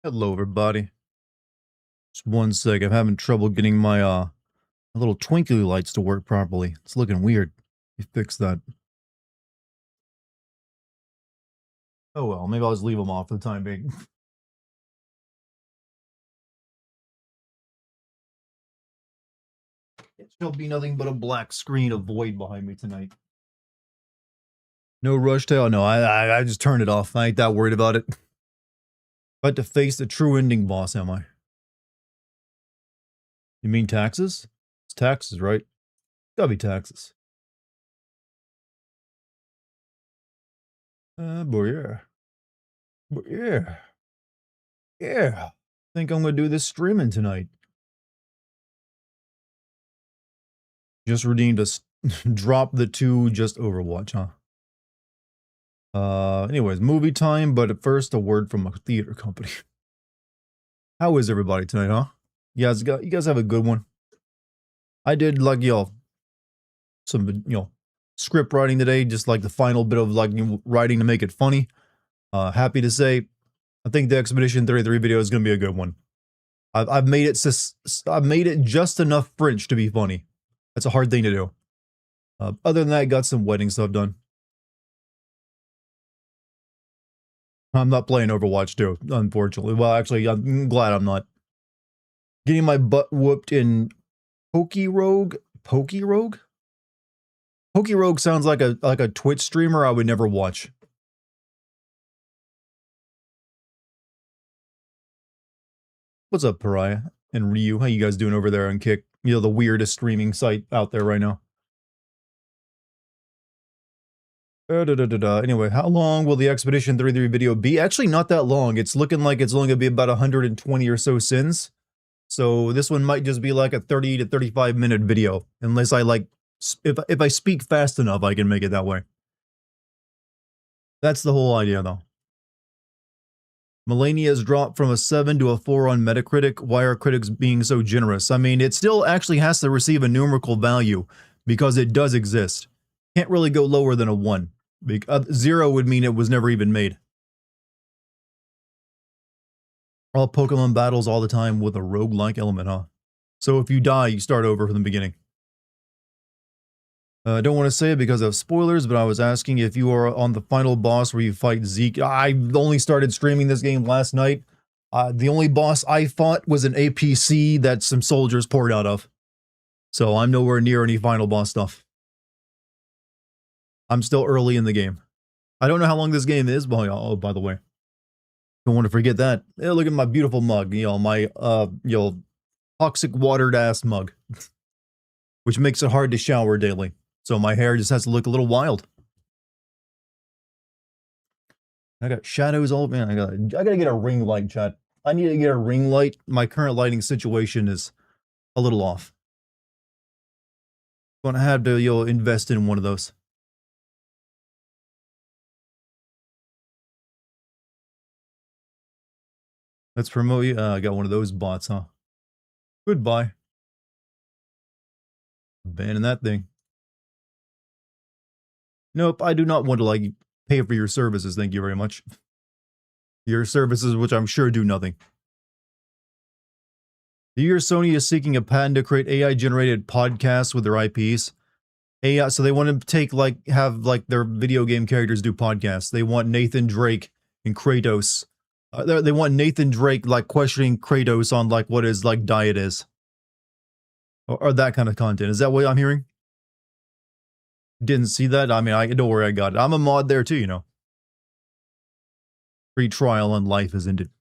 Hello, everybody. Just one sec. I'm having trouble getting my little twinkly lights to work properly. It's looking weird. You fix that. Oh well, maybe I'll just leave them off for the time being. It shall be nothing but a black screen of void behind me tonight. No rush tail. No, I just turned it off. I ain't that worried about it. About to face the true ending boss, am I? You mean taxes? It's taxes, right? Gotta be taxes. But yeah. But yeah. Yeah. Think I'm gonna do this streaming tonight. Just redeemed a drop the 2 just Overwatch, huh? Anyways, movie time, but at first a word from a theater company. How is everybody tonight, huh? You guys have a good one. I did like some script writing today, just like the final bit of like writing to make it funny. Happy to say, I think the Expedition 33 video is gonna be a good one. I've made it just enough French to be funny. That's a hard thing to do. Other than that, got some wedding stuff done. I'm not playing Overwatch 2, unfortunately. Well, actually, I'm glad I'm not. Getting my butt whooped in Pokerogue? Pokerogue? Pokerogue sounds like a Twitch streamer I would never watch. What's up, Pariah and Ryu? How you guys doing over there on Kick? You know, the weirdest streaming site out there right now. Anyway, how long will the Expedition 33 video be? Actually, not that long. It's looking like it's only going to be about 120 or so sins. So this one might just be like a 30 to 35 minute video. Unless I like, if I speak fast enough, I can make it that way. That's the whole idea, though. Melania's dropped from a 7 to a 4 on Metacritic. Why are critics being so generous? I mean, it still actually has to receive a numerical value because it does exist. Can't really go lower than a 1. 0 would mean it was never even made. All Pokemon battles all the time with a roguelike element, huh? So if you die, you start over from the beginning. I don't want to say it because of spoilers, but I was asking if you are on the final boss where you fight Zeke. I only started streaming this game last night. The only boss I fought was an APC that some soldiers poured out of. So I'm nowhere near any final boss stuff. I'm still early in the game. I don't know how long this game is, but oh, by the way. Don't want to forget that. Yeah, look at my beautiful mug, my toxic watered ass mug. Which makes it hard to shower daily. So my hair just has to look a little wild. I got shadows all, man. I gotta get a ring light, chat. I need to get a ring light. My current lighting situation is a little off. Gonna have to invest in one of those. Let's promote you. I got one of those bots, huh? Goodbye. Banning that thing. Nope, I do not want to like pay for your services. Thank you very much. Your services, which I'm sure do nothing. Do you hear Sony is seeking a patent to create AI-generated podcasts with their IPs? AI, so they want to have their video game characters do podcasts. They want Nathan Drake and Kratos. They want Nathan Drake like questioning Kratos on like what his like diet is, or that kind of content. Is that what I'm hearing? Didn't see that. I mean, I know where I got it. I'm a mod there too, Free trial on life is ended.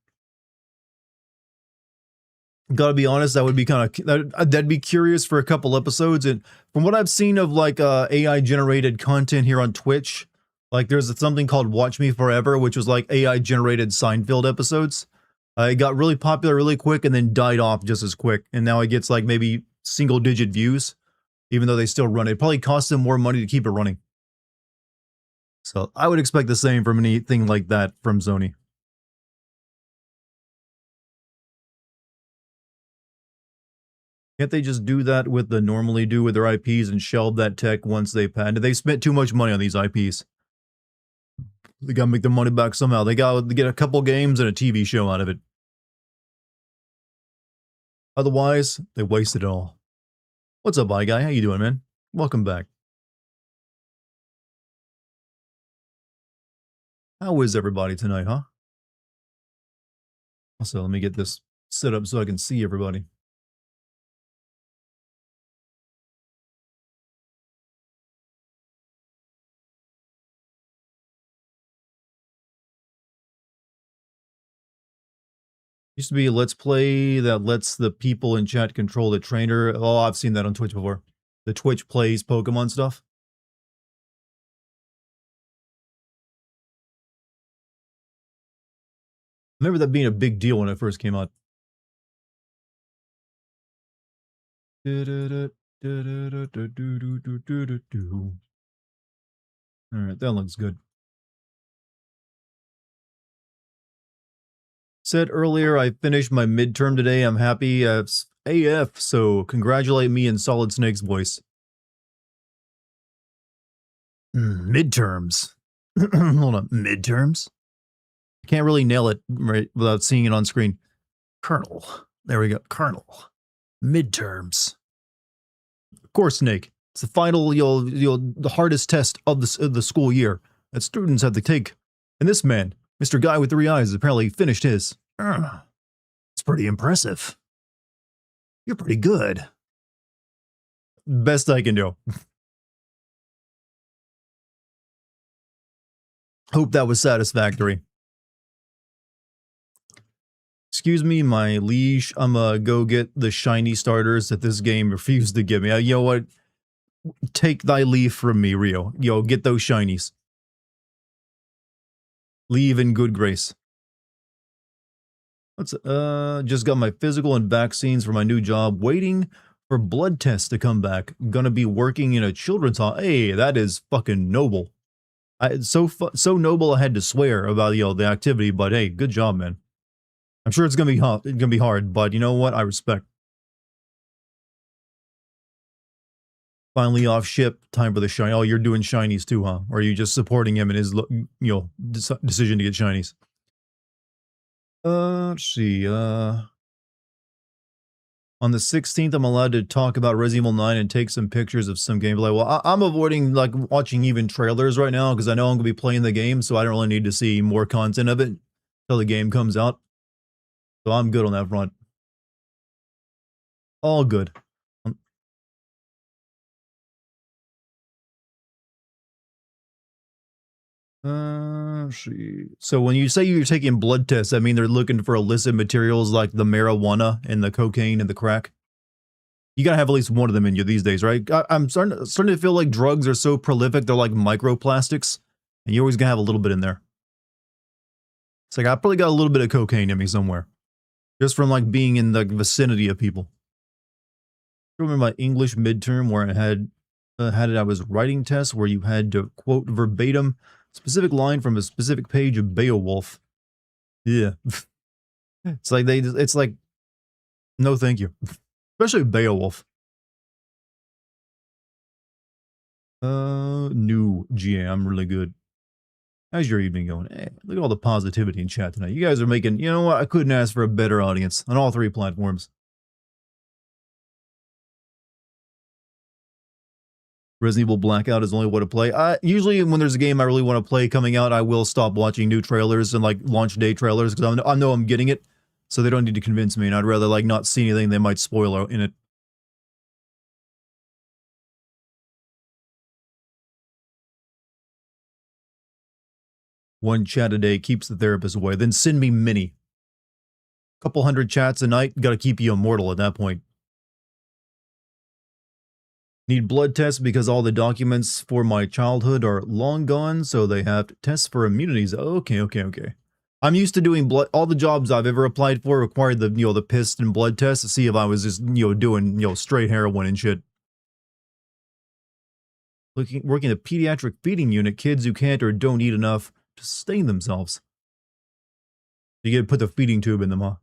Gotta be honest, that would be kind of that'd be curious for a couple episodes. And from what I've seen of like AI generated content here on Twitch, like there's something called Watch Me Forever, which was like AI generated Seinfeld episodes. It got really popular really quick and then died off just as quick. And now it gets like maybe single digit views, even though they still run it. It probably costs them more money to keep it running. So I would expect the same from anything like that from Sony. Can't they just do that with the normally do with their IPs and shelve that tech once they patent? They spent too much money on these IPs. They gotta make their money back somehow. They gotta get a couple games and a TV show out of it. Otherwise, they waste it all. What's up, bye guy? How you doing, man? Welcome back. How is everybody tonight, huh? Also, let me get this set up so I can see everybody. Used to be a Let's Play that lets the people in chat control the trainer. Oh, I've seen that on Twitch before. The Twitch plays Pokemon stuff. I remember that being a big deal when it first came out. Alright, that looks good. Said earlier, I finished my midterm today. I'm happy as AF, so congratulate me in Solid Snake's voice. Midterms. Hold on, midterms? I can't really nail it right without seeing it on screen. Colonel. There we go. Colonel. Midterms. Of course, Snake. It's the final, the hardest test of the school year that students have to take. And this man, Mr. Guy with 3 eyes, apparently finished his. It's pretty impressive. You're pretty good. Best I can do. Hope that was satisfactory. Excuse me, my liege. I'm gonna go get the shiny starters that this game refused to give me. You know what? Take thy leave from me, Rio. Yo, get those shinies. Leave in good grace. Let's just got my physical and vaccines for my new job. Waiting for blood tests to come back. Gonna be working in a children's hall. Hey, that is fucking noble. It's so noble I had to swear about the activity, but hey, good job, man. I'm sure it's gonna be hard, but you know what? I respect. Finally off ship. Time for the shiny. Oh, you're doing shinies too, huh? Or are you just supporting him in his decision to get shinies? Let's see. On the 16th, I'm allowed to talk about Resident Evil 9 and take some pictures of some gameplay. Well, I'm avoiding like watching even trailers right now because I know I'm gonna be playing the game, so I don't really need to see more content of it until the game comes out. So I'm good on that front. All good. So when you say you're taking blood tests, I mean they're looking for illicit materials like the marijuana and the cocaine and the crack. You gotta have at least one of them in you these days, right? I'm starting to feel like drugs are so prolific, they're like microplastics, and you always gotta have a little bit in there. It's like I probably got a little bit of cocaine in me somewhere, just from like being in the vicinity of people. I remember my English midterm where I had I was writing tests where you had to quote verbatim specific line from a specific page of Beowulf. Yeah. It's like no thank you. Especially Beowulf. New GA, I'm really good. How's your evening going? Hey, look at all the positivity in chat tonight. You guys are making, you know what? I couldn't ask for a better audience on all 3 platforms. Resident Evil Blackout is only what to play. Usually when there's a game I really want to play coming out, I will stop watching new trailers and like launch day trailers because I know I'm getting it, so they don't need to convince me, and I'd rather like not see anything they might spoil in it. One chat a day keeps the therapist away. Then send me many. Couple hundred chats a night, gotta keep you immortal at that point. Need blood tests because all the documents for my childhood are long gone, so they have tests for immunities. Okay. I'm used to doing blood. All the jobs I've ever applied for required the piss and blood test to see if I was just doing straight heroin and shit. Working a pediatric feeding unit, kids who can't or don't eat enough to sustain themselves. You get to put the feeding tube in them, huh?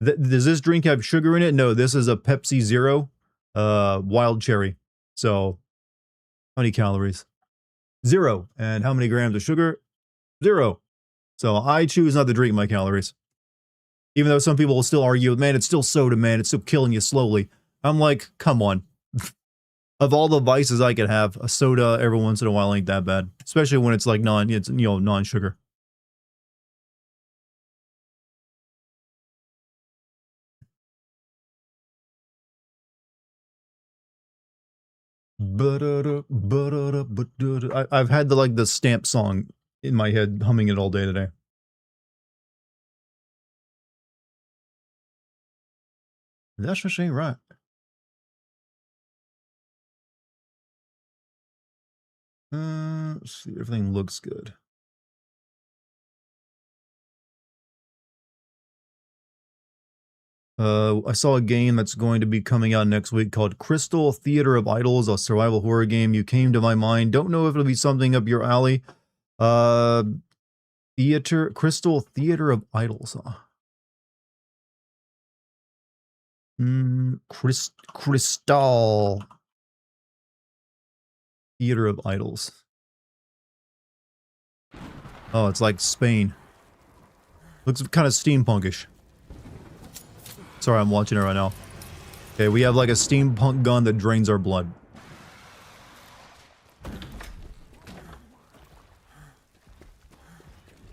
Does this drink have sugar in it? No, this is a Pepsi Zero. Wild cherry. So, how many calories? 0. And how many grams of sugar? 0. So I choose not to drink my calories. Even though some people will still argue, man, it's still soda, man. It's still killing you slowly. I'm like, come on. Of all the vices I could have, a soda every once in a while ain't that bad. Especially when it's like non-sugar. I've had the stamp song in my head, humming it all day today. That's just ain't right. Let's see, everything looks good. I saw a game that's going to be coming out next week called Crystal Theater of Idols, a survival horror game. You came to my mind. Don't know if it'll be something up your alley. Crystal Theater of Idols, huh? Crystal Theater of Idols. Oh, it's like Spain. Looks kind of steampunkish. Sorry, I'm watching it right now. Okay, we have like a steampunk gun that drains our blood.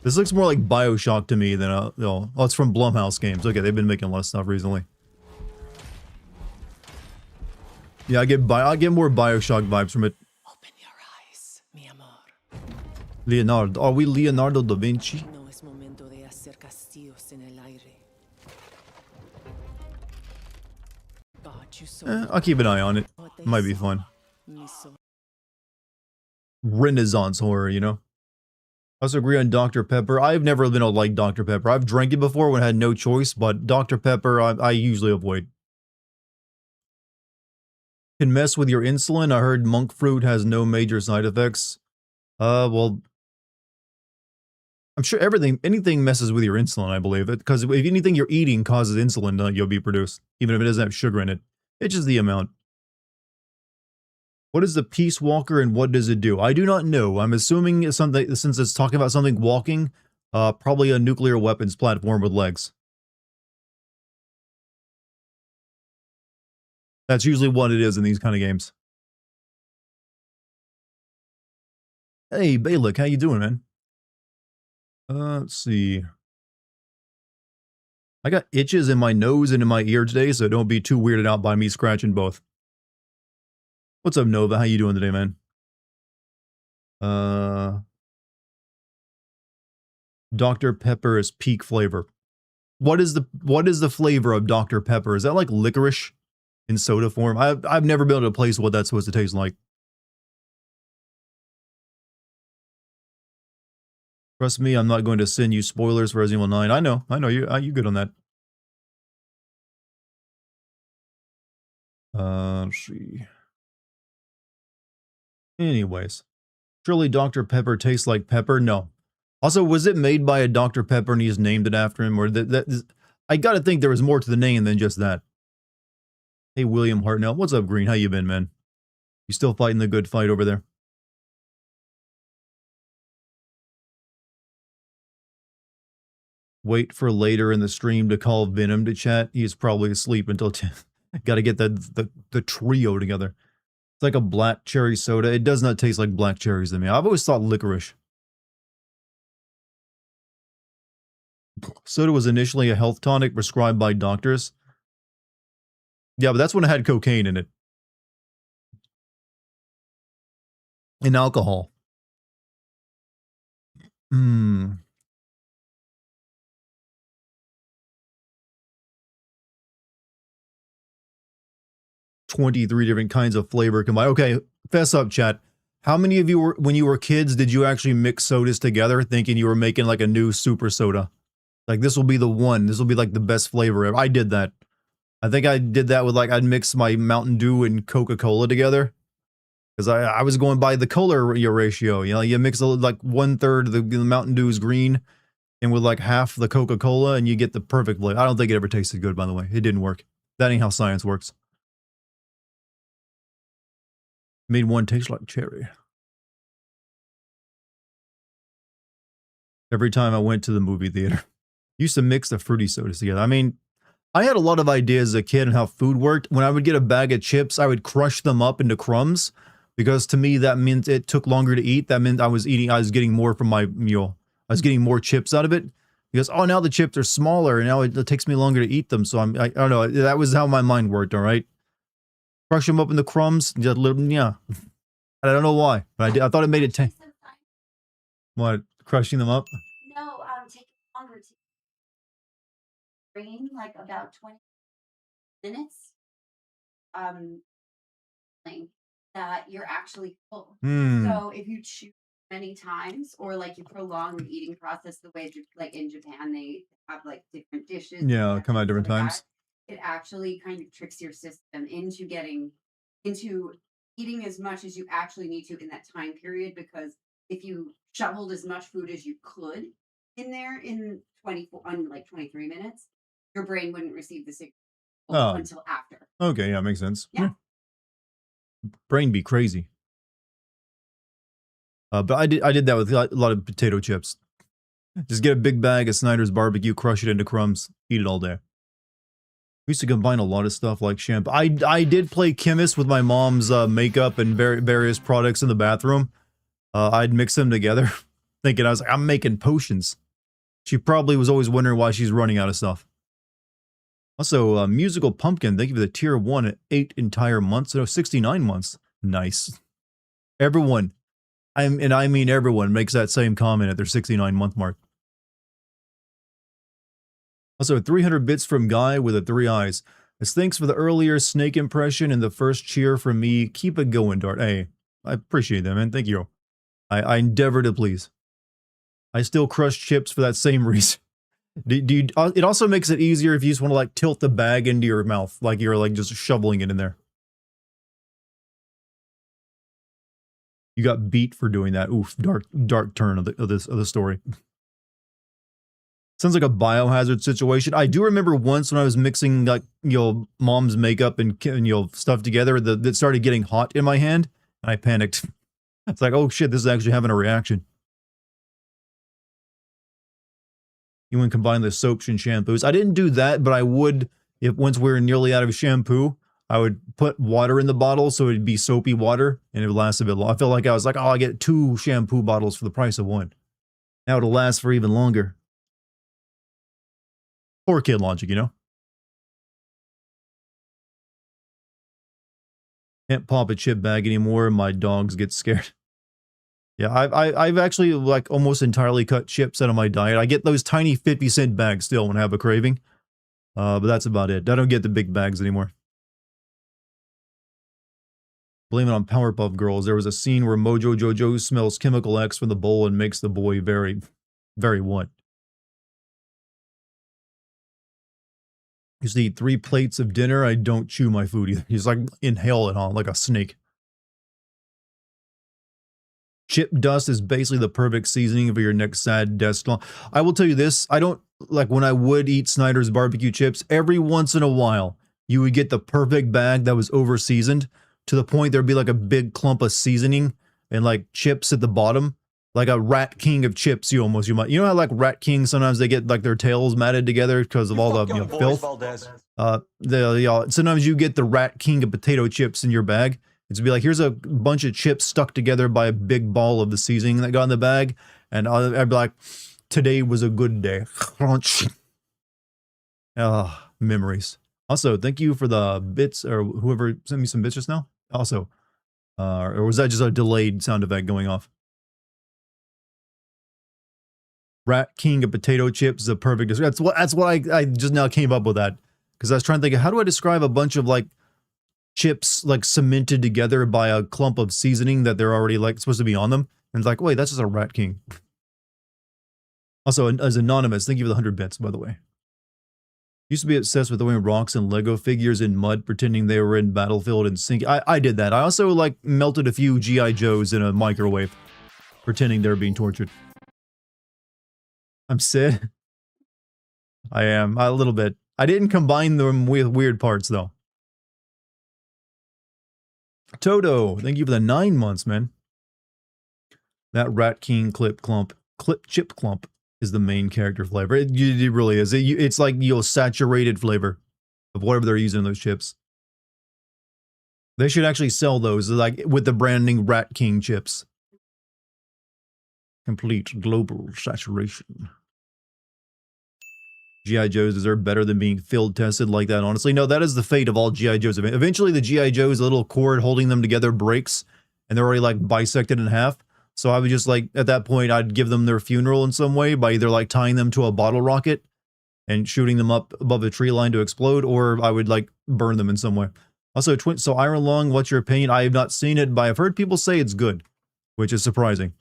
This looks more like BioShock to me than oh, it's from Blumhouse Games. Okay, they've been making a lot of stuff recently. Yeah, I get more BioShock vibes from it. Open your eyes, mi amor. Leonardo, are we Leonardo da Vinci? No es momento de hacer castillos en el aire. I'll keep an eye on it. Might be fun. Renaissance horror, you know? I also agree on Dr. Pepper. I've never been able to like Dr. Pepper. I've drank it before when I had no choice, but Dr. Pepper, I usually avoid. Can mess with your insulin. I heard monk fruit has no major side effects. Well, I'm sure anything messes with your insulin, I believe. Because if anything you're eating causes insulin, you'll be produced, even if it doesn't have sugar in it. It's just the amount. What is the Peace Walker and what does it do? I do not know. I'm assuming it's something, since it's talking about something walking, probably a nuclear weapons platform with legs. That's usually what it is in these kind of games. Hey, Balik, how you doing, man? Let's see. I got itches in my nose and in my ear today, so don't be too weirded out by me scratching both. What's up, Nova? How you doing today, man? Dr. Pepper is peak flavor. What is the flavor of Dr. Pepper? Is that like licorice in soda form? I've never been able to place what that's supposed to taste like. Trust me, I'm not going to send you spoilers for Resident Evil 9. I know you good on that. Let's see. Anyways, surely Dr. Pepper tastes like pepper? No. Also, was it made by a Dr. Pepper and he's named it after him? Or I gotta think there was more to the name than just that. Hey, William Hartnell. What's up, Green? How you been, man? You still fighting the good fight over there? Wait for later in the stream to call Venom to chat. He's probably asleep until 10. Gotta get the trio together. It's like a black cherry soda. It does not taste like black cherries to me. I've always thought licorice. Soda was initially a health tonic prescribed by doctors. Yeah, but that's when it had cocaine in it. And alcohol. 23 different kinds of flavor combined. Okay, fess up, chat. How many of you when you were kids, did you actually mix sodas together thinking you were making like a new super soda? Like, this will be the one. This will be like the best flavor ever. I did that. I think I did that with like, I'd mix my Mountain Dew and Coca-Cola together. Because I was going by the color ratio. You know, you mix like 1/3 of the Mountain Dew is green and with like half the Coca-Cola and you get the perfect flavor. I don't think it ever tasted good, by the way. It didn't work. That ain't how science works. Made one taste like cherry. Every time I went to the movie theater. Used to mix the fruity sodas together. I mean, I had a lot of ideas as a kid on how food worked. When I would get a bag of chips, I would crush them up into crumbs because to me that meant it took longer to eat. That meant I was getting more from my meal. I was getting more chips out of it because, oh, now the chips are smaller and now it takes me longer to eat them. So I don't know. That was how my mind worked. All right. Crush them up into crumbs. Just yeah. I don't know why, but I thought it made it taste. What? Crushing them up? No, taking longer to brain, like about 20 minutes. That you're actually full. So if you chew many times or like you prolong the eating process the way like in Japan they have like different dishes. Yeah, come out different times. It actually kind of tricks your system into eating as much as you actually need to in that time period, because if you shoveled as much food as you could in there in 23 minutes, your brain wouldn't receive the signal until after. Okay, yeah, makes sense. Yeah. Brain be crazy. But I did that with a lot of potato chips. Just get a big bag of Snyder's barbecue, crush it into crumbs, eat it all day. We used to combine a lot of stuff like shampoo. I did play chemist with my mom's makeup and various products in the bathroom. I'd mix them together, thinking I was like, I'm making potions. She probably was always wondering why she's running out of stuff. Also, Musical Pumpkin, thank you for the tier 1 at 8 entire months. No, 69 months. Nice. Everyone, I mean everyone, makes that same comment at their 69-month mark. Also, 300 bits from Guy with the 3 eyes. As thanks for the earlier snake impression and the first cheer from me. Keep it going, Dart. Hey, I appreciate that, man. Thank you. I endeavor to please. I still crush chips for that same reason. It also makes it easier if you just want to like tilt the bag into your mouth, like you're like just shoveling it in there. You got beat for doing that. Oof, dark turn of the story. Sounds like a biohazard situation. I do remember once when I was mixing like mom's makeup and stuff together that started getting hot in my hand, and I panicked. It's like, oh shit, this is actually having a reaction. You want to combine the soaps and shampoos. I didn't do that, but I would, if once we were nearly out of shampoo, I would put water in the bottle so it'd be soapy water and it would last a bit long. I felt like I was like, oh, I get 2 shampoo bottles for the price of 1. Now it'll last for even longer. Poor kid logic, you know? Can't pop a chip bag anymore. My dogs get scared. Yeah, I've actually like almost entirely cut chips out of my diet. I get those tiny 50-cent bags still when I have a craving. But that's about it. I don't get the big bags anymore. Blame it on Powerpuff Girls. There was a scene where Mojo Jojo smells Chemical X from the bowl and makes the boy very, very what? Used to eat 3 plates of dinner. I don't chew my food either. He's like inhale it on like a snake. Chip dust is basically the perfect seasoning for your next sad death. I will tell you this, I don't, like when I would eat Snyder's barbecue chips, every once in a while, you would get the perfect bag that was over seasoned to the point there'd be like a big clump of seasoning and like chips at the bottom, like a Rat King of chips. You might, you know how like Rat King, sometimes they get like their tails matted together because of all the filth. Sometimes you get the Rat King of potato chips in your bag. It's be like, here's a bunch of chips stuck together by a big ball of the seasoning that got in the bag. And I'd be like, today was a good day. Crunch. Memories. Also, thank you for the bits, or whoever sent me some bits just now. Also, or was that just a delayed sound effect going off? Rat King of potato chips is a perfect. That's what I just now came up with that. Because I was trying to think of how do I describe a bunch of like chips like cemented together by a clump of seasoning that they're already like supposed to be on them. And it's like, wait, that's just a Rat King. Also, as Anonymous, thank you for the 100 bits, by the way. Used to be obsessed with throwing rocks and Lego figures in mud, pretending they were in Battlefield and sinking. I did that. I also like melted a few G.I. Joes in a microwave, pretending they were being tortured. I'm Sid. I am, a little bit. I didn't combine them with weird parts, though. Toto, thank you for the 9 months, man. That Rat King chip clump. is the main character flavor. It really is. It's like, you know, saturated flavor of whatever they're using in those chips. They should actually sell those, like, with the branding Rat King chips. Complete global saturation. G.I. Joes deserve better than being field tested like that, honestly. No, that is the fate of all G.I. Joes. Eventually, the G.I. Joe's little cord holding them together breaks, and they're already, like, bisected in half. So I would just, like, at that point, I'd give them their funeral in some way by either, like, tying them to a bottle rocket and shooting them up above a tree line to explode, or I would, like, burn them in some way. Also, so Iron Lung, what's your opinion? I have not seen it, but I've heard people say it's good, which is surprising.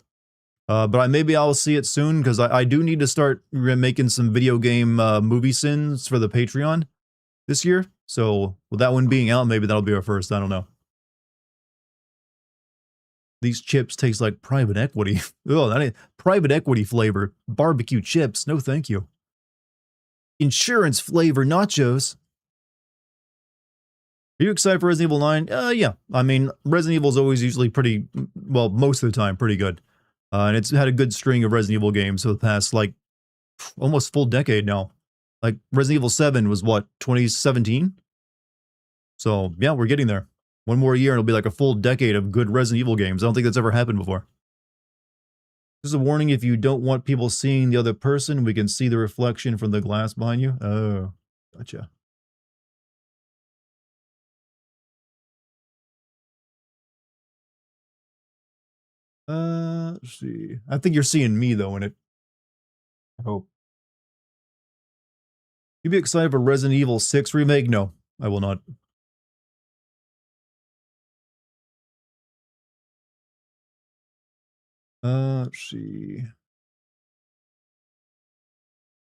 But maybe I'll see it soon, because I do need to start making some video game movie sins for the Patreon this year. So with that one being out, maybe that'll be our first. I don't know. These chips taste like private equity. Oh, that ain't private equity flavor. Barbecue chips. No, thank you. Insurance flavor nachos. Are you excited for Resident Evil 9? Yeah. I mean, Resident Evil is always usually pretty, well, most of the time, pretty good. And it's had a good string of Resident Evil games for the past, like, almost full decade now. Like, Resident Evil 7 was, what, 2017? So, yeah, we're getting there. One more year and it'll be like a full decade of good Resident Evil games. I don't think that's ever happened before. Just a warning, if you don't want people seeing the other person, we can see the reflection from the glass behind you. Oh, gotcha. Let's see. I think you're seeing me, though, in it. I hope. You be excited for Resident Evil 6 remake? No, I will not. Let's see.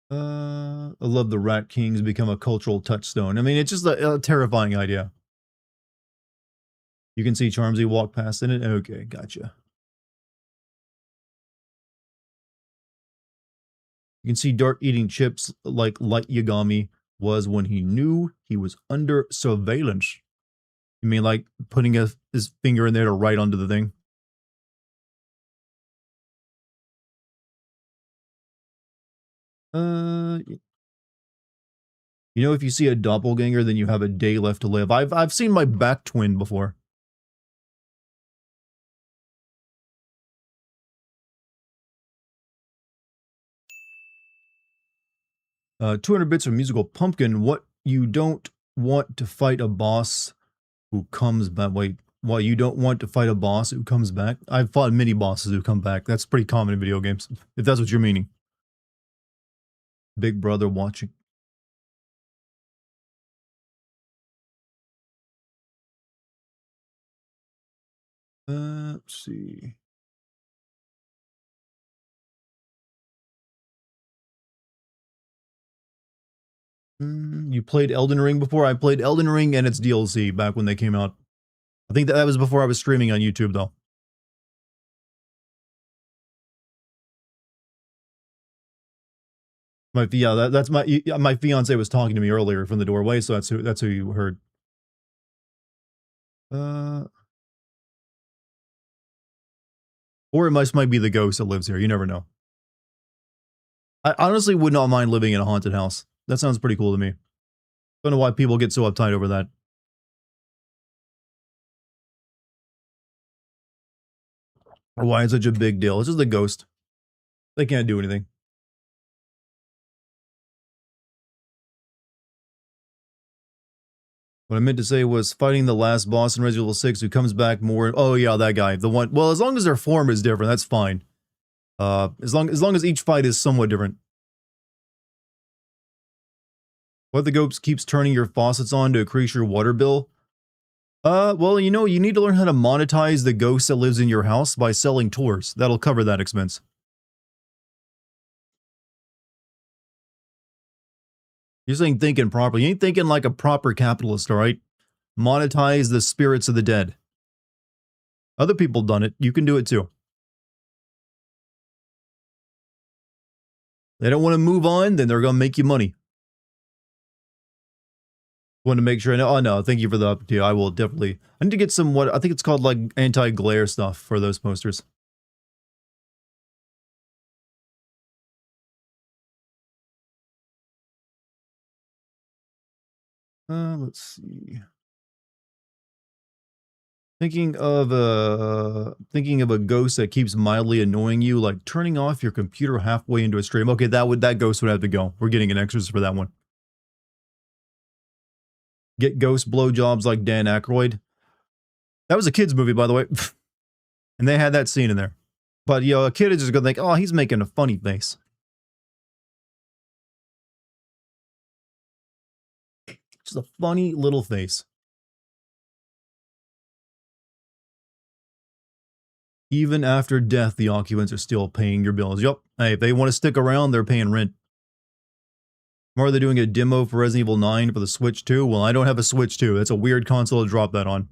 I love the Rat Kings become a cultural touchstone. I mean, it's just a terrifying idea. You can see Charmsy walk past in it? Okay, gotcha. You can see Dart eating chips like Light Yagami was when he knew he was under surveillance. You mean like putting his finger in there to write onto the thing? You know, if you see a doppelganger, then you have a day left to live. I've seen my back twin before. 200 bits of musical pumpkin. What you don't want to fight a boss who comes back. Wait, what, you don't want to fight a boss who comes back? I've fought many bosses who come back. That's pretty common in video games, if that's what you're meaning. Big brother watching. Let's see. You played Elden Ring before? I played Elden Ring and its DLC back when they came out. I think that was before I was streaming on YouTube, though. That's my fiance was talking to me earlier from the doorway, so that's who you heard. Or it might be the ghost that lives here. You never know. I honestly would not mind living in a haunted house. That sounds pretty cool to me. Don't know why people get so uptight over that. Or why it's such a big deal. It's just a ghost. They can't do anything. What I meant to say was fighting the last boss in Resident Evil 6 who comes back more. Oh yeah, that guy. The one. Well, as long as their form is different, that's fine. As long as each fight is somewhat different. What if the ghost keeps turning your faucets on to increase your water bill? Well, you know, you need to learn how to monetize the ghost that lives in your house by selling tours. That'll cover that expense. You're saying thinking properly. You ain't thinking like a proper capitalist, all right? Monetize the spirits of the dead. Other people done it. You can do it too. They don't want to move on, then they're going to make you money. Want to make sure I know. Oh no, thank you for the update. I will definitely. I need to get some what I think it's called like anti-glare stuff for those posters. Let's see. Thinking of a ghost that keeps mildly annoying you, like turning off your computer halfway into a stream. Okay, that ghost would have to go. We're getting an exorcist for that one. Get ghost blowjobs like Dan Aykroyd. That was a kid's movie, by the way. And they had that scene in there. But, you know, a kid is just going to think, oh, he's making a funny face. Just a funny little face. Even after death, the occupants are still paying your bills. Yup. Hey, if they want to stick around, they're paying rent. Or are they doing a demo for Resident Evil 9 for the Switch 2? Well, I don't have a Switch 2. That's a weird console to drop that on.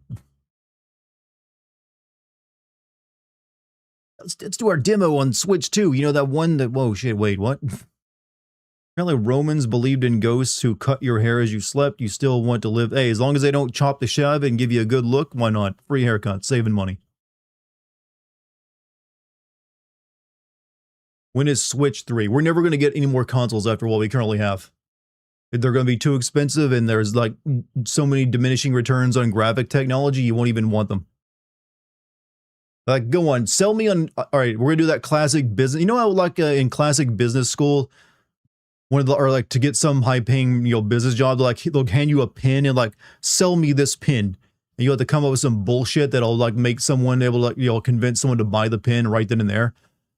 Let's do our demo on Switch 2. You know that one that... Whoa, shit, wait, what? Apparently Romans believed in ghosts who cut your hair as you slept. You still want to live... Hey, as long as they don't chop the shave and give you a good look, why not? Free haircut, saving money. When is Switch 3? We're never going to get any more consoles after what we currently have. They're going to be too expensive and there's like so many diminishing returns on graphic technology, you won't even want them. Like, go on, sell me on... Alright, we're going to do that classic business... You know how like in classic business school, one of the... Or like to get some high-paying, you know, business job, like they'll hand you a pin and like, sell me this pin. And you have to come up with some bullshit that'll like make someone able to, like, you know, convince someone to buy the pin right then and there.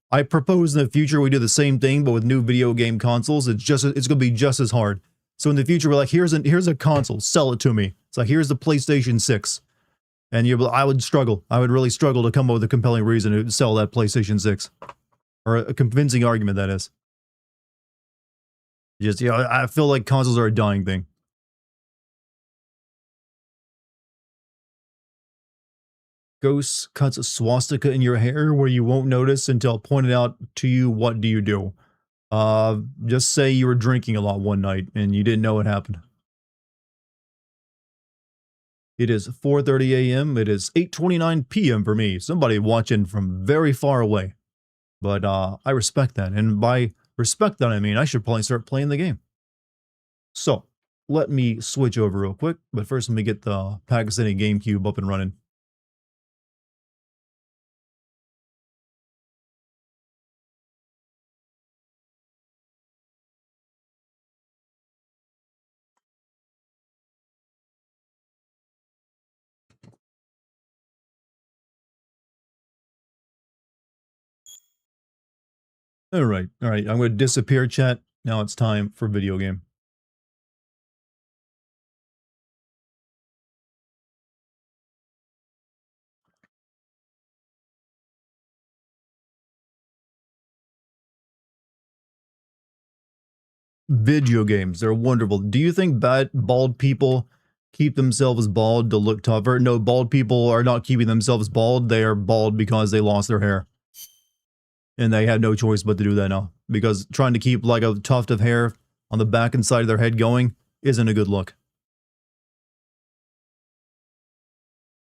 I propose in the future we do the same thing, but with new video game consoles. It's going to be just as hard. So in the future, we're like, here's a console, sell it to me. It's like, here's the PlayStation 6. And I would struggle. I would really struggle to come up with a compelling reason to sell that PlayStation 6. Or a convincing argument, that is. Just, you know, I feel like consoles are a dying thing. Ghost cuts a swastika in your hair where you won't notice until pointed out to you. What do you do? Just say you were drinking a lot one night and you didn't know what happened. It is 4:30 a.m. It is 8:29 p.m. for me. Somebody watching from very far away. But I respect that. And by respect that, I mean I should probably start playing the game. So, let me switch over real quick. But first, let me get the Pakistani GameCube up and running. Alright, I'm going to disappear, chat. Now it's time for video game. Video games, they're wonderful. Do you think bald people keep themselves bald to look tougher? No, bald people are not keeping themselves bald. They are bald because they lost their hair. And they had no choice but to do that now. Because trying to keep like a tuft of hair on the back and side of their head going isn't a good look.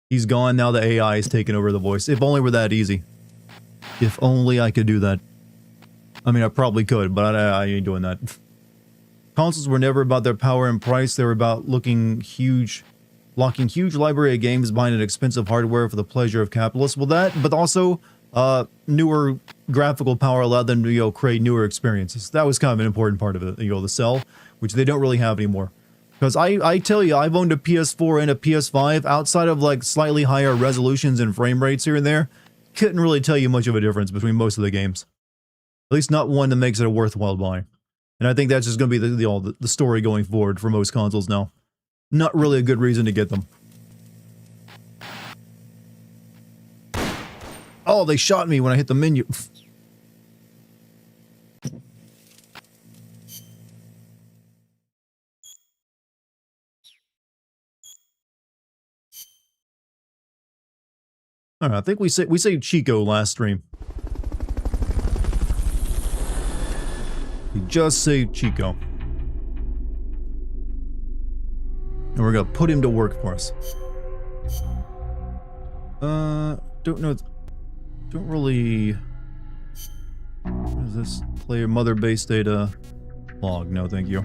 He's gone, now the AI is taking over the voice. If only were that easy. If only I could do that. I mean, I probably could, but I ain't doing that. Consoles were never about their power and price. They were about locking huge library of games behind an expensive hardware for the pleasure of capitalists. Well, that, but also newer graphical power allowed them to, you know, create newer experiences. That was kind of an important part of it, you know, the sell, which they don't really have anymore. Because I tell you, I've owned a PS4 and a PS5 outside of like slightly higher resolutions and frame rates here and there. Couldn't really tell you much of a difference between most of the games. At least not one that makes it a worthwhile buy. And I think that's just going to be the story going forward for most consoles now. Not really a good reason to get them. Oh, they shot me when I hit the menu. Alright, I think we saved Chico last stream. We just saved Chico. And we're gonna put him to work for us. Don't know. Don't really... What is this? Player mother base data log. No, thank you.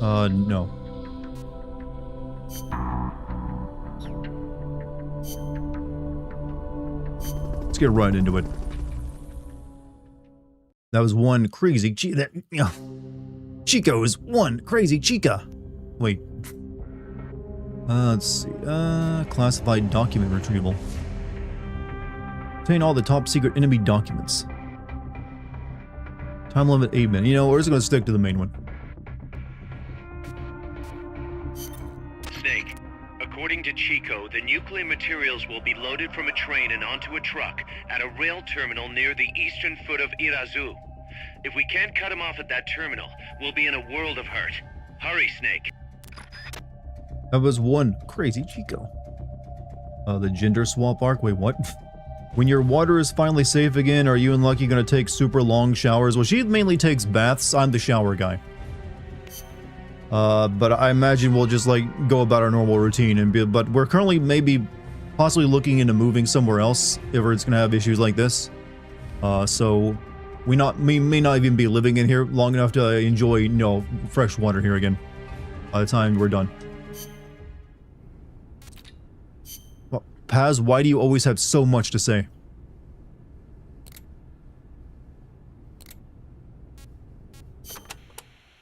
No. Let's get right into it. That was one crazy Chico's one crazy chica. Wait. Let's see. Classified document retrieval. Obtain all the top secret enemy documents. Time limit 8 minutes. You know, we're just gonna stick to the main one. Snake, according to Chico, the nuclear materials will be loaded from a train and onto a truck at a rail terminal near the eastern foot of Irazu. If we can't cut him off at that terminal, we'll be in a world of hurt. Hurry, Snake. That was one crazy Chico. The gender swap arc. Wait, what? When your water is finally safe again, are you and Lucky gonna take super long showers? Well, she mainly takes baths. I'm the shower guy. But I imagine we'll just like go about our normal routine and but we're currently maybe possibly looking into moving somewhere else if it's gonna have issues like this. So we may not even be living in here long enough to enjoy, you know, fresh water here again by the time we're done. Well, Paz, why do you always have so much to say?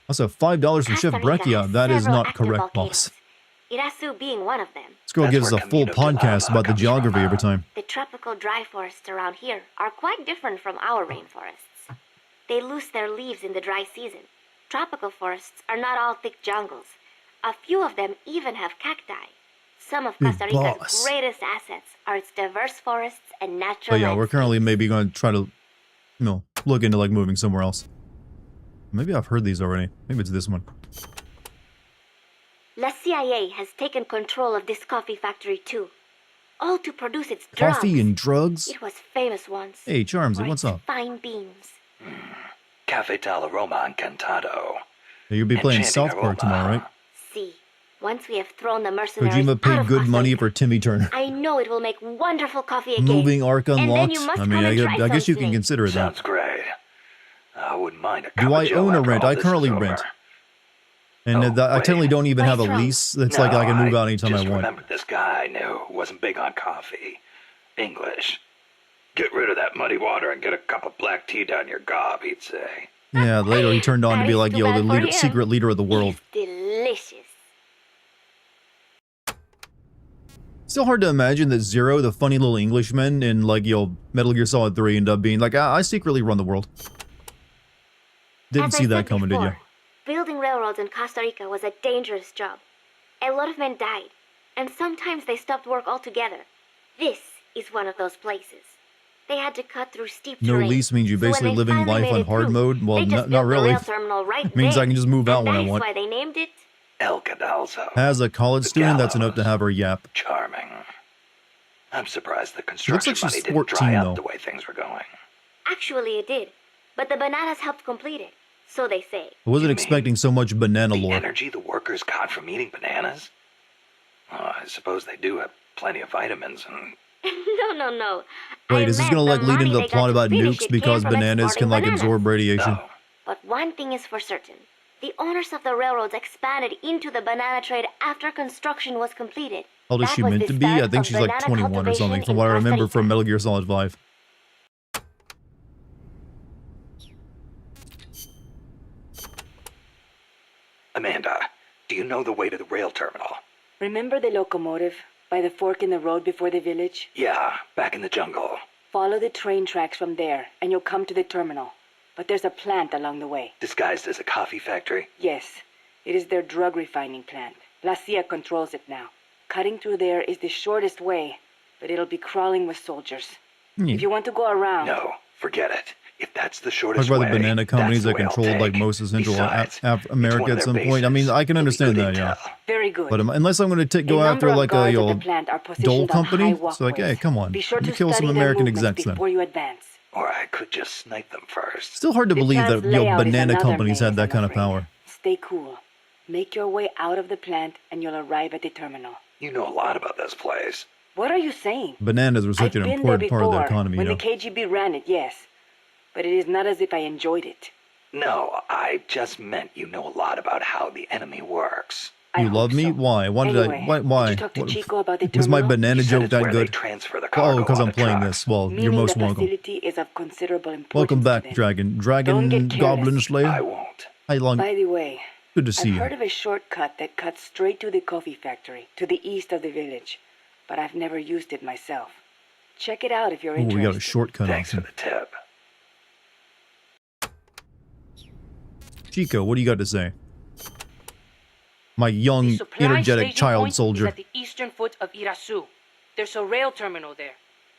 Also, $5 from Chef Breccia. That is not correct, boss. Irazu being one of them. This girl gives us a full podcast about the geography every time. The tropical dry forests around here are quite different from our rainforests. They lose their leaves in the dry season. Tropical forests are not all thick jungles. A few of them even have cacti. Some of Costa Rica's greatest assets are its diverse forests and natural But yeah, we're landscapes. currently maybe going to try to, you know, look into like moving somewhere else. Maybe I've heard these already. Maybe it's this one. La CIA has taken control of this coffee factory too. All to produce its drugs. Coffee and drugs? It was famous once. Hey, Charmsy, for what's its up? fine beans. Cafe tal aroma encantado. Hey, you'll be playing Enchanting South Park tomorrow, right? See, once we have thrown the mercenaries Kojima out paid of good Costa money Rica, for Timmy Turner. I know it will make wonderful coffee again. Moving arc And then unlocked? you must I come mean, and try I guess some, you can Snake. consider that. Sounds great. I wouldn't mind a cup Do of I Joe own a after rent? all I this currently is over. rent. And Oh, I wait. technically don't even have a What's wrong? lease. It's like I can move out anytime I just want. remembered this guy I knew wasn't big on coffee. English. Get rid of that muddy water and get a cup of black tea down your gob, he'd say. Yeah, later he turned on to That be is like, too yo, the bad for him. secret leader of the world. It's delicious. Still hard to imagine that Zero, the funny little Englishman in like, yo, Metal Gear Solid 3 ended up being like, I secretly run the world. Didn't As I see that said coming, did you? before, building railroads in Costa Rica was a dangerous job. A lot of men died, and sometimes they stopped work altogether. This is one of those places. They had to cut through steep No terrain. lease means you're So when basically they living finally life made on it hard through, mode. Well, they just not built the really. rail terminal right It means there. I can just move out And when I that's want. why they named it. El Cadalso. As a college The student, that's enough to gallows. have her yap. Charming. I'm surprised the construction like she's money didn't 14 dry up though. the way things were going. Actually, it did. But the bananas helped complete it. So they say. I wasn't You expecting mean so much banana The lore. energy the workers got from eating bananas? Oh, I suppose they do have plenty of vitamins and... No. Wait, I is this meant gonna like the lead money into they the plot got to about finish nukes it came because from bananas can like exporting absorb bananas. radiation? No. But one thing is for certain. The owners of the railroads expanded into the banana trade after construction was completed. How old is That she was meant the to be? I start think of she's like banana 21 or something, cultivation from what I in Costa remember from Rica. Metal Gear Solid 5. Amanda, do you know the way to the rail terminal? Remember the locomotive by the fork in the road before the village? Yeah, back in the jungle. Follow the train tracks from there, and you'll come to the terminal. But there's a plant along the way. Disguised as a coffee factory? Yes, it is their drug refining plant. La CIA controls it now. Cutting through there is the shortest way, but it'll be crawling with soldiers. If you want to go around... No, forget it. If that's the Talk shortest about way, the banana companies that's that the way I'll controlled like take. most of Central Besides, America it's one at of some their point. I mean, bases. I can It'll be understand good that, yeah. intel. Very good. But unless I'm going to go A after number of like a guards at yo the plant are dole positioned on company, high so like, hey, walkways. come on, Be sure you to kill some study their American movements execs then. before you advance. Or I could just snipe them first. Still hard to The believe that plant's yo layout is banana another companies had maze, that I'm kind of afraid. power. Stay cool. Make your way out of the plant, and you'll arrive at the terminal. You know a lot about this place. What are you saying? Bananas were such I've an been important there part of the before, economy, when you know. the KGB ran it, yes. But it is not as if I enjoyed it. No, I just meant you know a lot about how the enemy me works. You love me? Why? Why did Anyway, I? Why? Did you talk to What- Chico about the was my terminal? banana He said joke it's that where they good? transfer the Oh, cargo because on I'm the playing trucks. this. Well, you're Meaning most the welcome. facility is of considerable importance. Welcome to back, them. Dragon. Don't get Dragon Goblin careless. Slayer. I won't. Hi, long. By the way, Good to see I've you. heard of a shortcut that cuts straight to the coffee factory, to the east of the village, but I've never used it myself. Check it out if you're Oh, we interested. got a shortcut Thanks for option. the tip. Chico, what do you got to say? My young, The supply energetic staging child point is soldier. at the eastern foot of Irasu. There's a rail terminal there.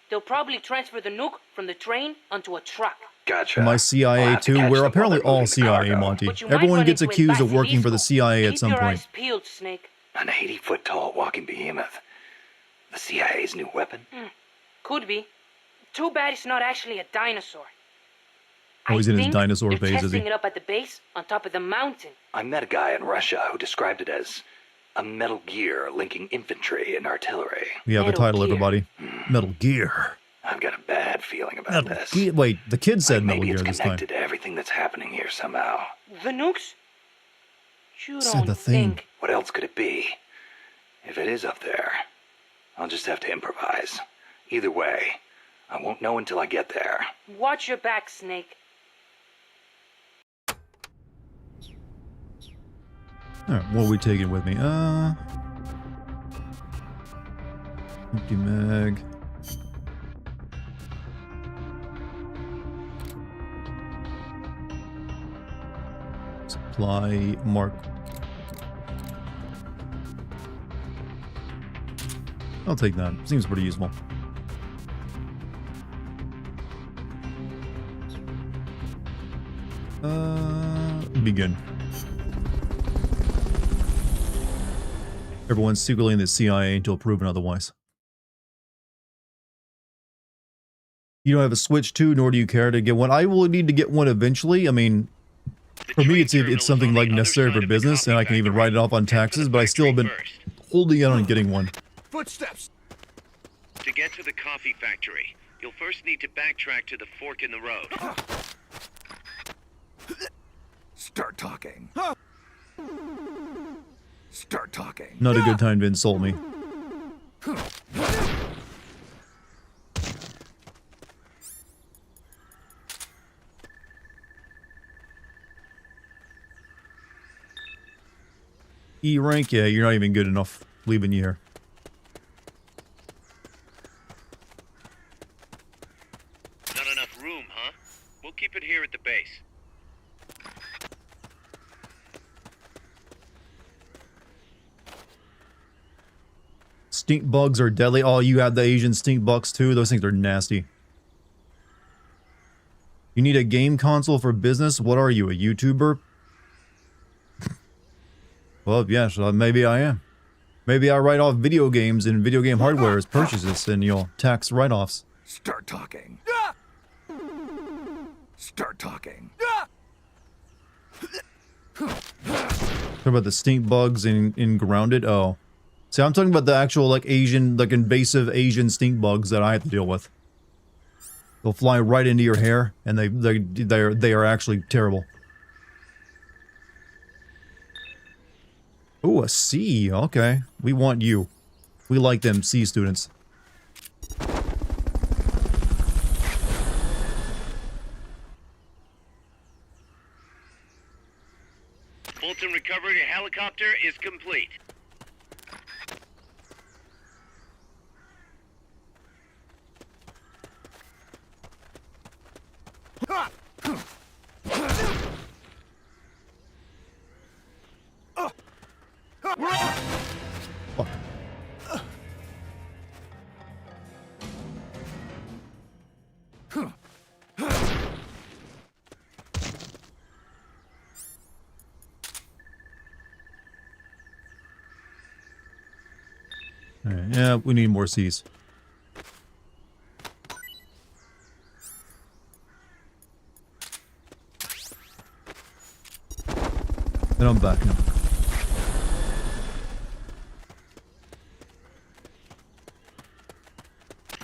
They'll probably transfer the nuke from the train onto a truck. Gotcha. Am I I'll CIA have to too? catch We're them while apparently they're all moving the CIA, cargo. Monty. But you might Everyone run gets into a accused of working for the basilisco. CIA at Keep some your point. eyes peeled, Snake. An 80-foot-tall walking behemoth. The CIA's new weapon? Could be. Too bad it's not actually a dinosaur. Oh, he's in his think dinosaur they're phase, is he? testing it up at the base on top of the mountain. I met a guy in Russia who described it as a Metal Gear linking infantry and artillery. We have a Metal title, Gear. everybody. Metal Gear. I've got a bad feeling about Metal this. Gear. Wait, the kid said Like Metal maybe Gear it's this time. connected to everything that's happening here somehow. The nukes? You Said don't the thing. think... What else could it be? If it is up there, I'll just have to improvise. Either way, I won't know until I get there. Watch your back, Snake. Alright, what are we taking with me? Empty mag. Supply mark. I'll take that. Seems pretty useful. Begin. Everyone's secretly in the CIA until proven otherwise. You don't have a Switch 2, nor do you care to get one. I will need to get one eventually. I mean, for me, it's something like necessary for business, and I can even write it off on taxes, but I still have been holding out on getting one. Footsteps! To get to the coffee factory, you'll first need to backtrack to the fork in the road. Start talking. Start talking. Not a good time to insult me. E rank? Yeah, you're not even good enough. Leaving you here. Not enough room, huh? We'll keep it here at the base. Stink bugs are deadly. Oh, you have the Asian stink bugs too? Those things are nasty. You need a game console for business? What are you, a YouTuber? Well, yes, maybe I am. Maybe I write off video games and video game hardware as purchases and, tax write-offs. Start talking. Start talking. Talking about the stink bugs in Grounded? Oh. See, I'm talking about the actual, Asian, invasive Asian stink bugs that I have to deal with. They'll fly right into your hair, and they are actually terrible. Oh, a C. Okay. We want you. We like them C students. Fulton recovery helicopter is complete. Fuck. Alright, yeah, we need more C's. And I'm back now.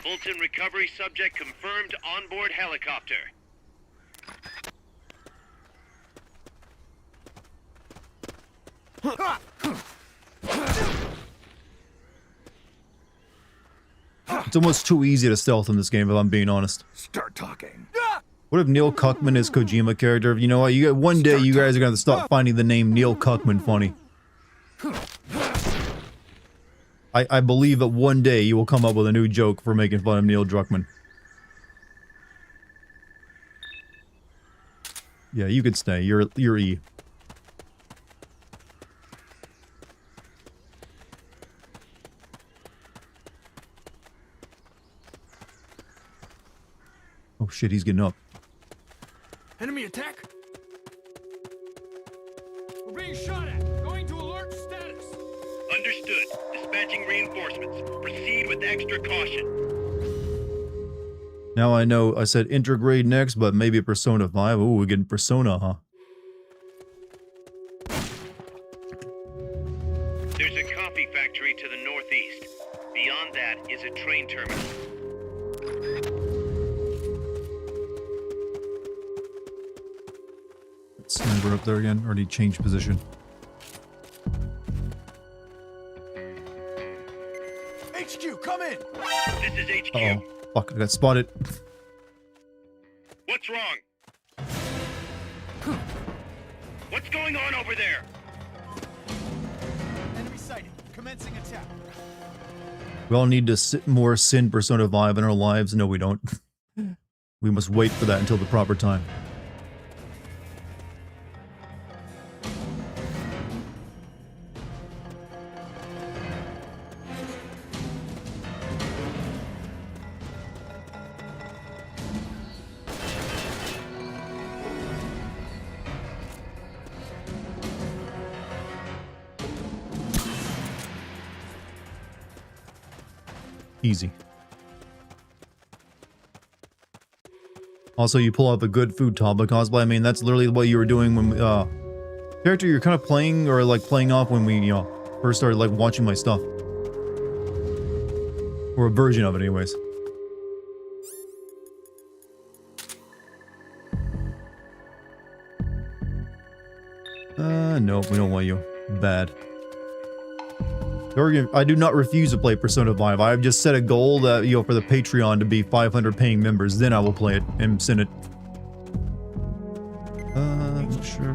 Fulton recovery subject confirmed onboard helicopter. It's almost too easy to stealth in this game, if I'm being honest. Start talking. What if Neil Cuckman is Kojima character? You know what? You one day you guys are gonna stop finding the name Neil Cuckman funny. I believe that one day you will come up with a new joke for making fun of Neil Druckmann. Yeah, you could stay. You're E. Oh shit, he's getting up. Enemy attack. We're being shot at. Going to alert status. Understood. Dispatching reinforcements. Proceed with extra caution. Now I know I said intergrade next, but maybe Persona 5. Ooh, we're getting Persona, huh? There's a coffee factory to the northeast. Beyond that is a train terminal. Sniper up there again. Already changed position. HQ, come in. This is HQ. Uh-oh. Fuck, I got spotted. What's wrong? What's going on over there? Enemy sighted. Commencing attack. We all need to more sin Persona 5 in our lives. No, we don't. We must wait for that until the proper time. Easy. Also, you pull off a good food topic cosplay. I mean, that's literally what you were doing when character you're kind of playing or like playing off when we, you know, first started like watching my stuff. Or a version of it anyways. Nope, we don't want you. Bad. I do not refuse to play Persona 5. I have just set a goal that, you know, for the Patreon to be 500 paying members. Then I will play it and send it. Sure.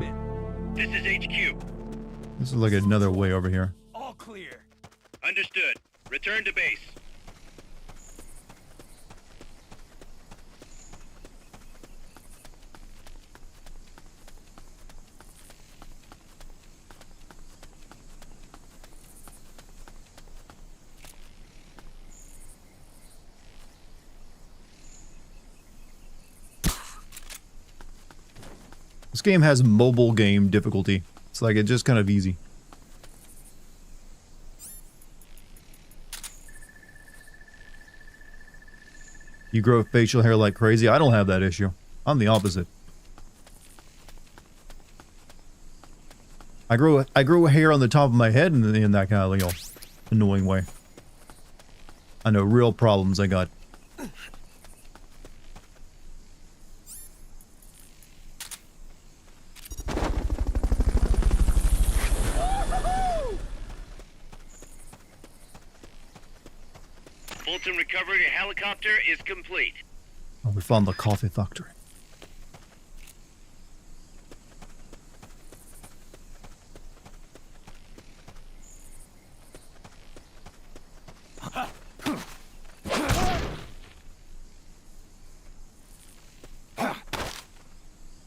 This is HQ. This is like another way over here. All clear. Understood. Return to base. This game has mobile game difficulty. It's like, it's just kind of easy. You grow facial hair like crazy? I don't have that issue. I'm the opposite. I grow hair on the top of my head in that kind of, you know, annoying way. I know real problems I got. Fulton recovery helicopter is complete. Oh, we found the coffee factory.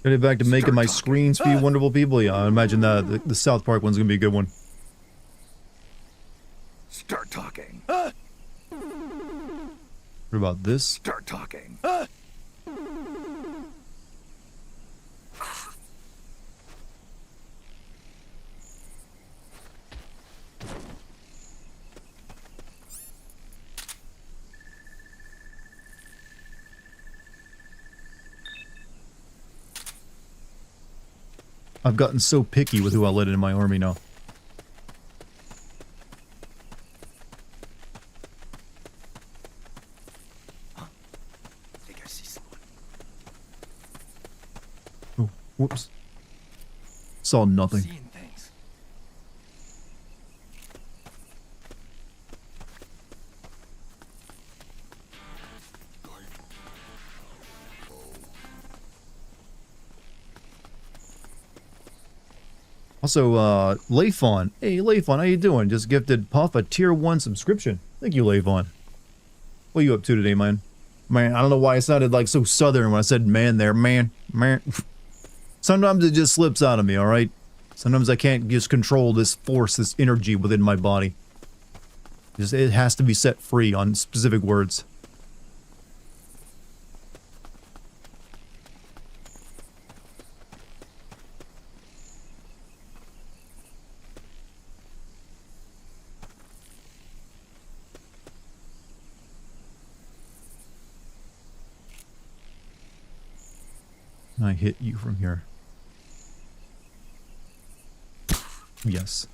Get back to making my screen speed, wonderful people. Yeah, I imagine that the South Park one's gonna be a good one. Start talking. What about this? Start talking. I've gotten so picky with who I let in my army now. I think I see someone. Oh, whoops. Saw nothing. Seeing things. Also, Leifon. Hey, Leifon, how you doing? Just gifted Puff a tier 1 subscription. Thank you, Leifon. What are you up to today, man? Man, I don't know why I sounded like so southern when I said man there. Man. Sometimes it just slips out of me, alright? Sometimes I can't just control this force, this energy within my body. It has to be set free on specific words. I hit you from here. Yes.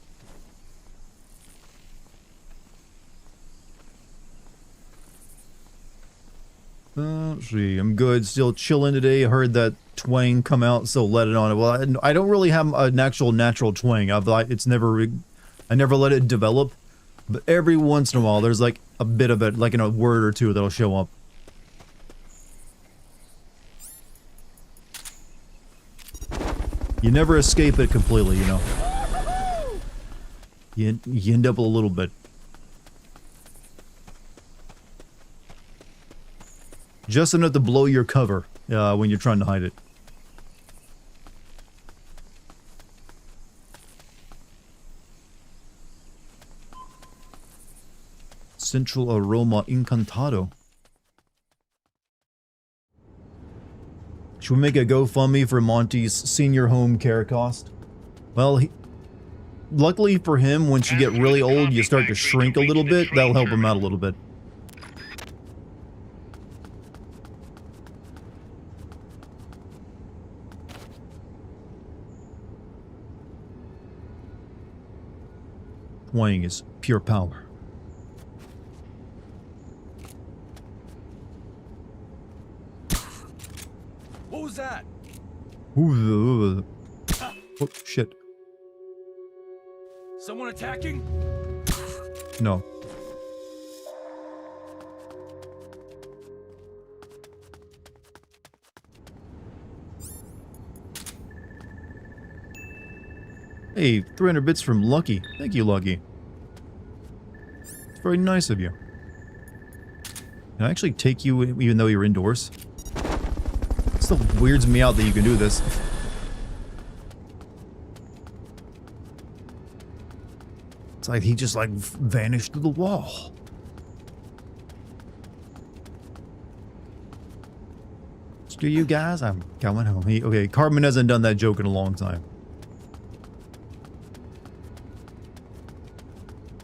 See, I'm good. Still chilling today. I heard that twang come out, so let it on. Well, I don't really have an actual natural twang. I never let it develop. But every once in a while, there's like a bit of it, like in a word or two, that'll show up. You never escape it completely, you know. You end up a little bit. Just enough to blow your cover when you're trying to hide it. Central Aroma Incantado. Should we make a GoFundMe for Monty's senior home care cost? Well, luckily for him, once you get really old, you start to shrink a little bit. That'll help him out a little bit. Twang is pure power. What was that? Oh, shit. Someone attacking? No. Hey, 300 bits from Lucky. Thank you, Lucky. It's very nice of you. Can I actually take you even though you're indoors? It still weirds me out that you can do this. It's like he just like vanished through the wall. Screw you guys, I'm going home. Okay, Cartman hasn't done that joke in a long time.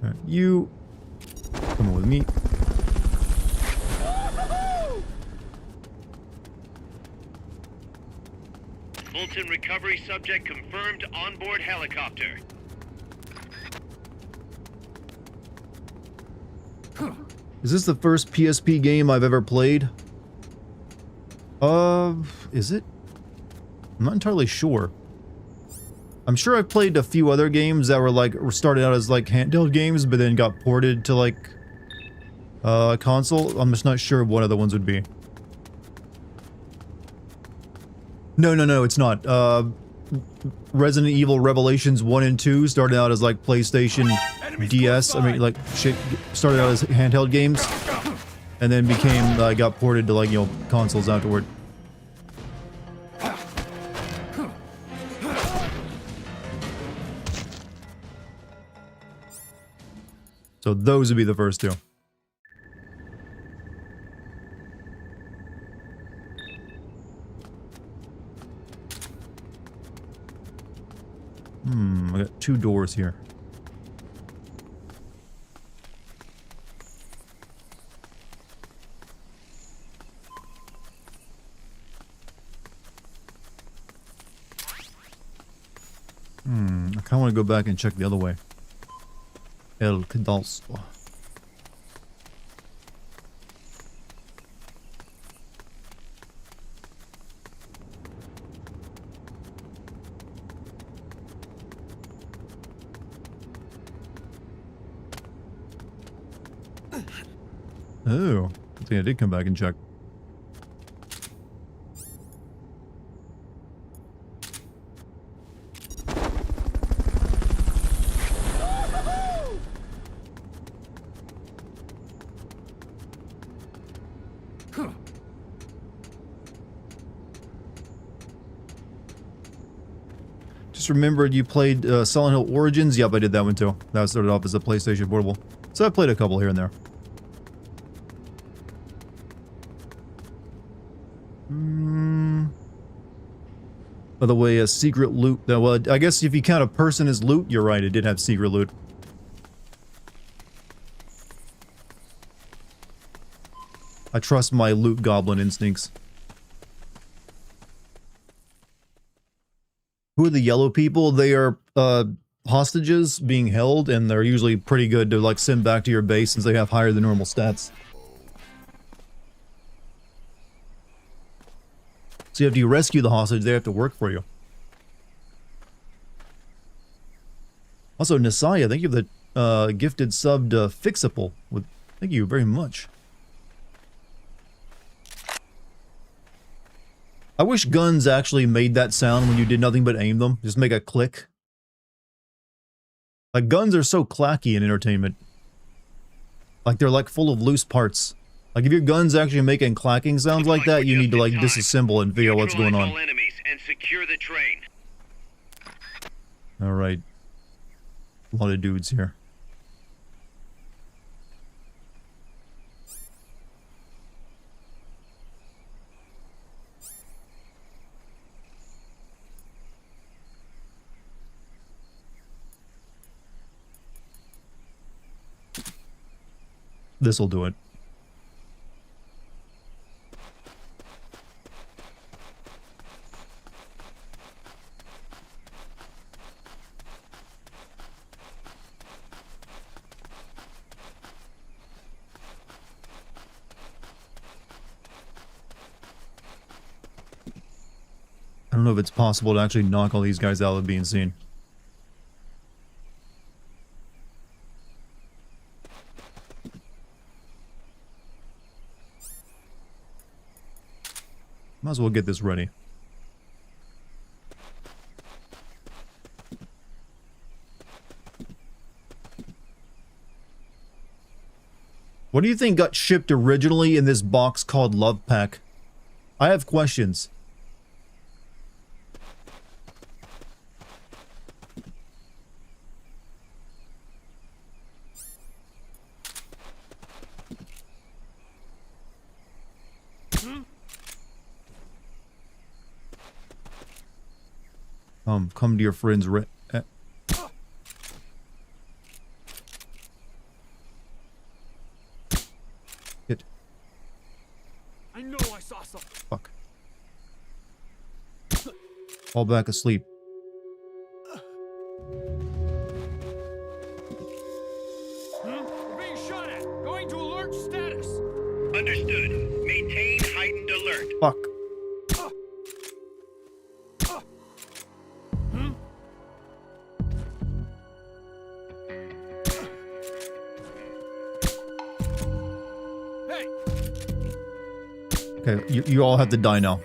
Alright, you come on with me. Fulton recovery subject confirmed onboard helicopter. Is this the first PSP game I've ever played? Is it? I'm not entirely sure. I'm sure I've played a few other games that were started out as like handheld games, but then got ported to like console. I'm just not sure what other ones would be. No, it's not. Resident Evil Revelations 1 and 2 started out as like PlayStation DS. I mean, like shit. Started out as handheld games, and then became got ported to like, you know, consoles afterward. So those would be the first two. I got 2 doors here. I kind of want to go back and check the other way. El Cadalso. Oh, I think I did come back and check. Just remembered you played Silent Hill Origins. Yep, I did that one too. That started off as a PlayStation Portable. So I played a couple here and there. By the way, a secret loot. Well, I guess if you count a person as loot, you're right. It did have secret loot. I trust my loot goblin instincts. Who are the yellow people? They are hostages being held, and they're usually pretty good to like send back to your base since they have higher than normal stats. So if you rescue the hostage, they have to work for you. Also, Nasaya, thank you for the gifted sub to Fixable. Thank you very much. I wish guns actually made that sound when you did nothing but aim them. Just make a click. Like, guns are so clacky in entertainment. Like, they're like full of loose parts. Like, if your gun's actually making clacking sounds like that, you need to like disassemble and figure out what's going on. And secure the train. Alright. A lot of dudes here. This'll do it. I don't know if it's possible to actually knock all these guys out of being seen. Might as well get this ready. What do you think got shipped originally in this box called Love Pack? I have questions. Come to your friend's Hit. I know I saw something. Fuck. Fall back asleep. We're being shot at. Going to alert status. Understood. Maintain heightened alert. Fuck. Okay, you all have to die now.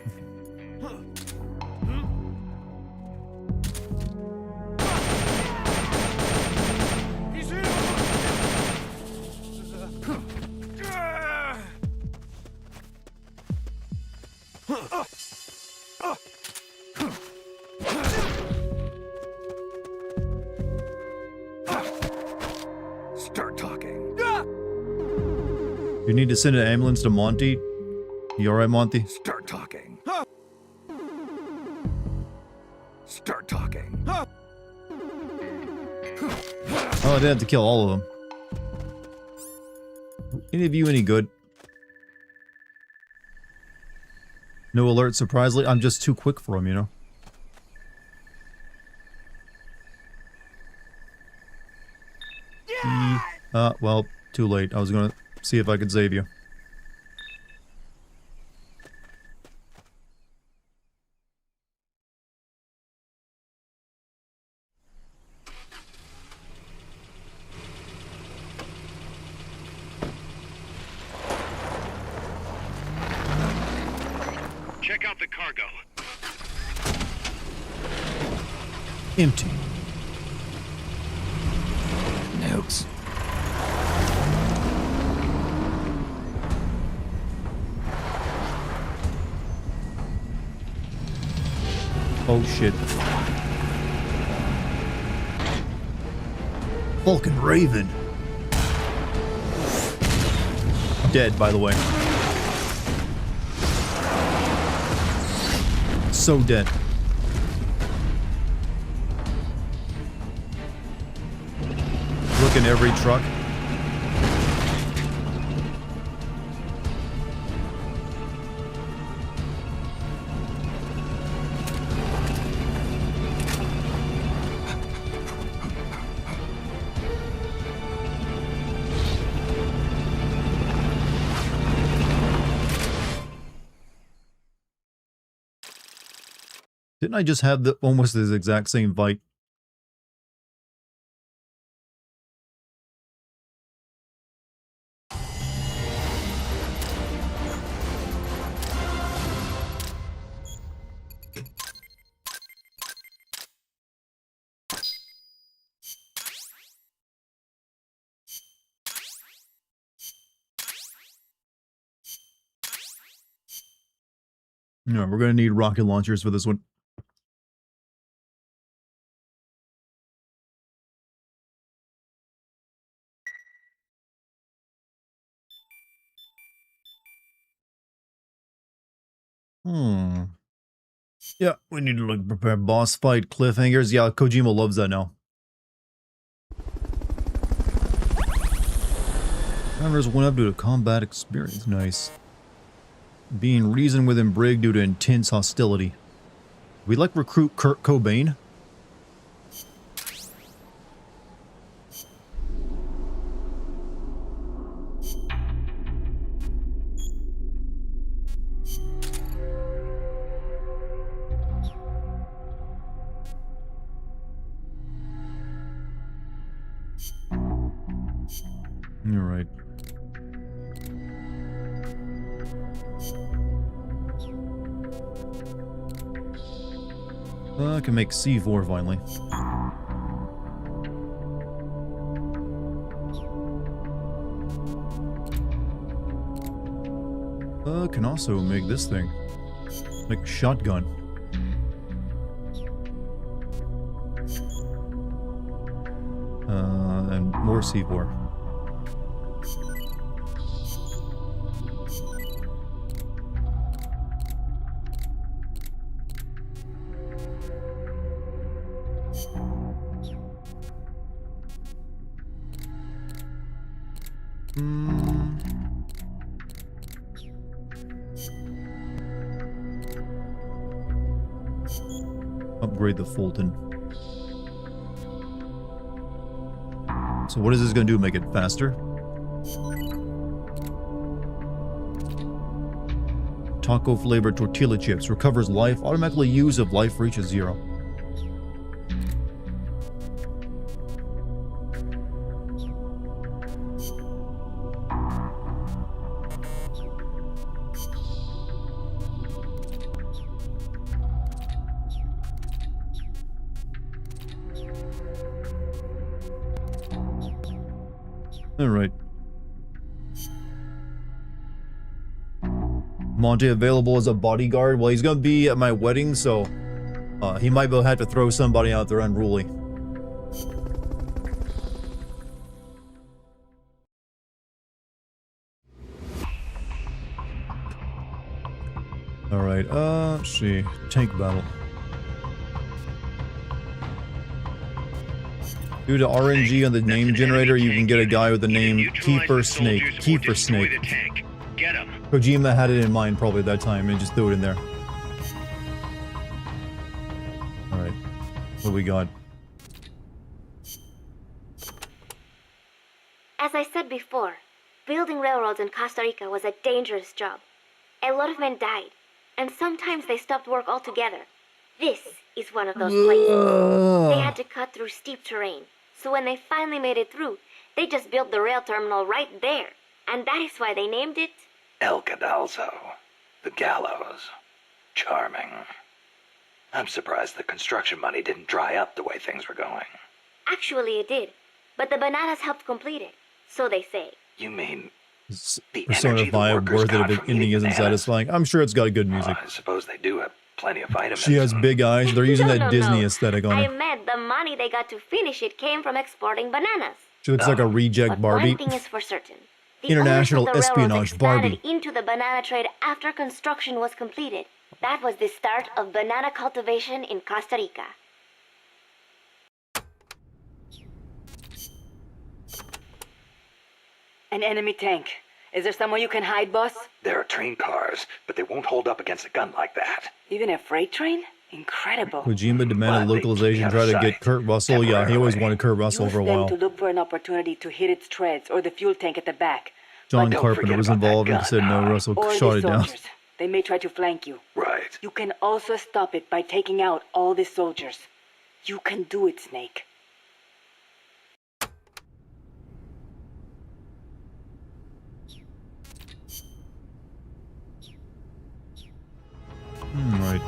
He's here. Start talking. You need to send an ambulance to Monty. You alright, Monty? Start talking. Start talking. Oh, I didn't have to kill all of them. Any of you any good? No alert, surprisingly. I'm just too quick for them, you know? Well, too late. I was gonna see if I could save you. Check out the cargo. Empty. Nukes. Oh shit. Vulcan Raven. Dead, by the way. So dead. Look in every truck. Didn't I just have almost this exact same fight? No, we're gonna need rocket launchers for this one. Yeah, we need to prepare boss fight, cliffhangers. Yeah, Kojima loves that now. Members went up due to combat experience. Nice. Being reasoned within Bigg due to intense hostility. We like recruit Kurt Cobain. You're right. I can make C4 finally. Can also make this thing. Like a shotgun. And more C4. Upgrade the Fulton. So what is this going to do? Make it faster? Taco flavored tortilla chips. Recovers life. Automatically use if life reaches 0. Alright. Monte available as a bodyguard. Well, he's gonna be at my wedding, so he might have to throw somebody out there unruly. Alright, let's see. Tank battle. Due to RNG on the name generator, you can get a guy with the name Kiefer Snake. Kiefer Snake. Kojima had it in mind probably at that time and just threw it in there. Alright. What do we got? As I said before, building railroads in Costa Rica was a dangerous job. A lot of men died, and sometimes they stopped work altogether. This is one of those places. They had to cut through steep terrain, so when they finally made it through, they just built the rail terminal right there. And that is why they named it El Cadalso. The gallows. Charming. I'm surprised the construction money didn't dry up the way things were going. Actually, it did. But the bananas helped complete it. So they say. You mean the Persona energy the 5 workers worth it got if from the ending eating isn't bananas? satisfying. I'm sure it's got good music. I suppose they do have Plenty of vitamins. She has big eyes. They're using that No, Disney no. aesthetic on I her. meant the money they got to finish it came from exporting bananas. She looks like a reject But Barbie. one thing is for certain. The International owners of the railroads espionage expanded Barbie. into the banana trade after construction was completed. That was the start of banana cultivation in Costa Rica. An enemy tank. Is there somewhere you can hide, boss? There are train cars, but they won't hold up against a gun like that. Even a freight train? Incredible. Kojima demanded But they localization, keep try to out of get sight. Kurt Russell. Yeah, he always wanted Kurt Russell Use for a them while. to look for an opportunity to hit its treads or the fuel tank at the back. John don't Carpenter forget was about that involved and gun, said no, huh? Russell Or shot the it down. soldiers. They may try to flank you. Right. You can also stop it by taking out all the soldiers. You can do it, Snake. Right.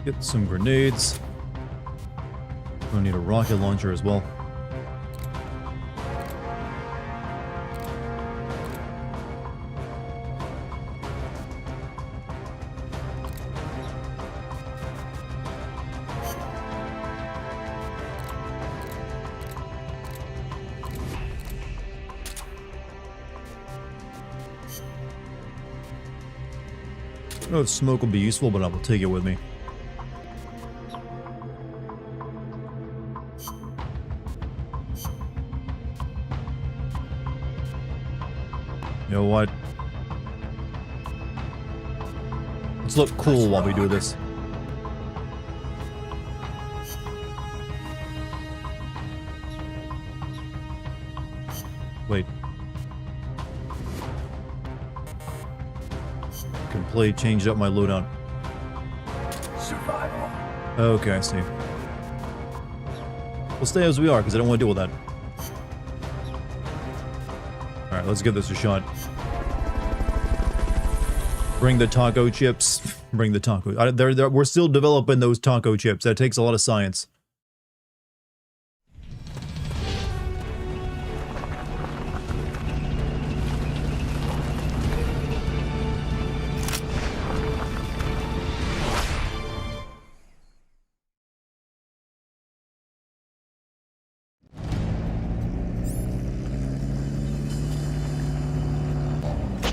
Get some grenades. Gonna need a rocket launcher as well. I don't know if smoke will be useful, but I will take it with me. You know what? Let's look cool while we do this. Wait. Can play, change up my loadout. Survival. Okay, I see. We'll stay as we are, because I don't want to deal with that. Alright, let's give this a shot. Bring the taco chips. Bring the taco. We're still developing those taco chips. That takes a lot of science.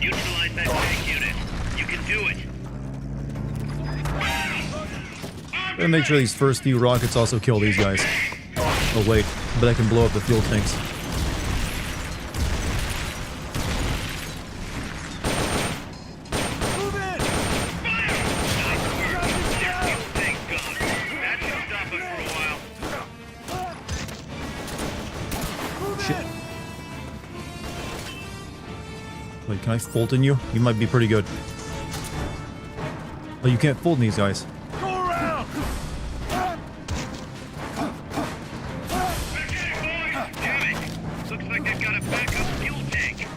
Neutralize that tank unit. You can do it. Gotta make sure these first few rockets also kill these guys. Oh wait, but I can blow up the fuel tanks. Move in! Tank gone. That should stop it for a while. Move Shit. in! Wait, can I Fulton you? You might be pretty good. Oh, you can't Fulton these guys. Go around! Damn it! Looks like they've got a backup fuel tank.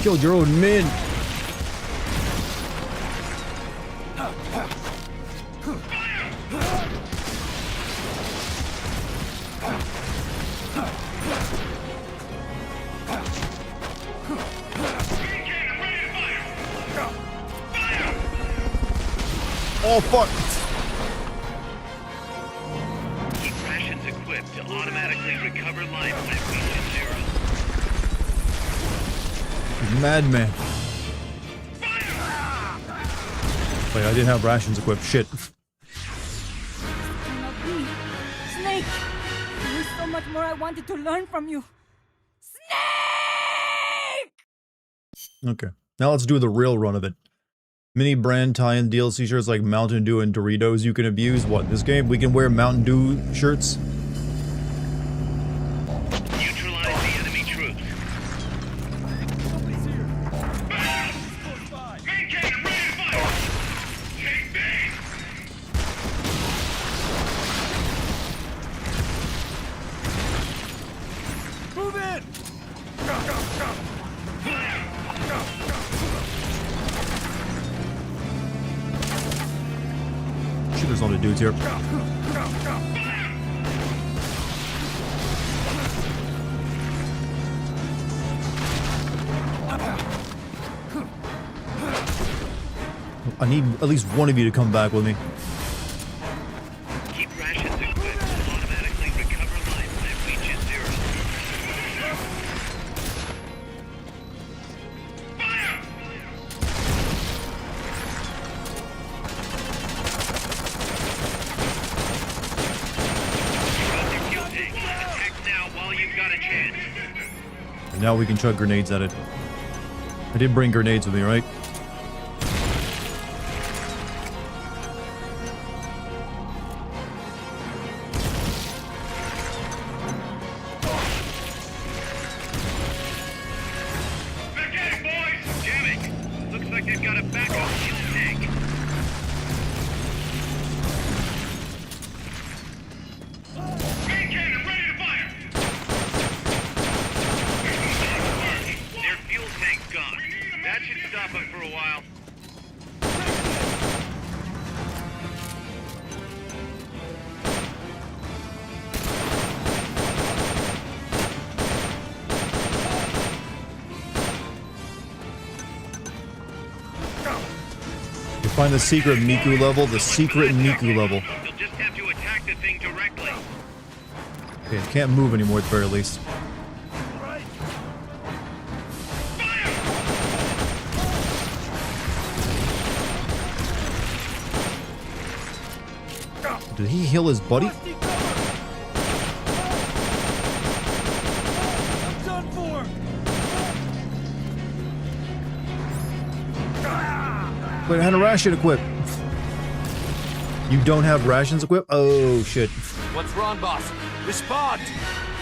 Killed your own men. Oh fuck! Keep rations equipped to automatically recover life when it reaches zero. Madman. Wait, I didn't have rations equipped. Shit. Snake! There is so much more I wanted to learn from you. Snake! Okay. Now let's do the real run of it. Mini brand tie-in DLC shirts like Mountain Dew and Doritos you can abuse. What, in this game? We can wear Mountain Dew shirts? Neutralize the enemy troops. Somebody's here. He's close by. Maintain, I'm ready to fire. Take bang. Move in! Shit, there's a lot of dudes here. I need at least one of you to come back with me. Keep rations equipped to automatically recover life when it reaches zero. Drop your fuel tank. Attack now while you've got a chance. And now we can chuck grenades at it. I did bring grenades with me, right? Find the secret Miku level, the secret Miku level. You'll just have to attack the thing directly. Okay, I can't move anymore at the very least. Did he heal his buddy? I'm done for. Wait, I had a ration equipped. You don't have rations equipped? Oh, shit. What's wrong, boss? Respond!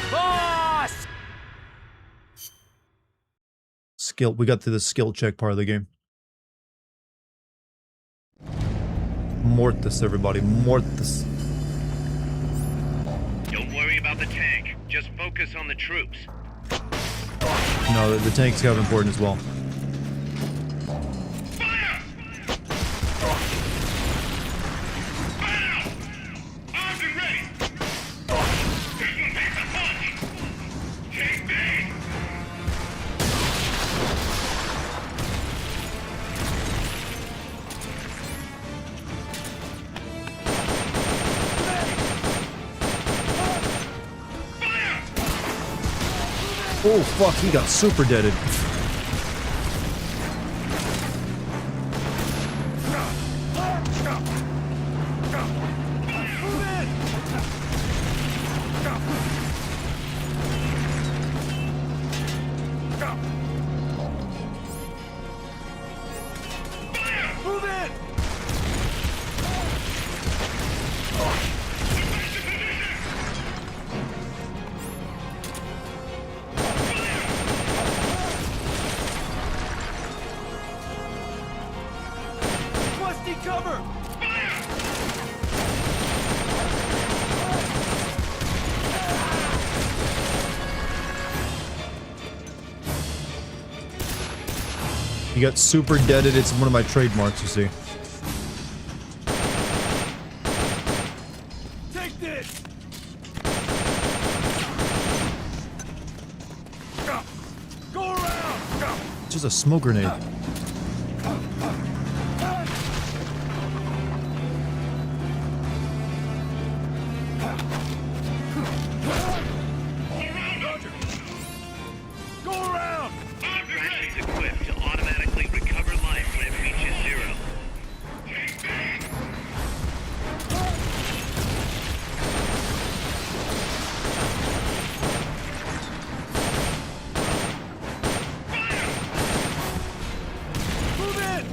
Boss! Skill. We got to the skill check part of the game. Mortis, everybody. Mortis. Don't worry about the tank. Just focus on the troops. No, the tank's kind of important as well. Oh fuck, he got super deaded. Move it! Requesting cover! He got super deaded. It's one of my trademarks, you see. Take this! Go around! It's just a smoke grenade. Go around! Rations equipped to automatically recover life when it reaches zero. Move it!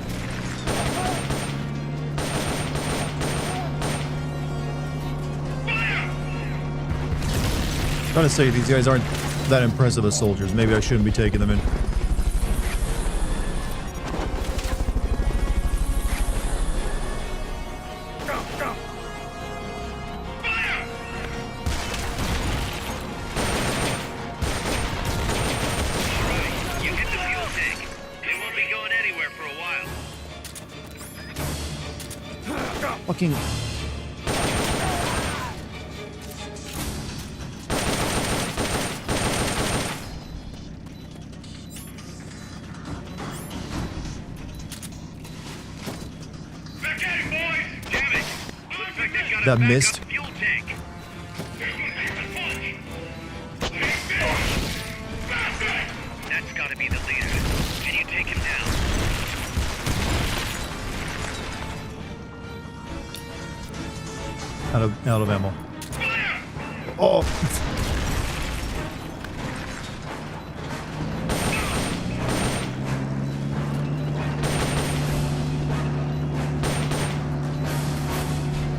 I'm trying to say these guys aren't that impressive as soldiers. Maybe I shouldn't be taking them in. You hit the fuel tank. It won't be going anywhere for a while. Fucking... That Back missed. up fuel tank. That's gotta be the leader. Can you take him down? Out of ammo. Oh.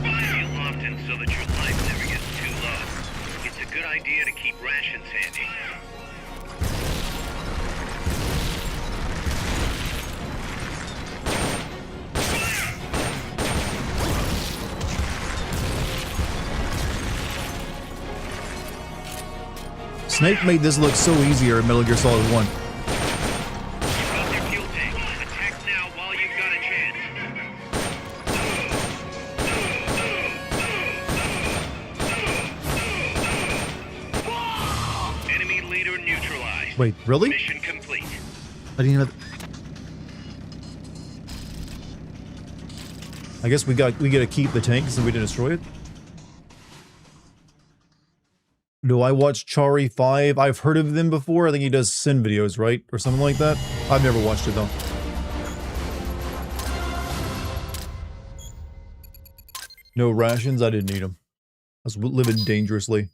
Feel often so that your life never gets too low. It's a good idea to keep rations handy. Snake made this look so easier in Metal Gear Solid 1. Got your fuel tank. Attack now while you've got a chance. Enemy leader neutralized. Wait, really? Mission complete. I didn't have. I guess we gotta keep the tank so we didn't destroy it. Do I watch Chari 5? I've heard of them before. I think he does Sin videos, right? Or something like that. I've never watched it though. No rations? I didn't need them. I was living dangerously.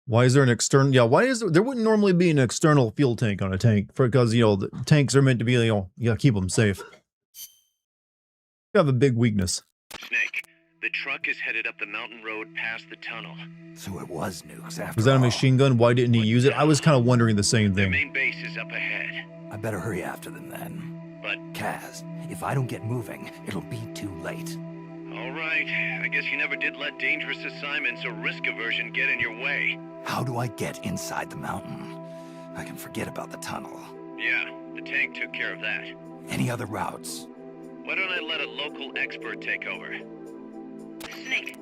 Why is there an external? Yeah, why is there wouldn't normally be an external fuel tank on a tank because, you know, the tanks are meant to be, you know, you gotta keep them safe. You have a big weakness. Snake, the truck is headed up the mountain road past the tunnel. So it was nukes after Was that a all. machine gun? Why didn't he use it? I was kind of wondering the same Their thing. main base is up ahead. I better hurry after them then. But, Kaz, if I don't get moving, it'll be too late. all right. I guess you never did let dangerous assignments or risk aversion get in your way. How do I get inside the mountain? I can forget about the tunnel. Yeah, the tank took care of that. Any other routes? Why don't I let a local expert take over? Snake,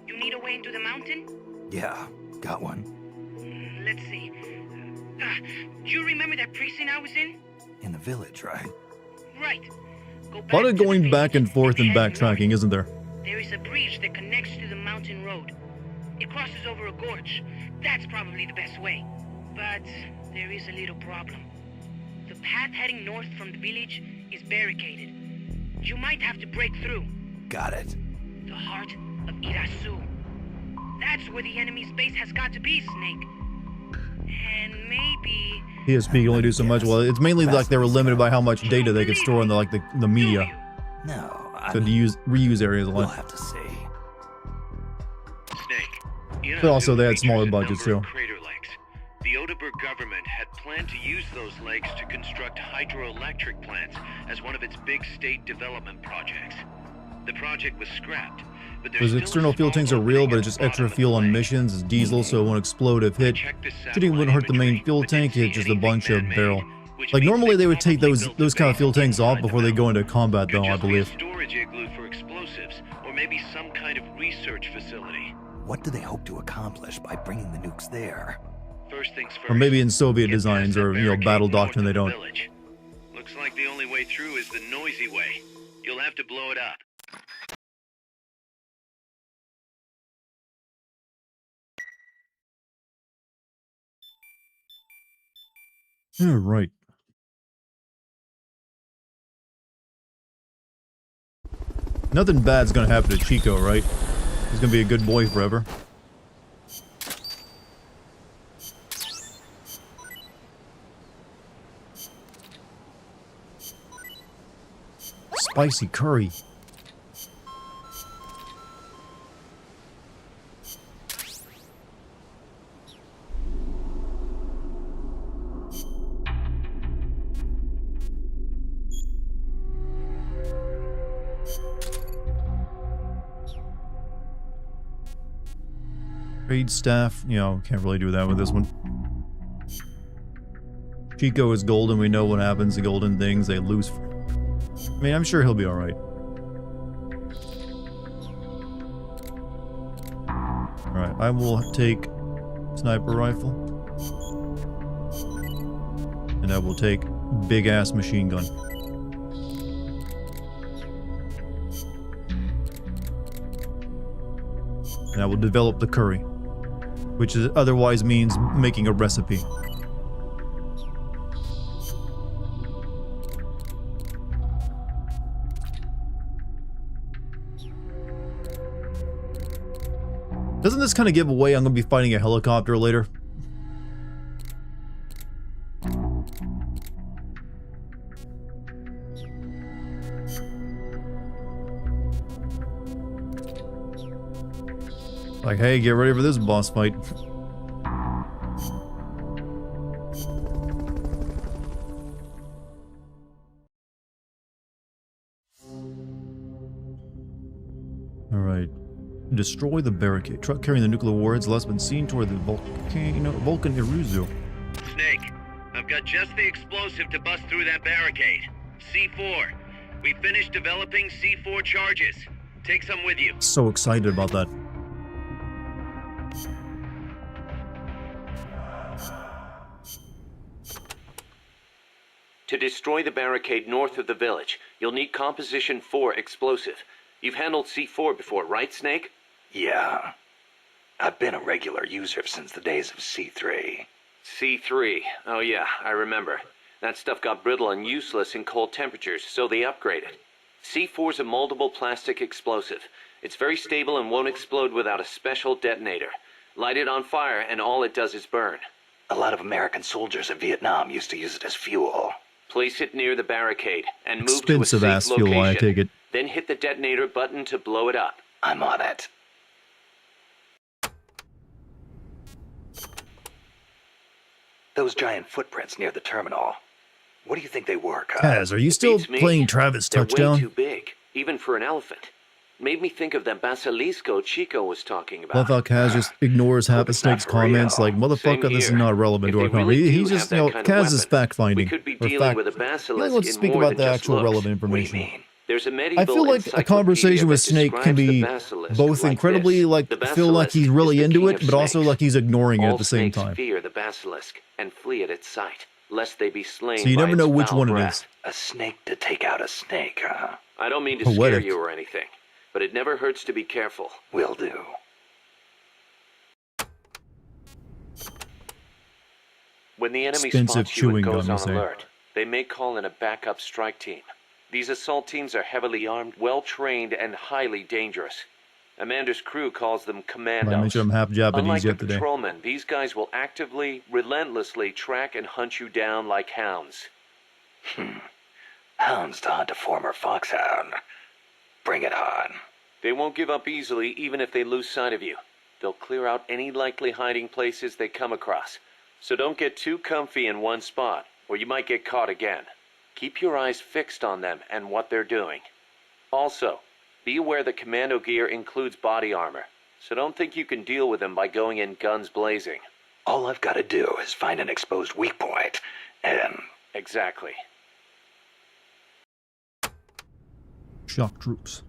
you need a way into the mountain? Yeah, got one. Let's see. Do you remember that precinct I was in? In the village, right? Right. Go A lot of to the going village back and forth and head north. backtracking, isn't there? There is a bridge that connects to the mountain road. It crosses over a gorge. That's probably the best way. But there is a little problem. The path heading north from the village is barricaded. You might have to break through. Got it. The heart of Irasu. That's where the enemy's base has got to be, Snake. And maybe... PSP can only do so much. Well, it's mainly like they were limited by how much data they could store in the media. No, I Could mean, use reuse areas a we'll lot. have to see. Snake. But also they had features smaller a budgets number of too. Crater lakes. The Odeberg government had planned to use those lakes to construct hydroelectric plants as one of its big state development projects. The project was scrapped, but there's Those still a external fuel small tanks are opening real, at but the it's just bottom extra of the fuel on lake. missions. It's diesel, so it won't explode if hit. Check this Shooting wouldn't hurt the main satellite fuel imagery, tank, but it's just a didn't see bunch of anything barrel. man-made, which Like means normally they would take probably those built a kind of base fuel tanks off inside the before they go into mountain. combat though, Could I just be a believe. storage igloo for explosives, or maybe some kind of research facility. What do they hope to accomplish by bringing the nukes there? First things first. Or maybe in Soviet get past designs that or, you know, barricade battle north doctrine of they the don't. village. Looks like the only way through is the noisy way. You'll have to blow it up. Yeah, right. Nothing bad's gonna happen to Chico, right? He's gonna be a good boy forever. Spicy curry. Trade staff, you know, can't really do that with this one. Chico is golden, we know what happens to golden things, they lose. I mean, I'm sure he'll be alright. I will take sniper rifle. And I will take big ass machine gun. And I will develop the curry, which is otherwise means making a recipe. Doesn't this kind of give away I'm going to be fighting a helicopter later? Like, hey, get ready for this boss fight. Alright. Destroy the barricade. Truck carrying the nuclear warheads last been seen toward the Vulcan Iruzu. Snake, I've got just the explosive to bust through that barricade. C4. We finished developing C4 charges. Take some with you. So excited about that. To destroy the barricade north of the village, you'll need Composition 4 explosive. You've handled C4 before, right, Snake? Yeah. I've been a regular user since the days of C3. C3. Oh yeah, I remember. That stuff got brittle and useless in cold temperatures, so they upgraded. C4's a moldable plastic explosive. It's very stable and won't explode without a special detonator. Light it on fire and all it does is burn. A lot of American soldiers in Vietnam used to use it as fuel. Place it near the barricade and move Expensive to a ass safe fuel, location. I take it. Then hit the detonator button to blow it up. I'm on it. Those giant footprints near the terminal. What do you think they were, Kaz? Kaz, are you still Beats me. playing Travis They're way Touchdown? too big, even for an elephant. Made me think of that basilisco Chico was talking about. I thought Kaz just ignores half of Snake's comments, like, motherfucker, this is not relevant to our conversation. He's just, you know, Kaz is fact-finding. We could be Or dealing fact. with a He basilisk wants to in speak more about than the just actual looks. relevant What do you information. mean? There's a medieval I feel like a encyclopedia conversation with that Snake can describes the be basilisk both like incredibly, this. like, The feel like he's basilisk really is the into king it, of but also snakes. like he's ignoring it All at the same snakes time. fear the basilisk and flee at its sight, lest they be slain So you by never its know which foul one it breath. is. A snake to take out a snake, huh? I don't mean to Poetic. scare you or anything, but it never hurts to be careful. Will do. When the enemy Expensive spots you and chewing goes gum, you on say. alert, they may call in a backup strike team. These assault teams are heavily armed, well-trained, and highly dangerous. Amanda's crew calls them commandos. I mentioned I'm half Japanese Unlike yet the today. patrolmen, these guys will actively, relentlessly track and hunt you down like hounds. Hounds to hunt a former foxhound. Bring it on. They won't give up easily even if they lose sight of you. They'll clear out any likely hiding places they come across. So don't get too comfy in one spot, or you might get caught again. Keep your eyes fixed on them and what they're doing. Also, be aware that commando gear includes body armor, so don't think you can deal with them by going in guns blazing. All I've got to do is find an exposed weak point, and... Exactly. Shock troops.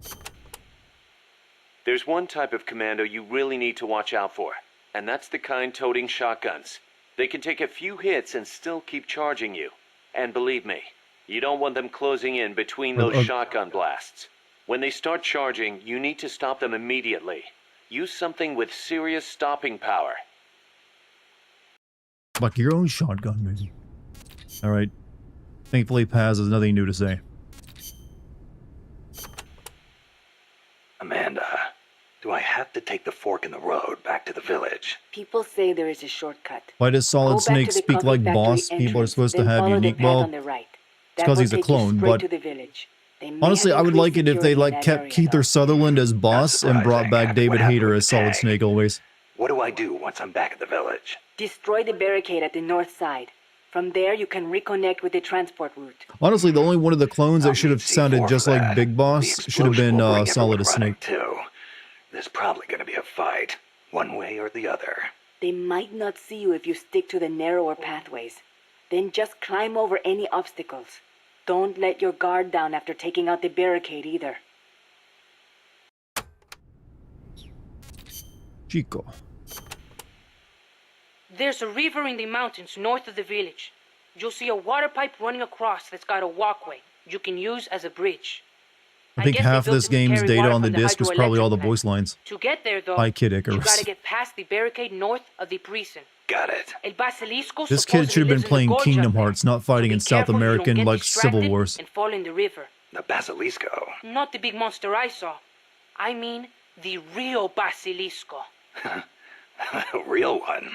There's one type of commando you really need to watch out for, and that's the kind toting shotguns. They can take a few hits and still keep charging you. And believe me, you don't want them closing in between those shotgun blasts. When they start charging, you need to stop them immediately. Use something with serious stopping power. Like your own shotgun, maybe. Alright. Thankfully, Paz has nothing new to say. Amanda, do I have to take the fork in the road back to the village? People say there is a shortcut. Why does Solid Go back Snake to the speak coffee like factory boss? People are entrance, supposed to then have follow the unique... path Well, on the right. it's because he's a That will take you clone, straight but... to the village. They may Honestly, have I would like it increased if they, security in like, that kept area, Keither though. Sutherland as boss and brought back surprising. David What happened Hayter with as Solid Tag? Snake always. What do I do once I'm back at the village? Destroy the barricade at the north side. From there, you can reconnect with the transport route. Honestly, the only one of the clones I'll that should have need C4 sounded for just like that. Big Boss The should have been explosion will bring Solid everyone as running, Snake. too. There's probably going to be a fight, one way or the other. They might not see you if you stick to the narrower pathways. Then just climb over any obstacles. Don't let your guard down after taking out the barricade either. Chico. There's a river in the mountains north of the village. You'll see a water pipe running across that's got a walkway you can use as a bridge. I think guess they half built this it to game's carry data water on the from disc was probably all the hydroelectric plant. voice lines. To get there, though, Hi, Kid you Icarus. gotta get past the barricade north of the prison. Got it. El Basilisco This kid should have been playing Kingdom Hearts, not fighting in South American like Civil Wars. And fall in the river. The Basilisco. Not the big monster I saw. I mean, the real Basilisco. A real one.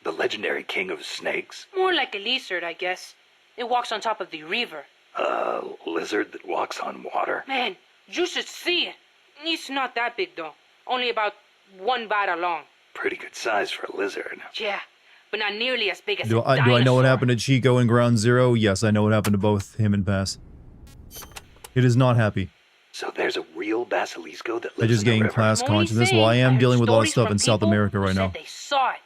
The legendary king of snakes. More like a lizard, I guess. It walks on top of the river. A lizard that walks on water. Man, you should see it. It's not that big, though. Only about 1 bada long. Pretty good size for a lizard. Yeah, but not nearly as big as Do a I know what dinosaur. happened to Chico in Ground Zero? Yes, I know what happened to both him and Pass. It is not happy. So there's a real Basilisco that They're lives just in the getting river. class I'm only consciousness. saying, Well, I am heard dealing with a lot of stories stuff from in South people America who right said now. They saw it,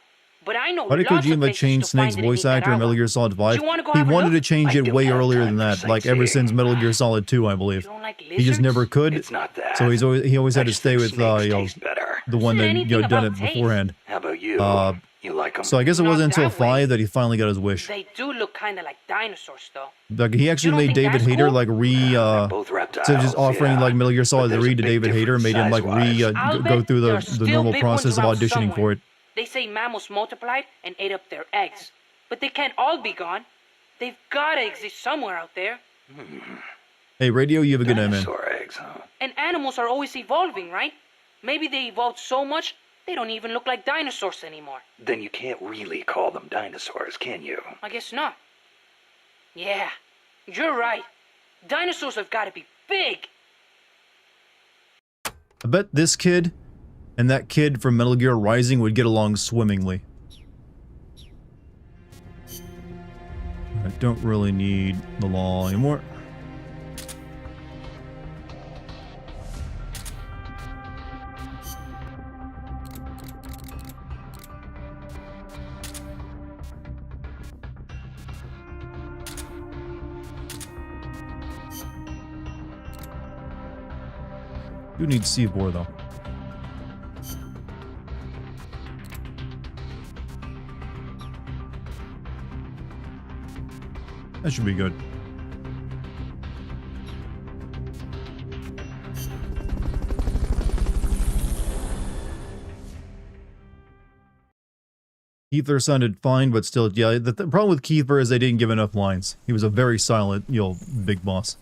but I know Why did lots of Kojima places change to Snake's find it in voice actor in Nicaragua. Metal Gear Solid 5? Do you wanna go He have a wanted to look? change I it do way have earlier time than for that, like ever sightseeing. since Metal Gear Solid 2, I You believe. don't like He just never lizards? could, It's not that. so he always had I to just stay think with snakes you know, taste better. the one that Anything done it about taste. beforehand. How about you? You like them? So I guess it Not wasn't until that way. 5 that he finally got his wish. They do look kind of like dinosaurs, though. Like he actually don't made think David that's Hayter cool? like They're both reptiles. instead of just offering yeah. like Metal Gear But Solid there's 3 a to big David Hayter, difference made him like size-wise. I'll go bet through there are the still normal big ones process of around auditioning somewhere. for it. They say mammals multiplied and ate up their eggs. But they can't all be gone. They've gotta exist somewhere out there. Hey, Radio, you have a good night, man. Dinosaur eggs, huh? And animals are always evolving, right? Maybe they evolved so much, they don't even look like dinosaurs anymore. Then you can't really call them dinosaurs, can you? I guess not. Yeah, you're right. Dinosaurs have gotta be big. I bet this kid and that kid from Metal Gear Rising would get along swimmingly. I don't really need the law anymore. Do need C4 though. That should be good. Kiefer sounded fine, but still, yeah, the problem with Kiefer is they didn't give enough lines. He was a very silent, big boss.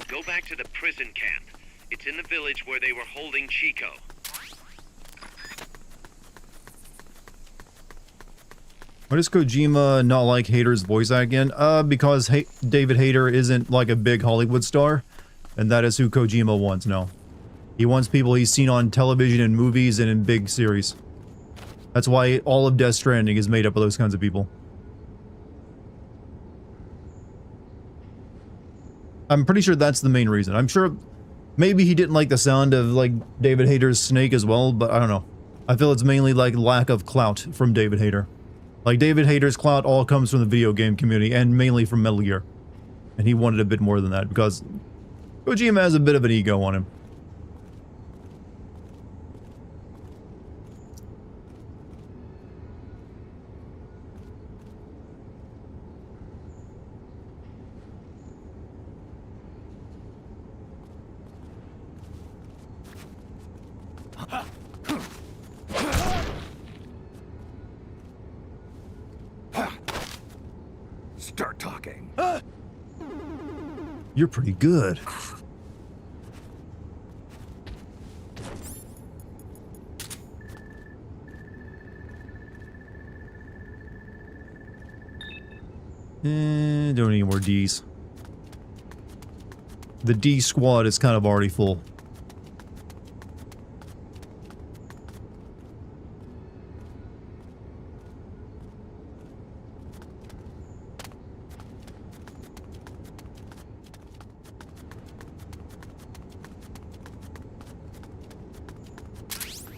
Go back to the prison camp. It's in the village where they were holding Chico. Why does Kojima not like Hayter's voice act again? Because David Hayter isn't like a big Hollywood star, and that is who Kojima wants now. He wants people he's seen on television and movies and in big series. That's why all of Death Stranding is made up of those kinds of people. I'm pretty sure that's the main reason. I'm sure maybe he didn't like the sound of like David Hayter's Snake as well, but I don't know. I feel it's mainly like lack of clout from David Hayter. Like David Hayter's clout all comes from the video game community and mainly from Metal Gear. And he wanted a bit more than that because Kojima has a bit of an ego on him. Start talking. You're pretty good. Don't need more Ds. The D squad is kind of already full.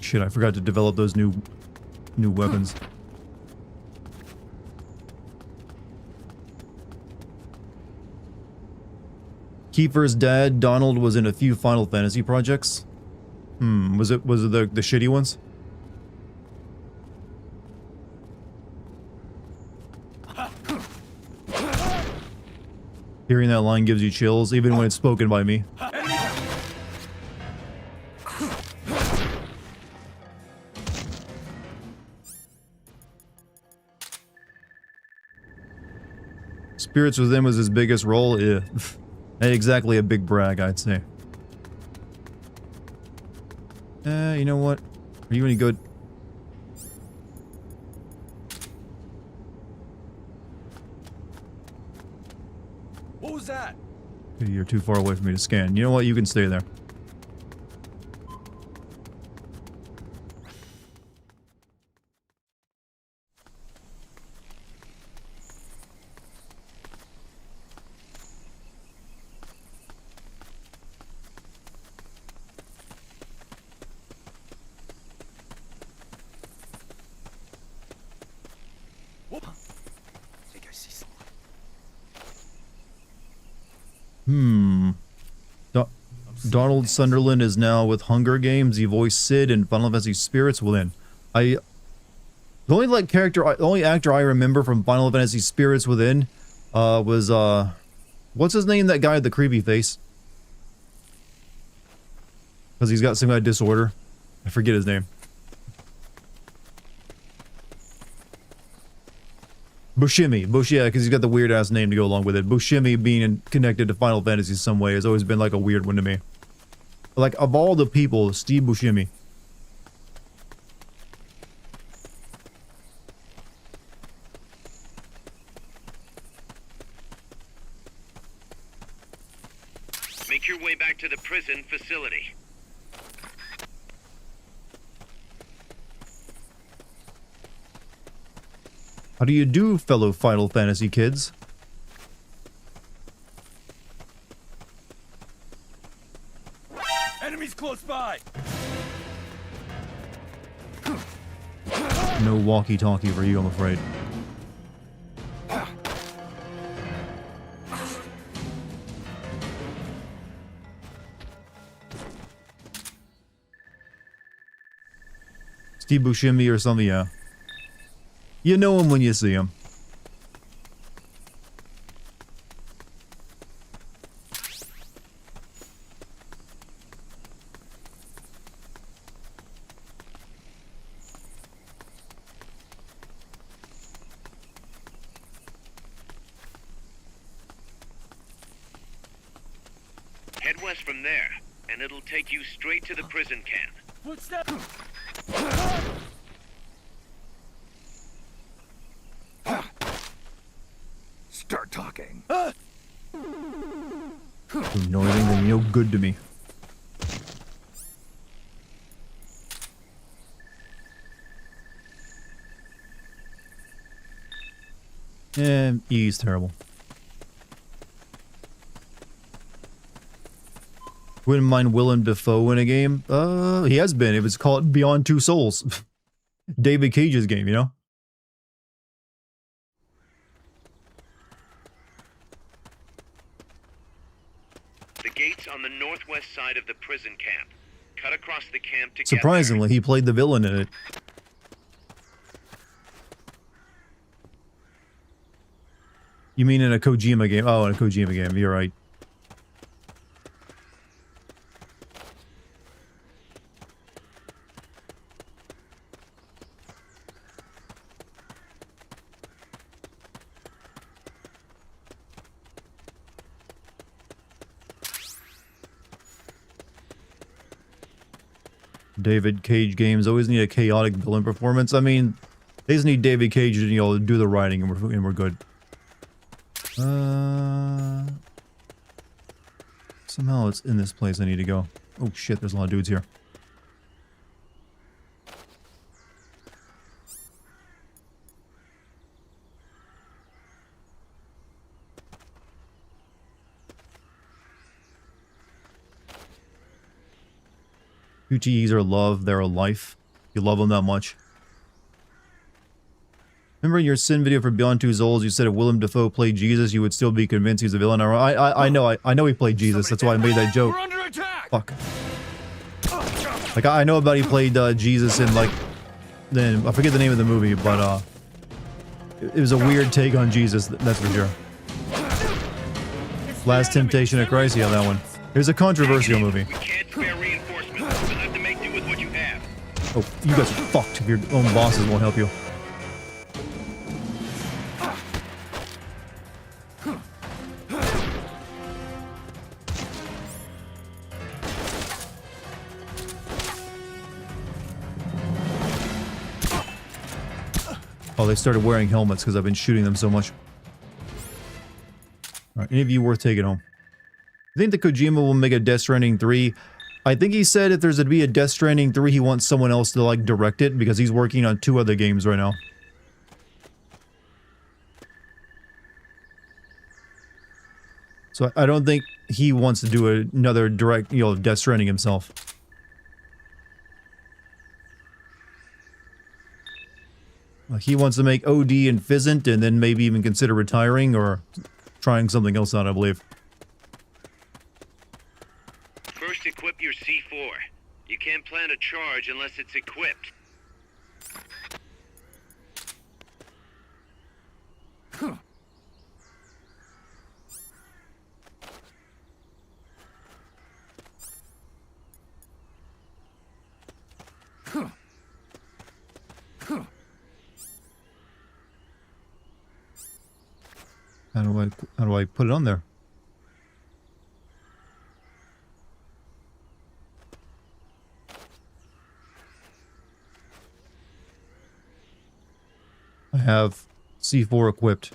Shit, I forgot to develop those new weapons. Kiefer's dad, Donald, was in a few Final Fantasy projects. Was it the shitty ones? Hearing that line gives you chills, even when it's spoken by me. Spirits Within was his biggest role? Yeah. Ain't exactly a big brag, I'd say. You know what? Are you any good? What was that? You're too far away for me to scan. You know what? You can stay there. Donald Sunderland is now with Hunger Games. He voiced Sid in Final Fantasy Spirits Within. The only actor I remember from Final Fantasy Spirits Within was what's his name? That guy with the creepy face. Because he's got some kind of disorder. I forget his name. Bushimi. Yeah, because he's got the weird ass name to go along with it. Bushimi being connected to Final Fantasy in some way has always been like a weird one to me. Like, of all the people, Steve Buscemi. Make your way back to the prison facility. How do you do, fellow Final Fantasy kids? Enemies close by. No walkie-talkie for you, I'm afraid. Steve Buscemi or something, yeah. You know him when you see him. Head west from there, and it'll take you straight to the prison camp. Footsteps. Start talking. You know anything, you're no good to me. E's terrible. Wouldn't mind Willem Dafoe in a game. He has been. It was called Beyond Two Souls. David Cage's game, you know? The gate's on the northwest side of the prison camp. Cut across the camp to Surprisingly, he played the villain in it. You mean in a Kojima game? Oh, in a Kojima game. You're right. David Cage games always need a chaotic villain performance. I mean, they just need David Cage to, you know, do the writing and we're good. Somehow it's in this place I need to go. Oh shit, there's a lot of dudes here. QTEs are love, they're a life. You love them that much. Remember in your Sin video for Beyond Two Souls, you said if Willem Dafoe played Jesus, you would still be convinced he's a villain. I know he played Jesus. That's why I made that joke. Fuck. Like I know about he played Jesus in like, then I forget the name of the movie, but it was a weird take on Jesus. That's for sure. Last Temptation of Christ, yeah, that one. It was a controversial movie. We can't spare reinforcements. We'll have to make do with what you have. Oh, you guys are fucked if your own bosses won't help you. Oh, they started wearing helmets because I've been shooting them so much. Alright, any of you worth taking home? I think that Kojima will make a Death Stranding 3. I think he said if there's to be a Death Stranding 3, he wants someone else to, like, direct it because he's working on 2 other games right now. So I don't think he wants to do another direct, you know, Death Stranding himself. Like, he wants to make OD and Fizzant and then maybe even consider retiring or trying something else out, I believe. First, equip your C4. You can't plan a charge unless it's equipped. How do I put it on there? I have C4 equipped.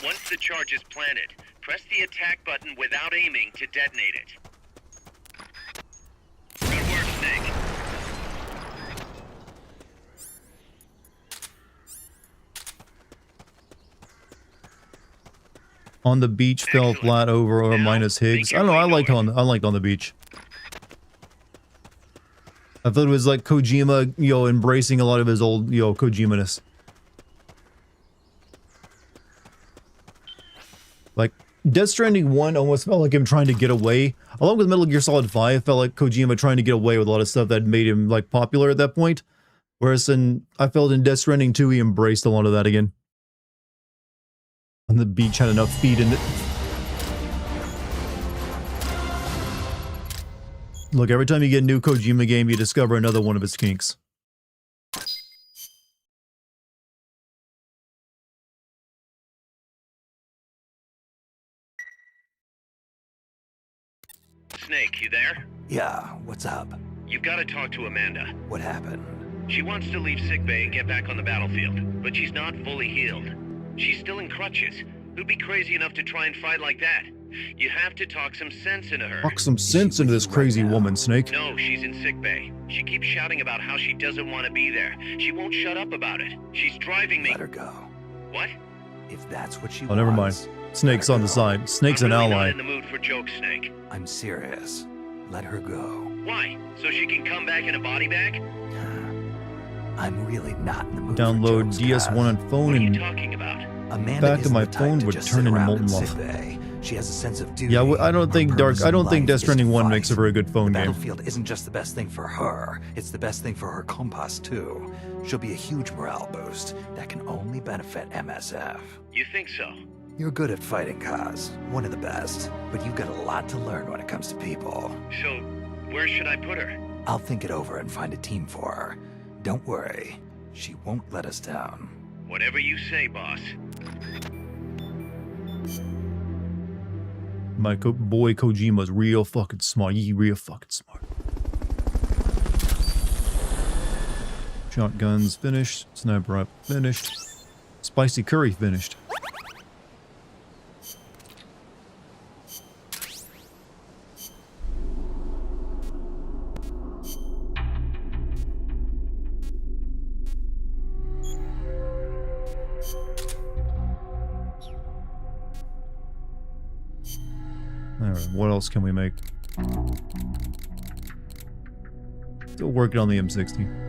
Once the charge is planted, press the attack button without aiming to detonate it. Good work, Snake. On the beach fell Excellent. flat over or Now, minus Higgs. make I don't know, your I way liked on the beach. I thought it was like Kojima, you know, embracing a lot of his old, you know, Kojima-ness. Like, Death Stranding 1 almost felt like him trying to get away. Along with Metal Gear Solid 5, felt like Kojima trying to get away with a lot of stuff that made him, like, popular at that point. Whereas I felt in Death Stranding 2, he embraced a lot of that again. And the beach had enough feet in it. Look, every time you get a new Kojima game, you discover another one of his kinks. Snake, you there? Yeah, what's up? You've got to talk to Amanda. What happened? She wants to leave sickbay and get back on the battlefield, but she's not fully healed. She's still in crutches. Who'd be crazy enough to try and fight like that? You have to talk some sense into her. Talk some sense into this crazy woman, Snake. No, she's in sickbay. She keeps shouting about how she doesn't want to be there. She won't shut up about it. She's driving me. Let her go. What? If that's what she Oh, never mind. wants. Snake's on the side. Snake's I'm an really ally. not in the mood for jokes, Snake. I'm serious. Let her go. Why? So she can come back in a body bag? I'm really not in the mood Download for jokes, DS1 Kaz. on phone What are you and talking about? Amanda back of isn't my the type phone to would just turn sit into around molten in lava. sickbay. She has a sense of duty. yeah, I don't think Her Dark. purpose I in don't think life Death is to Stranding 1 fight. makes a very good phone The game. battlefield isn't just the best thing for her. It's the best thing for her compass too. She'll be a huge morale boost that can only benefit MSF. You think so? You're good at fighting, Kaz. One of the best. But you've got a lot to learn when it comes to people. So, where should I put her? I'll think it over and find a team for her. Don't worry. She won't let us down. Whatever you say, boss. My boy Kojima's real fucking smart. He real fucking smart. Shotguns finished. Sniper rifle finished. Spicy curry finished. Alright, what else can we make? Still working on the M60.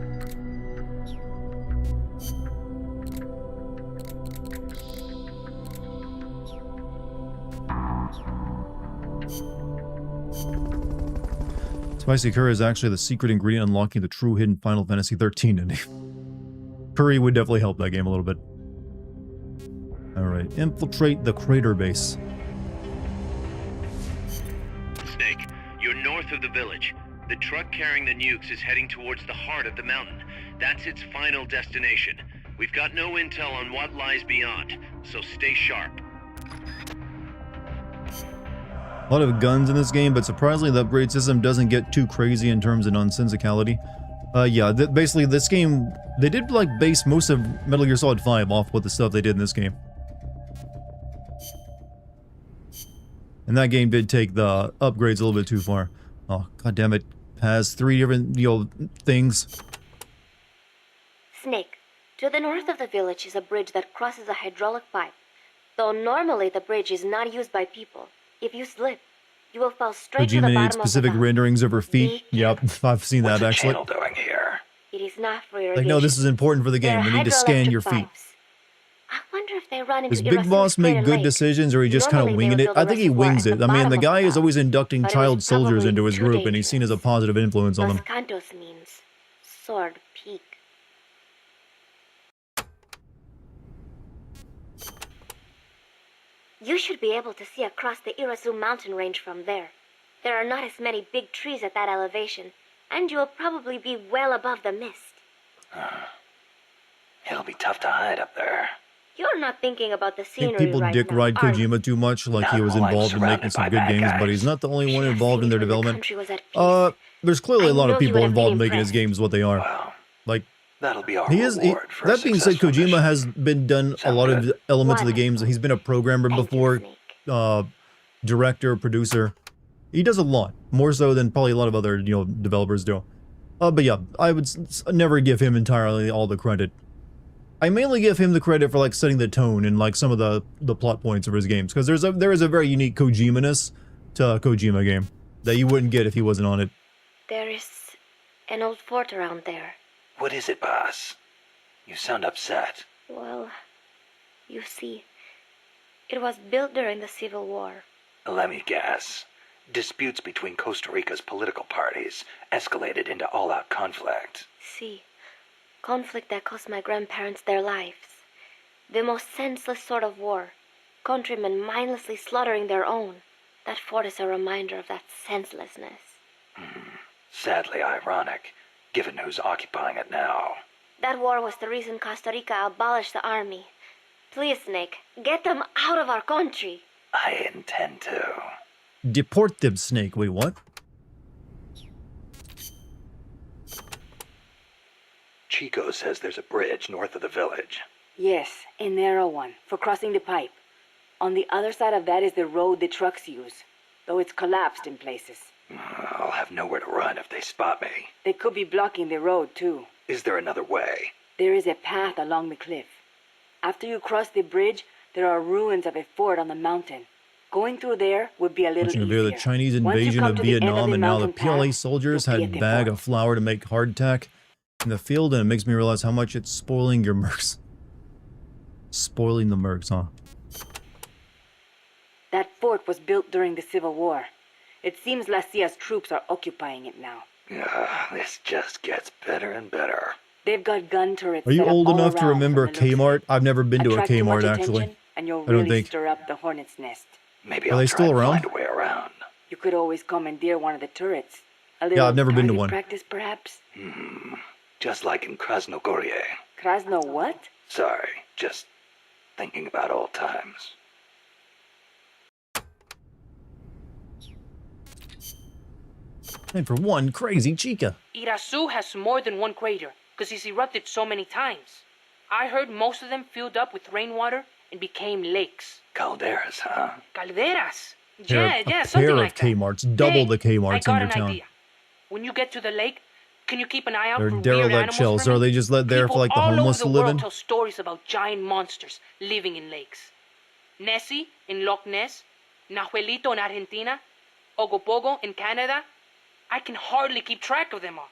Spicy curry is actually the secret ingredient unlocking the true hidden Final Fantasy 13 ending. Curry would definitely help that game a little bit. Alright, infiltrate the crater base. of the village. The truck carrying the nukes is heading towards the heart of the mountain. That's its final destination. We've got no intel on what lies beyond, so stay sharp. A lot of guns in this game, but surprisingly the upgrade system doesn't get too crazy in terms of nonsensicality. Yeah, basically this game, they did like base most of Metal Gear Solid 5 off with the stuff they did in this game. And that game did take the upgrades a little bit too far. Oh, god damn it. Has 3 different, things. Snake, to the north of the village is a bridge that crosses a hydraulic pipe. Though normally the bridge is not used by people. If you slip, you will fall straight to the Kojima bottom made of the specific mountain. renderings of her feet. Yep, I've seen that What's the actually. channel doing here? It is not for irrigation. Like, no, this is important for the game. They're We need to scan hydroelectric your feet. pipes. I wonder if they run into Does Big Irasu's Boss make crater good lake. decisions, or he just kind of Normally they winging would it? build a I think he reservoir wings at it. the I mean, bottom the of guy is mountain. always inducting But it child was soldiers probably into his too group, and he's seen as a dangerous. positive influence on Los them. Cantos means sword peak. You should be able to see across the Irasu mountain range from there. There are not as many big trees at that elevation, and you will probably be well above the mist. It'll be tough to hide up there. You're not thinking about the I think scenery people right dick now, ride are you? Kojima too much, like he Not was while I'm involved in making surrounded some by good bad games, but guys. he's not the only one Should have involved seen in it their when the development. country was at peace. There's clearly I a lot know of you people would have been involved in making his impressed. games what they are. Well, Like, that'll be our he is. reward for That a being said, successful Kojima mission. has been done a Sound lot good? of elements of the Wonderful. games. He's been a programmer Thank you, before, Snake. director, producer. He does a lot, more so than probably a lot of other developers do. But yeah, I would never give him entirely all the credit. I mainly give him the credit for like setting the tone and like some of the plot points of his games, because there is a very unique Kojima-ness to a Kojima game that you wouldn't get if he wasn't on it. There is an old fort around there. What is it, boss? You sound upset. Well, you see, it was built during the Civil War. Let me guess. Disputes between Costa Rica's political parties escalated into all-out conflict. See, conflict that cost my grandparents their lives. The most senseless sort of war. Countrymen mindlessly slaughtering their own. That fort is a reminder of that senselessness. Sadly ironic, given who's occupying it now. That war was the reason Costa Rica abolished the army. Please, Snake, get them out of our country. I intend to. Deport them, Snake. Wait, what? Chico says there's a bridge north of the village. Yes, a narrow one, for crossing the pipe. On the other side of that is the road the trucks use, though it's collapsed in places. I'll have nowhere to run if they spot me. They could be blocking the road, too. Is there another way? There is a path along the cliff. After you cross the bridge, there are ruins of a fort on the mountain. Going through there would be a little Watching a easier. video of the Chinese Once you invasion come of to the end Vietnam, the and now the mountain PLA path, soldiers you'll be had at the bag fort. of flour to make hardtack in the field, and it makes me realize how much it's spoiling your mercs. Spoiling the mercs, huh? That fort was built during the Civil War. It seems La Cia's troops are occupying it now. This just gets better and better. They've got gun turrets Are you set up old all enough to around remember from the looks of Kmart? it. I've never been to a Attract too much Kmart, actually. attention, and you'll I don't really think. stir up the hornet's nest. Maybe Are I'll they try still and around? find a way around. You could always commandeer one of the turrets. A little I've never been to target one. practice, perhaps? Just like in Krasnogorye. Krasno what? Sorry, just thinking about old times. And for one crazy chica. Irasu has more than one crater, because he's erupted so many times. I heard most of them filled up with rainwater and became lakes. Calderas, huh? Calderas. A Yeah, pair something of like that. Kmarts, double Hey, the I Kmarts got in your an town. idea. When you get to the lake, can you keep an eye out They're for weird derelict animals shells. for me? Are they just let there for People like the all homeless to over the live world in? tell stories about giant monsters living in lakes. Nessie in Loch Ness, Nahuelito in Argentina, Ogopogo in Canada. I can hardly keep track of them all.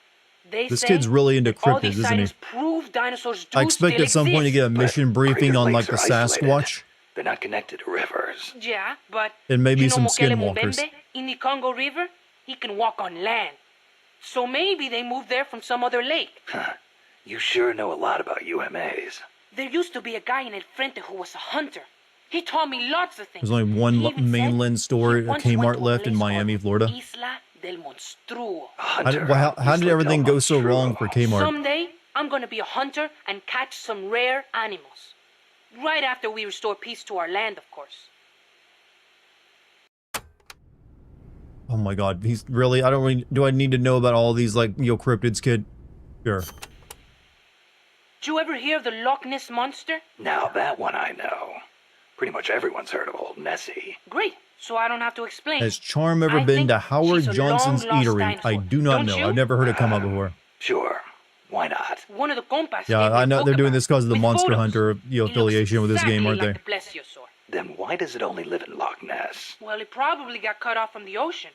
They This say kid's really into that all cryptids, these isn't he? sightings prove dinosaurs do I expect still at some point to exist. get a mission briefing Crater on lakes like the are isolated. Sasquatch They're not connected to rivers. Yeah, but and maybe you know some Mokele skinwalkers. Mbembe in the Congo River? He can walk on land. So maybe they moved there from some other lake. You sure know a lot about UMAs. There used to be a guy in El Frente who was a hunter. He taught me lots of things. There's only one He even said mainland store, he once Kmart went to a left in place Miami, called Florida. Isla del monstruo. How did everything go so wrong for Kmart? Someday, I'm gonna be a hunter and catch some rare animals. Right after we restore peace to our land, of course. Oh my god, he's really, do I need to know about all these, like, cryptids, kid? Sure. Did you ever hear of the Loch Ness Monster? Now that one I know. Pretty much everyone's heard of old Nessie. Great, so I don't have to explain. Has Charm ever been to Howard Johnson's Eatery? I do not know. I've never heard it come up before. Sure. Why not? One of the compas. Yeah, I know they're doing this because of the Monster Hunter affiliation with this game, aren't they? Like the plesiosaur. Then why does it only live in Loch Ness? Well, it probably got cut off from the ocean.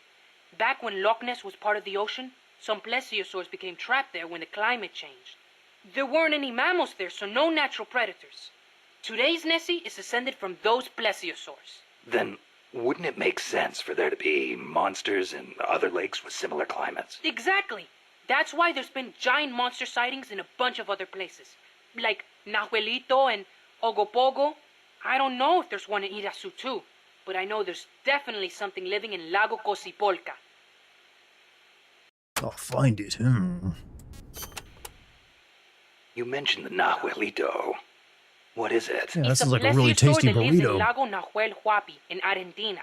Back when Loch Ness was part of the ocean, some plesiosaurs became trapped there when the climate changed. There weren't any mammals there, so no natural predators. Today's Nessie is descended from those plesiosaurs. Then wouldn't it make sense for there to be monsters in other lakes with similar climates? Exactly. That's why there's been giant monster sightings in a bunch of other places. Like Nahuelito and Ogopogo. I don't know if there's one in Irazu too, but I know there's definitely something living in Lago Cosipolca. I'll find it. You mentioned the Nahuelito. What is it? Yeah, that sounds like a really tasty that lives in burrito. Lago Nahuel Huapi in Argentina.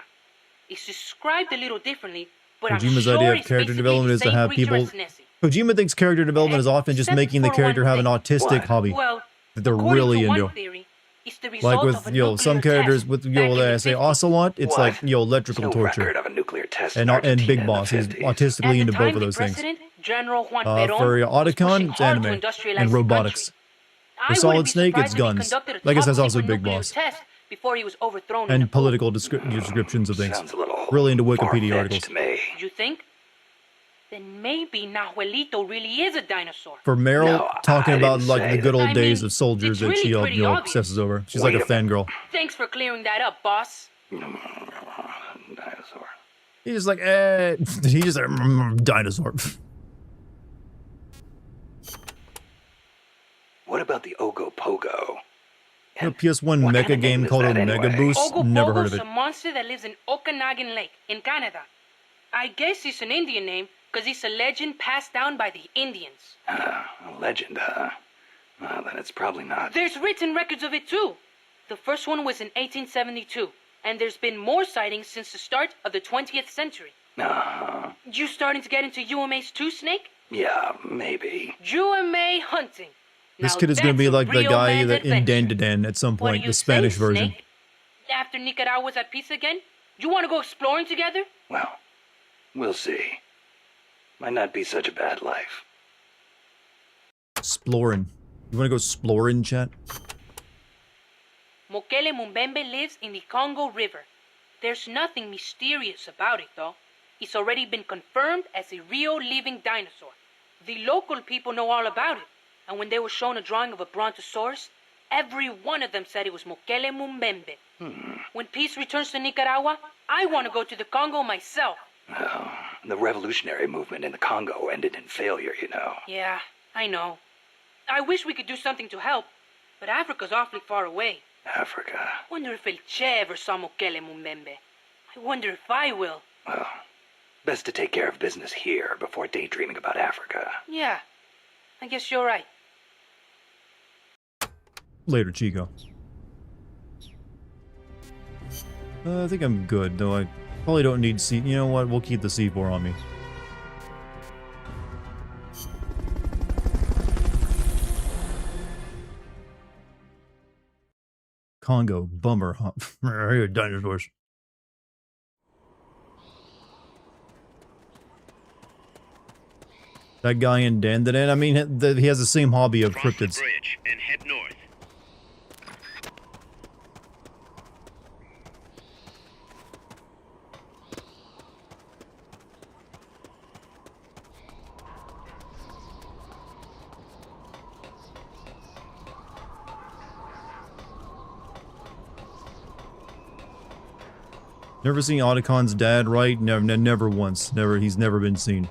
It's described a little differently, but Kojima's I'm sure idea of it's character basically development the is to same have creature people. as Nessie. Kojima thinks character development is often just Except making the for character one have an thing. autistic hobby Well, that they're according really to one into. theory, it's the Like result with of a some nuclear characters test with back in they the say 50s. Ocelot, it's What? like electrical No torture. record of a nuclear test And Big Boss is is autistically At the into time, both of the those things. president, General Juan Perón, For was pushing Otacon, it's hard to anime industrialize and the robotics. country. For I wouldn't Solid be Snake, surprised it's if he guns. conducted a I guess that's also top-secret Big nuclear Boss. test before he was overthrown in a And coup. political descriptions of things. Sounds a little Really into Wikipedia far-fetched articles. to me. You think? Then maybe Nahuelito really is a dinosaur. For Meryl No, talking I about didn't like say the good that. old I days mean, of soldiers it's that really she pretty obvious. obsesses over. She's Wait like a a minute. fangirl. Thanks for clearing that up, boss. Dinosaur. He's just like, he's just a dinosaur. What about the Ogopogo? A PS1 what mecha kind of name game is called that Mega anyway? Boost. Never heard of Ogopogo's it. a monster that lives in Okanagan Lake in Canada. I guess it's an Indian name because it's a legend passed down by the Indians. A legend, huh? Well, then it's probably not. There's written records of it too. The first one was in 1872, and there's been more sightings since the start of the 20th century. You starting to get into UMAs too, Snake? Yeah, maybe. UMA hunting. This Now kid is going to that's be a like the real guy man's that in adventure. Dandadan at some What do point, you the Spanish say, version. Snake? After Nicaragua's at peace again, you want to go exploring together? Well, we'll see. Might not be such a bad life. Exploring. You want to go exploring, chat? Mokele Mumbembe lives in the Congo River. There's nothing mysterious about it, though. It's already been confirmed as a real living dinosaur. The local people know all about it, and when they were shown a drawing of a brontosaurus, every one of them said it was Mokele Mumbembe. When peace returns to Nicaragua, I want to go to the Congo myself. Well, the revolutionary movement in the Congo ended in failure, you know. Yeah, I know. I wish we could do something to help, but Africa's awfully far away. Africa. Wonder if El Che ever saw Mokele Mumbembe. I wonder if I will. Well, best to take care of business here before daydreaming about Africa. Yeah, I guess you're right. Later, Chico. I think I'm good, though I probably don't need C. You know what? We'll keep the C4 on me. Congo, bummer, huh? Dinosaurs. That guy in Dandadan, I mean, he has the same hobby of Cross the cryptids. bridge and head north. Never seen Otacon's dad, right? Never once. Never. He's never been seen.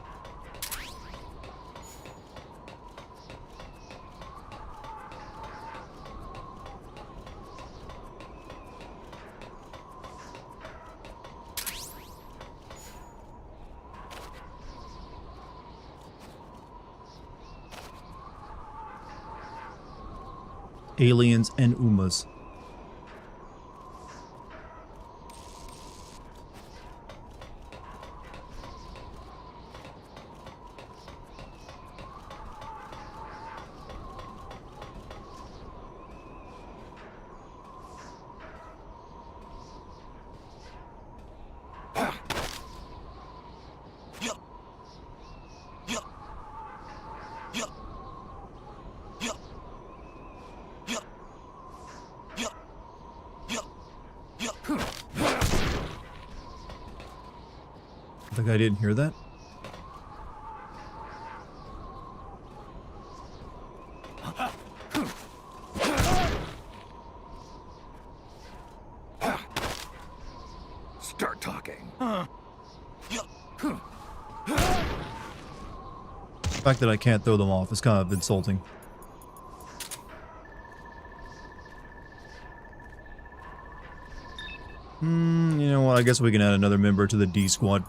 aliens and Umas. I think I didn't hear that. Start talking. The fact that I can't throw them off is kind of insulting. You know what? I guess we can add another member to the D squad.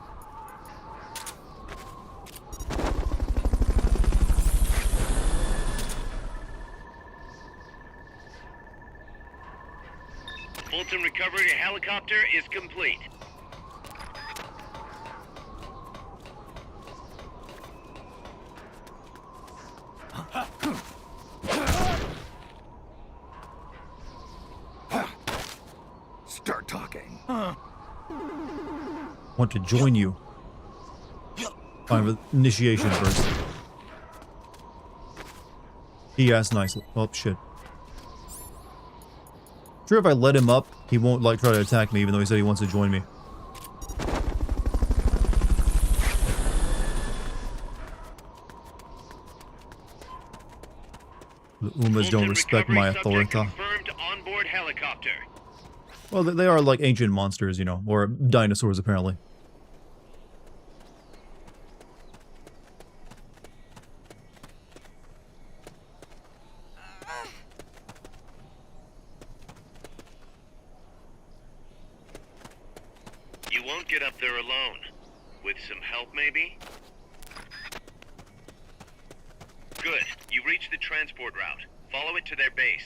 Fulton recovery helicopter is complete. Start talking. Want to join you. Fine, initiation first. He asked nicely. Oh, shit. Sure, if I let him up, he won't, like, try to attack me, even though he said he wants to join me. The Umas don't respect my authority. Confirmed onboard helicopter. Well, they are like ancient monsters, you know, or dinosaurs, apparently. You won't get up there alone. With some help, maybe? Good. You reached the transport route. Follow it to their base.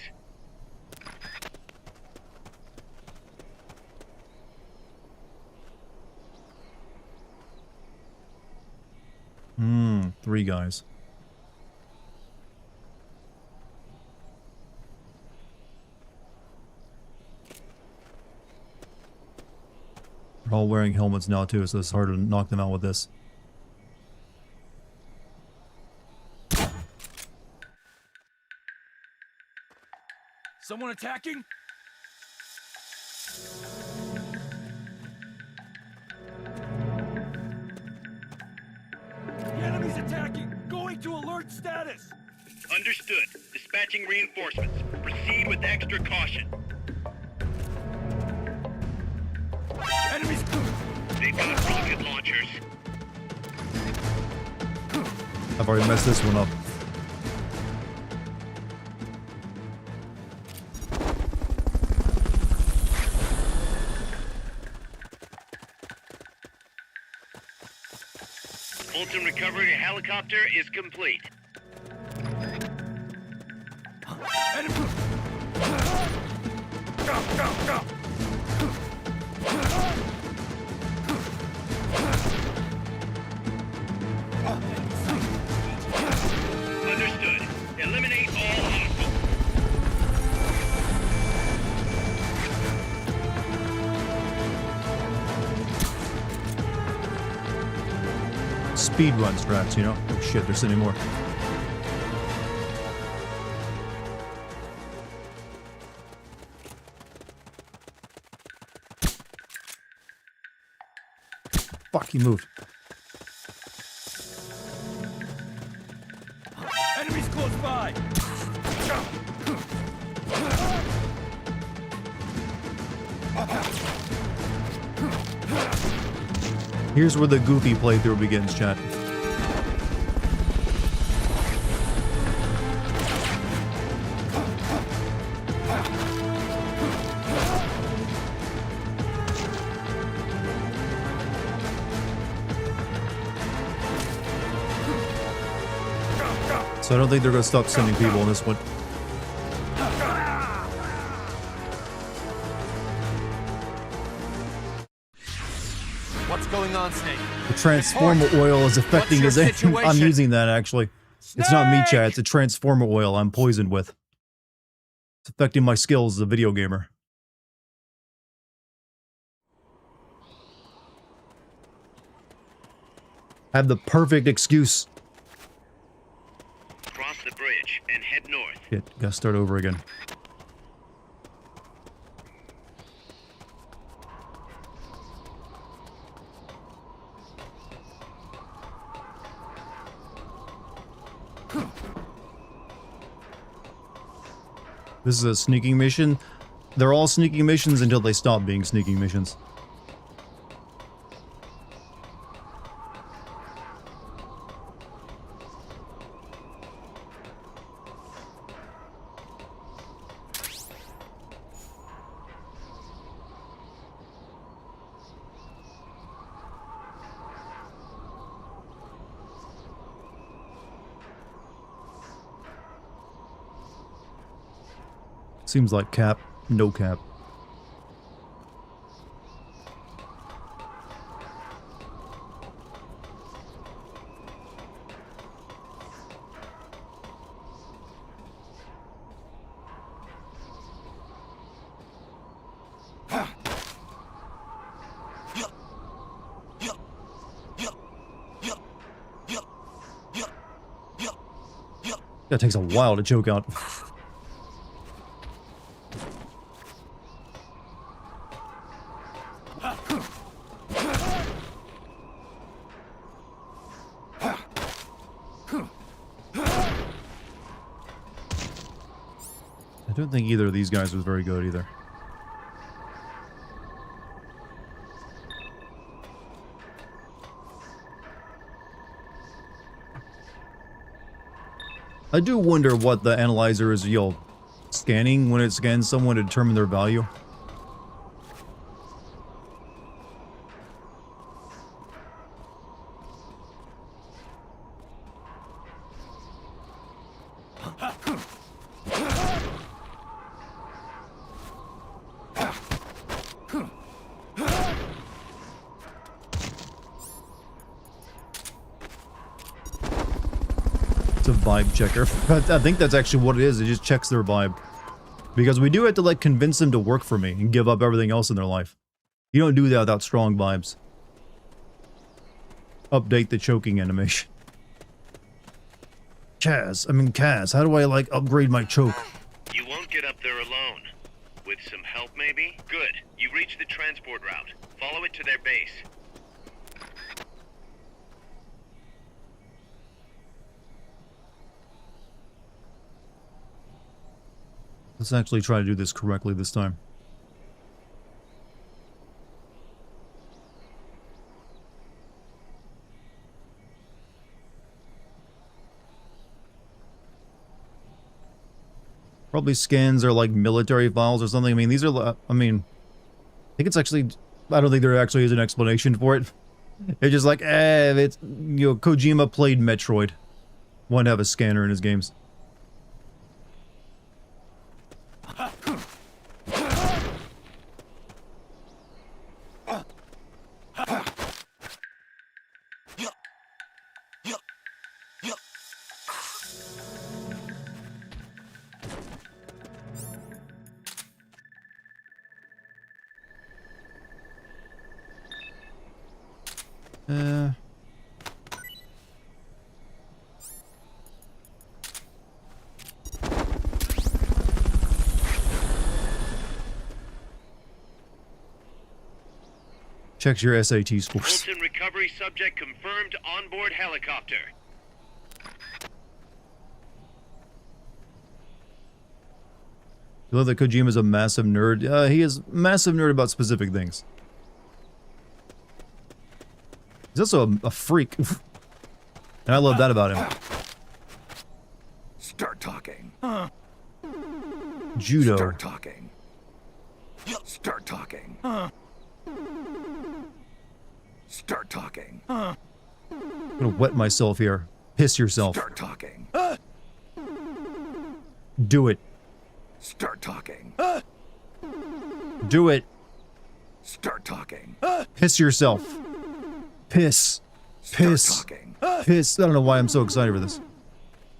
Three guys. They're all wearing helmets now too, so it's hard to knock them out with this. Someone attacking? The enemy's attacking! Going to alert status! Understood. Dispatching reinforcements. Proceed with extra caution. Enemies! They've got rocket launchers. I've already messed this one up. Fulton recovery helicopter is complete. Enemy! Go, go, go! Understood. Eliminate all hostiles. Speedrun strats, you know? Oh shit, there's any more. Fuck, he moved. Enemies close by! Here's where the goofy playthrough begins, chat. So I don't think they're gonna stop sending people in this one. What's going on, Snake? The transformer oil is affecting his aim. I'm using that, actually. It's not me, chat. It's a transformer oil I'm poisoned with. It's affecting my skills as a video gamer. I have the perfect excuse. Cross the bridge and head north. Shit, gotta start over again. This is a sneaking mission. They're all sneaking missions until they stop being sneaking missions. Seems like cap, no cap. That takes a while to choke out. I don't think either of these guys was very good either. I do wonder what the analyzer is, scanning when it scans someone to determine their value. Vibe checker. I think that's actually what it is. It just checks their vibe. Because we do have to, like, convince them to work for me and give up everything else in their life. You don't do that without strong vibes. Update the choking animation. Kaz, how do I, like, upgrade my choke? You won't get up there alone. With some help, maybe? Good. You reach the transport route. Follow it to their base. Let's actually try to do this correctly this time. Probably scans are like military files or something. I mean, these are, I think it's actually, I don't think there actually is an explanation for it. It's just like, it's, Kojima played Metroid. Wanted to have a scanner in his games. Checks your SAT scores. Wilson recovery subject confirmed onboard helicopter. You love that Kojima's a massive nerd. He is a massive nerd about specific things. He's also a freak. And I love that about him. Start talking. Judo. Start talking. Start talking. Start talking. I'm gonna wet myself here. Piss yourself. Start talking. Do it. Start talking. Do it. Start talking. Piss yourself. Piss. Piss. Start talking. Piss. I don't know why I'm so excited for this.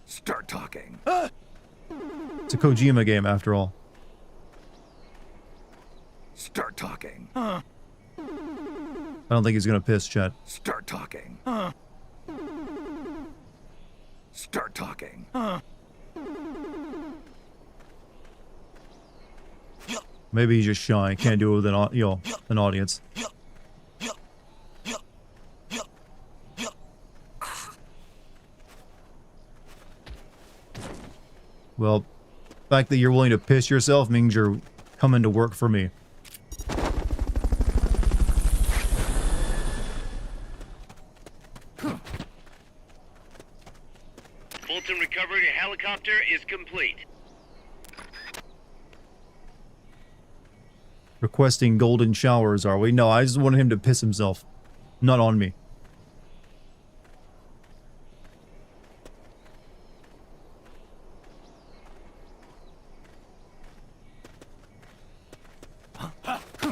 Start talking. It's a Kojima game after all. Start talking. I don't think he's gonna piss, chat. Start talking. Start talking. Maybe he's just shy. Can't do it with an audience. Well, the fact that you're willing to piss yourself means you're coming to work for me. Fulton recovery helicopter is complete. Requesting golden showers, are we? No, I just wanted him to piss himself. Not on me.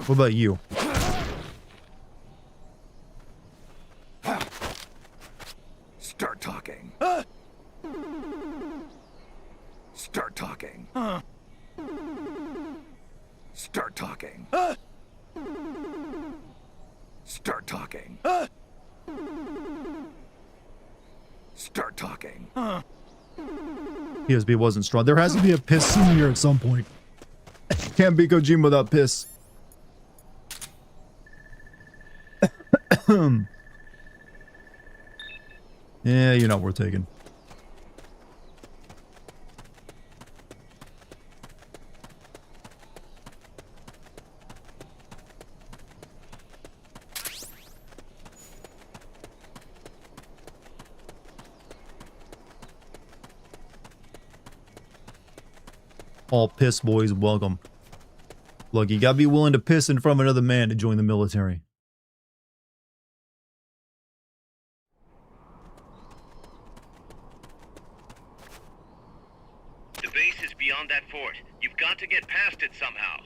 What about you? Start talking. Start talking. Start talking. Start talking. Start talking. PSP wasn't strong. There has to be a piss scene here at some point. Can't be Kojima without piss. Yeah, you're not worth taking. All piss boys welcome. Look, you gotta be willing to piss in front of another man to join the military. The base is beyond that fort. You've got to get past it somehow.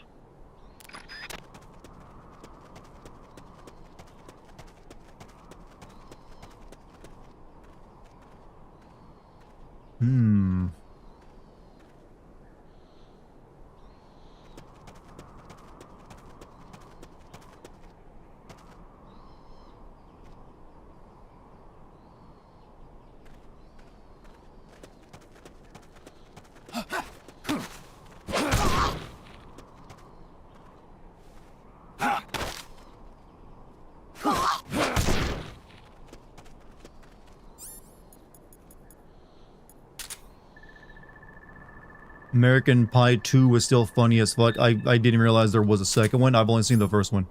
American Pie 2 was still funny as fuck. I didn't realize there was a second one. I've only seen the first one.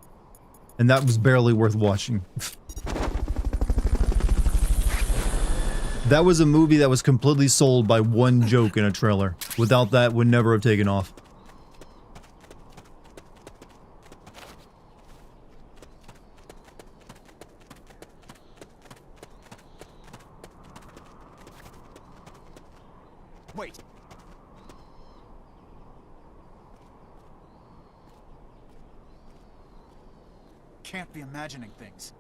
And that was barely worth watching. That was a movie that was completely sold by one joke in a trailer. Without that, would never have taken off. Wait. Can't be imagining things.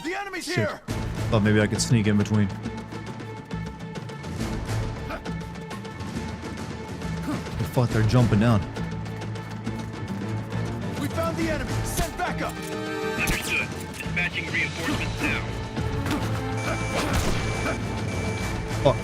The enemy's Shit. here! Thought maybe I could sneak in between. Oh, fuck, they're jumping down. We found the enemy! Send backup! Understood. Dispatching reinforcements now. Fuck.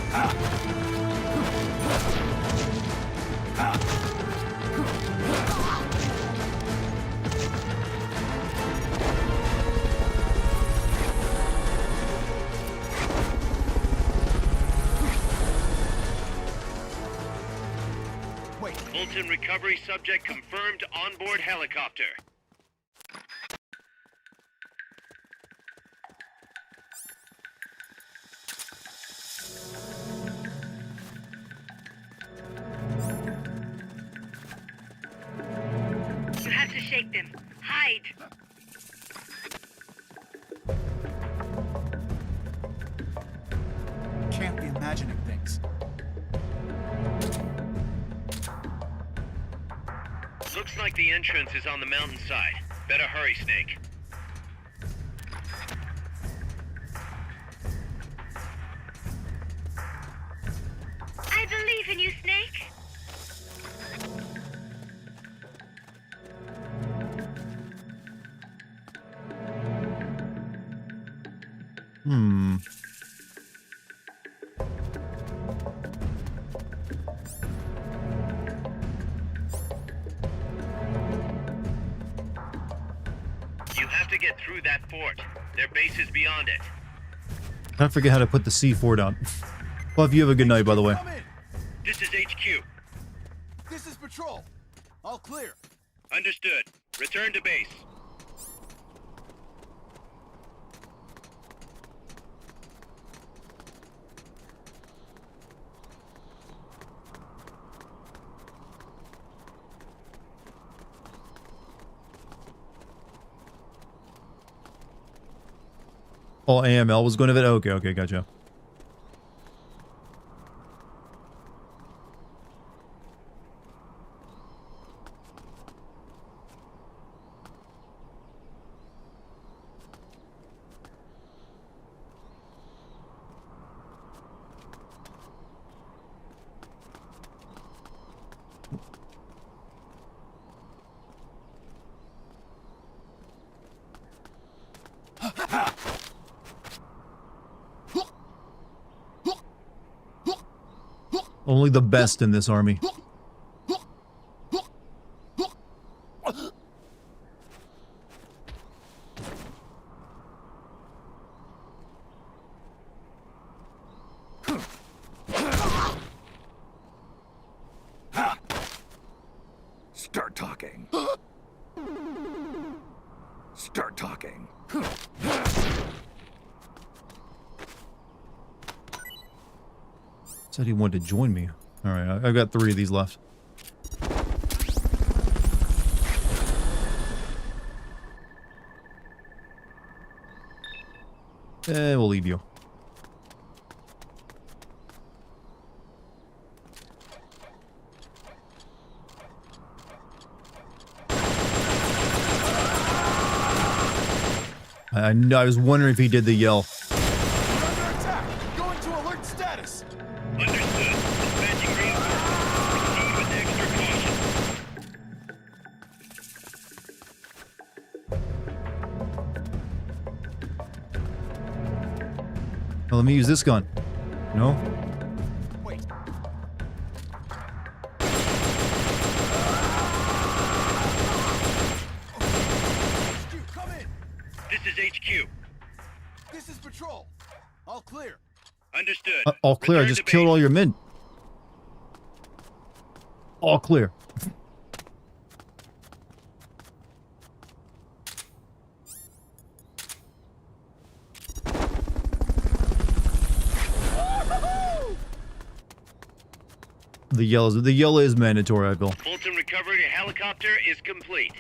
Fulton recovery subject confirmed onboard helicopter. You have to shake them. Hide. can't be imagining things. Looks like the entrance is on the mountainside. Better hurry, Snake. I believe in you, Snake. You have to get through that fort. Their base is beyond it. I forget how to put the C4 down. Well, if you have a good night, by the way. Come in. This is HQ. This is patrol. All clear. Understood. Return to base. Oh, AML was going to it? Okay, okay, gotcha. Only the best in this army. Start talking. Start talking. Said he wanted to join me. Alright, I've got 3 of these left. We'll leave you. I was wondering if he did the yell. We're under attack. Going to alert status. Understood. Dispatching reinforcements. Proceed with extra caution. Well, let me use this gun. No? Wait. HQ, come in. This is HQ. This is patrol. All clear. Understood. All clear. I Return just to killed base. all your men. All clear. The yellow is mandatory, I feel. Fulton recovery helicopter is complete.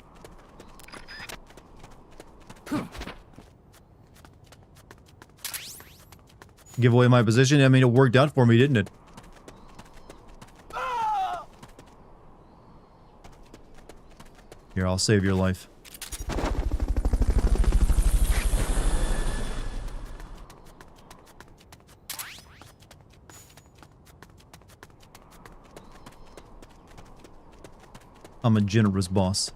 Give away my position. I mean, it worked out for me, didn't it? Here, I'll save your life. I'm a generous boss.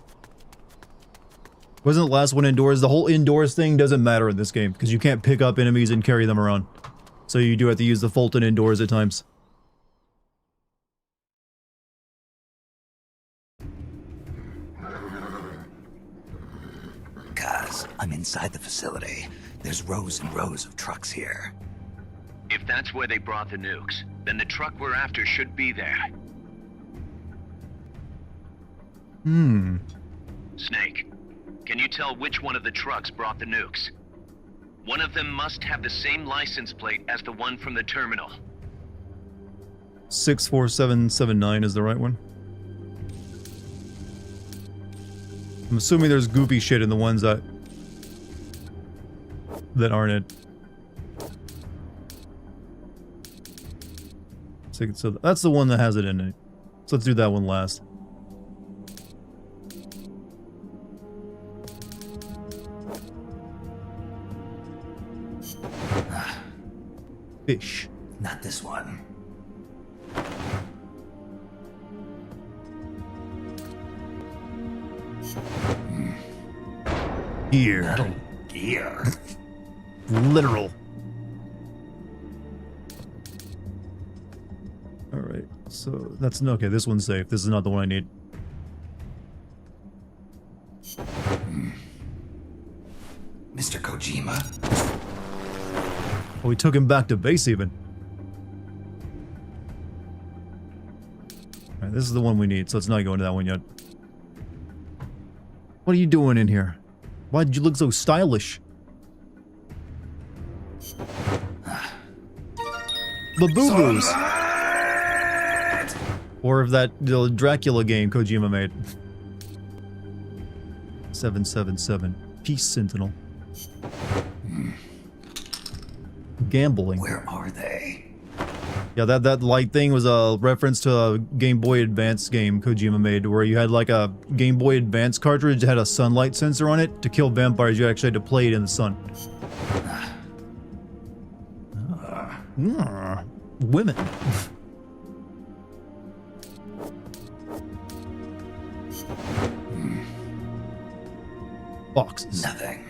Wasn't the last one indoors? The whole indoors thing doesn't matter in this game because you can't pick up enemies and carry them around. So you do have to use the Fulton indoors at times. Guys, I'm inside the facility. There's rows and rows of trucks here. If that's where they brought the nukes, then the truck we're after should be there. Snake, can you tell which one of the trucks brought the nukes? One of them must have the same license plate as the one from the terminal. 64779 is the right one. I'm assuming there's goofy shit in the ones that aren't it. So that's the one that has it in it. So let's do that one last. Fish. Not this one. Here. Metal gear. Literal. Alright, so that's okay, this one's safe. This is not the one I need. Mr. Kojima? Oh, we took him back to base even. Alright, this is the one we need, so let's not go into that one yet. What are you doing in here? Why did you look so stylish? The boo-boos! Or of that the Dracula game Kojima made. 777. Peace Sentinel. Gambling. Where are they? Yeah, that light thing was a reference to a Game Boy Advance game Kojima made, where you had like a Game Boy Advance cartridge that had a sunlight sensor on it. To kill vampires, you actually had to play it in the sun. Women. Boxes. Nothing.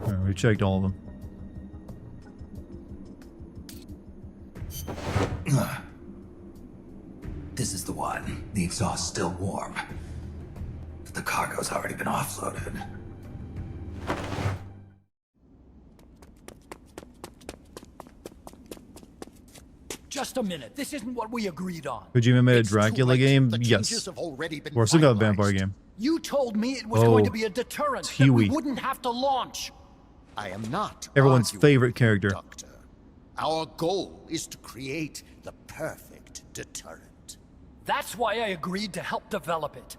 Alright, we checked all of them. This is the one. The exhaust's still warm. But the cargo's already been offloaded. Just a minute. This isn't what we agreed on. Kojima made a It's too Dracula late. game? The Yes. changes have already been Or some kind of finalized. vampire game. You told me it was Oh, going to be a deterrent that we Huey. wouldn't have to launch. I am not Everyone's arguing, favorite character. Doctor. Our goal is to create the perfect deterrent. That's why I agreed to help develop it.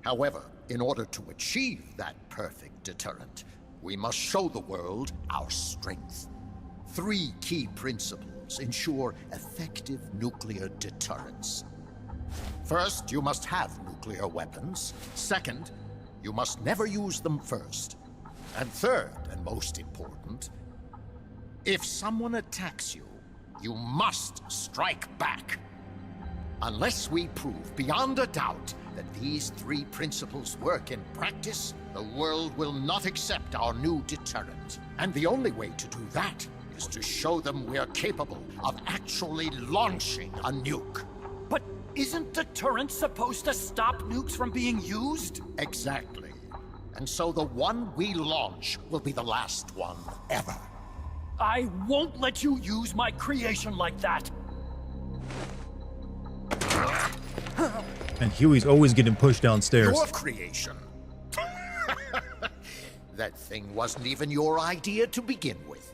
However, in order to achieve that perfect deterrent, we must show the world our strength. 3 key principles ensure effective nuclear deterrence. First, you must have nuclear weapons. Second, you must never use them first. And third, and most important, if someone attacks you, you must strike back. Unless we prove beyond a doubt that these 3 principles work in practice, the world will not accept our new deterrent. And the only way to do that is to show them we're capable of actually launching a nuke. But isn't deterrent supposed to stop nukes from being used? Exactly. And so the one we launch will be the last one ever. I won't let you use my creation like that. And Huey's always getting pushed downstairs. Your creation. That thing wasn't even your idea to begin with.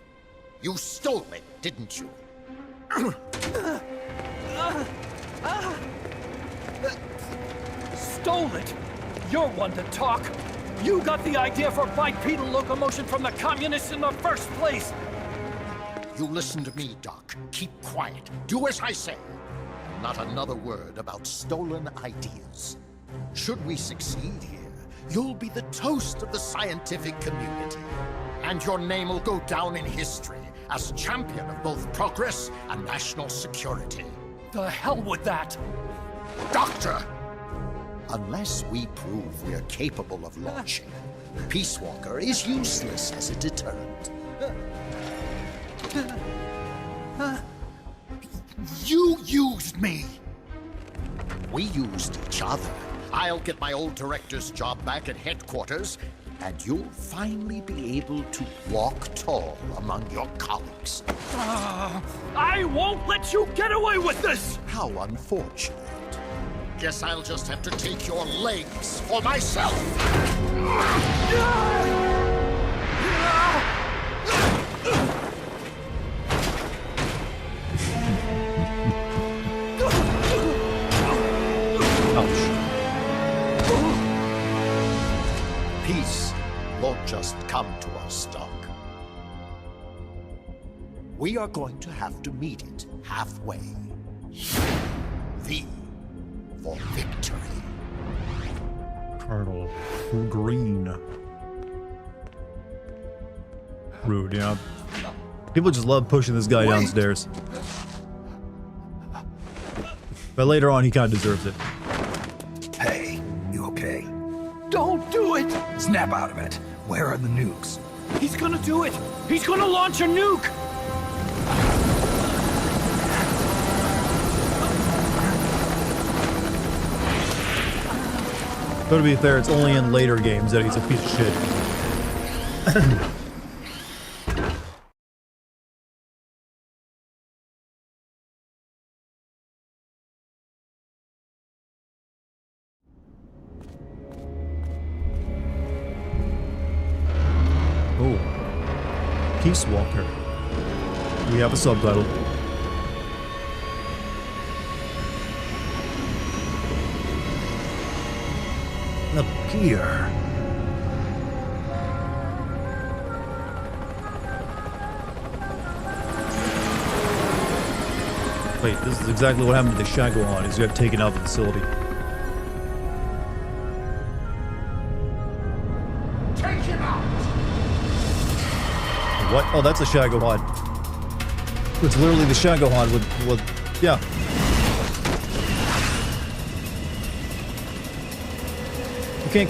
You stole it, didn't you? Stole it? You're one to talk. You got the idea for bipedal locomotion from the communists in the first place. You listen to me, Doc. Keep quiet. Do as I say. Not another word about stolen ideas. Should we succeed here, you'll be the toast of the scientific community. And your name will go down in history as champion of both progress and national security. The hell with that! Doctor! Unless we prove we're capable of launching, Peace Walker is useless as a deterrent. You used me! We used each other. I'll get my old director's job back at headquarters, and you'll finally be able to walk tall among your colleagues. I won't let you get away with this! How unfortunate. Guess I'll just have to take your legs for myself. won't just come to us, Doc. We are going to have to meet it halfway. V for victory. Colonel Green. Rude, yeah. People just love pushing this guy downstairs. But later on, he kind of deserves it. Hey, you okay? Don't do it! Snap out of it. Where are the nukes? He's gonna do it! He's gonna launch a nuke! But to be fair, it's only in later games that he's a piece of shit. Oh. Peace Walker. We have a subtitle. Up here. Wait, this is exactly what happened to the Shagohon, is you got taken out of the facility. Take him out! What? Oh, that's a Shagohon. It's literally the Shagohon with yeah. You can't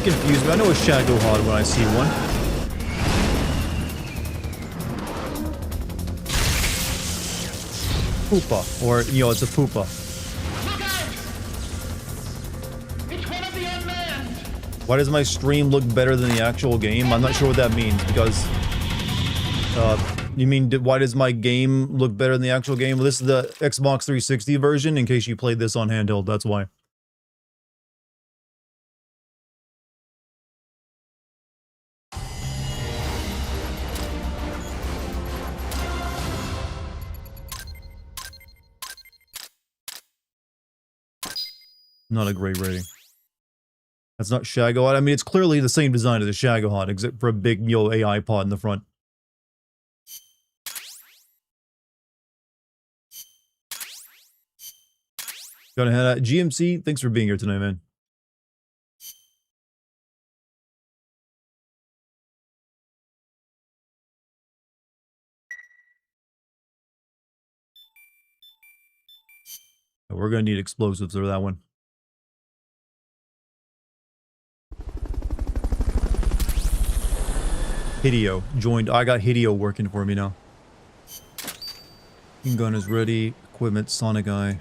confuse me. I know a Shagohod when I see one. Poopa, or you know, it's a Poopa. Why does my stream look better than the actual game? I'm not sure what that means because. You mean why does my game look better than the actual game? Well, this is the Xbox 360 version. In case you played this on handheld, that's why. Not a great rating. That's not Shagohod. I mean, it's clearly the same design as the Shagohod, except for a big, AI pod in the front. Gonna head out. GMC, thanks for being here tonight, man. We're gonna need explosives for that one. Hideo joined. I got Hideo working for me now. Gun is ready. Equipment, Sonic Eye.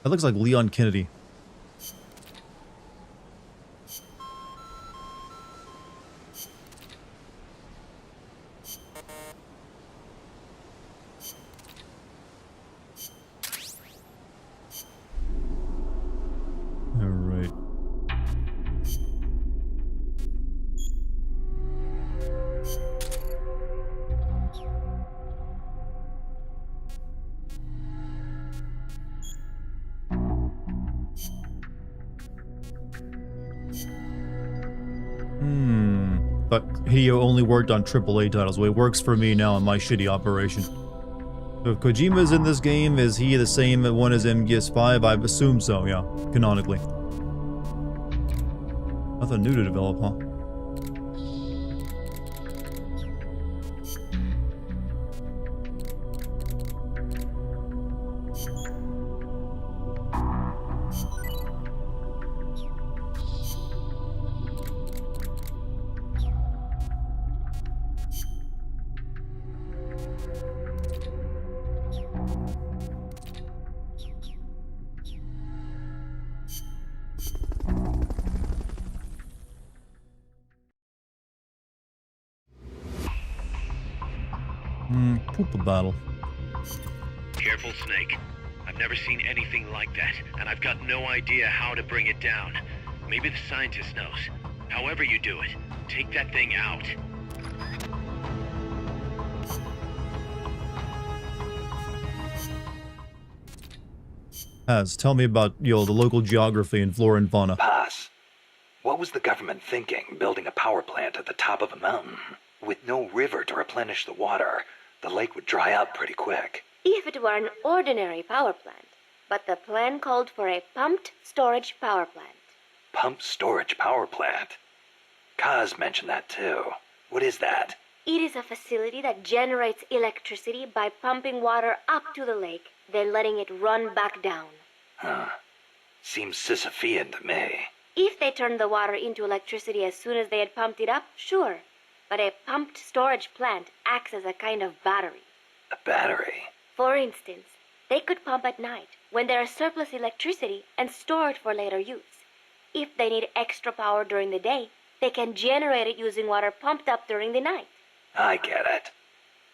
That looks like Leon Kennedy. Alright. But Hideo only worked on AAA titles. Well, it works for me now in my shitty operation. So if Kojima's in this game, is he the same one as MGS 5? I assume so, yeah. Canonically. Nothing new to develop, huh? Poopa battle. Careful, Snake. I've never seen anything like that, and I've got no idea how to bring it down. Maybe the scientist knows. However you do it, take that thing out. Tell me about, the local geography and flora and fauna. Pass. What was the government thinking, building a power plant at the top of a mountain? With no river to replenish the water, the lake would dry up pretty quick. If it were an ordinary power plant, but the plan called for a pumped storage power plant. Pumped storage power plant? Kaz mentioned that too. What is that? It is a facility that generates electricity by pumping water up to the lake, then letting it run back down. Huh. Seems Sisyphean to me. If they turned the water into electricity as soon as they had pumped it up, sure. But a pumped storage plant acts as a kind of battery. A battery? For instance, they could pump at night when there is surplus electricity and store it for later use. If they need extra power during the day, they can generate it using water pumped up during the night. I get it.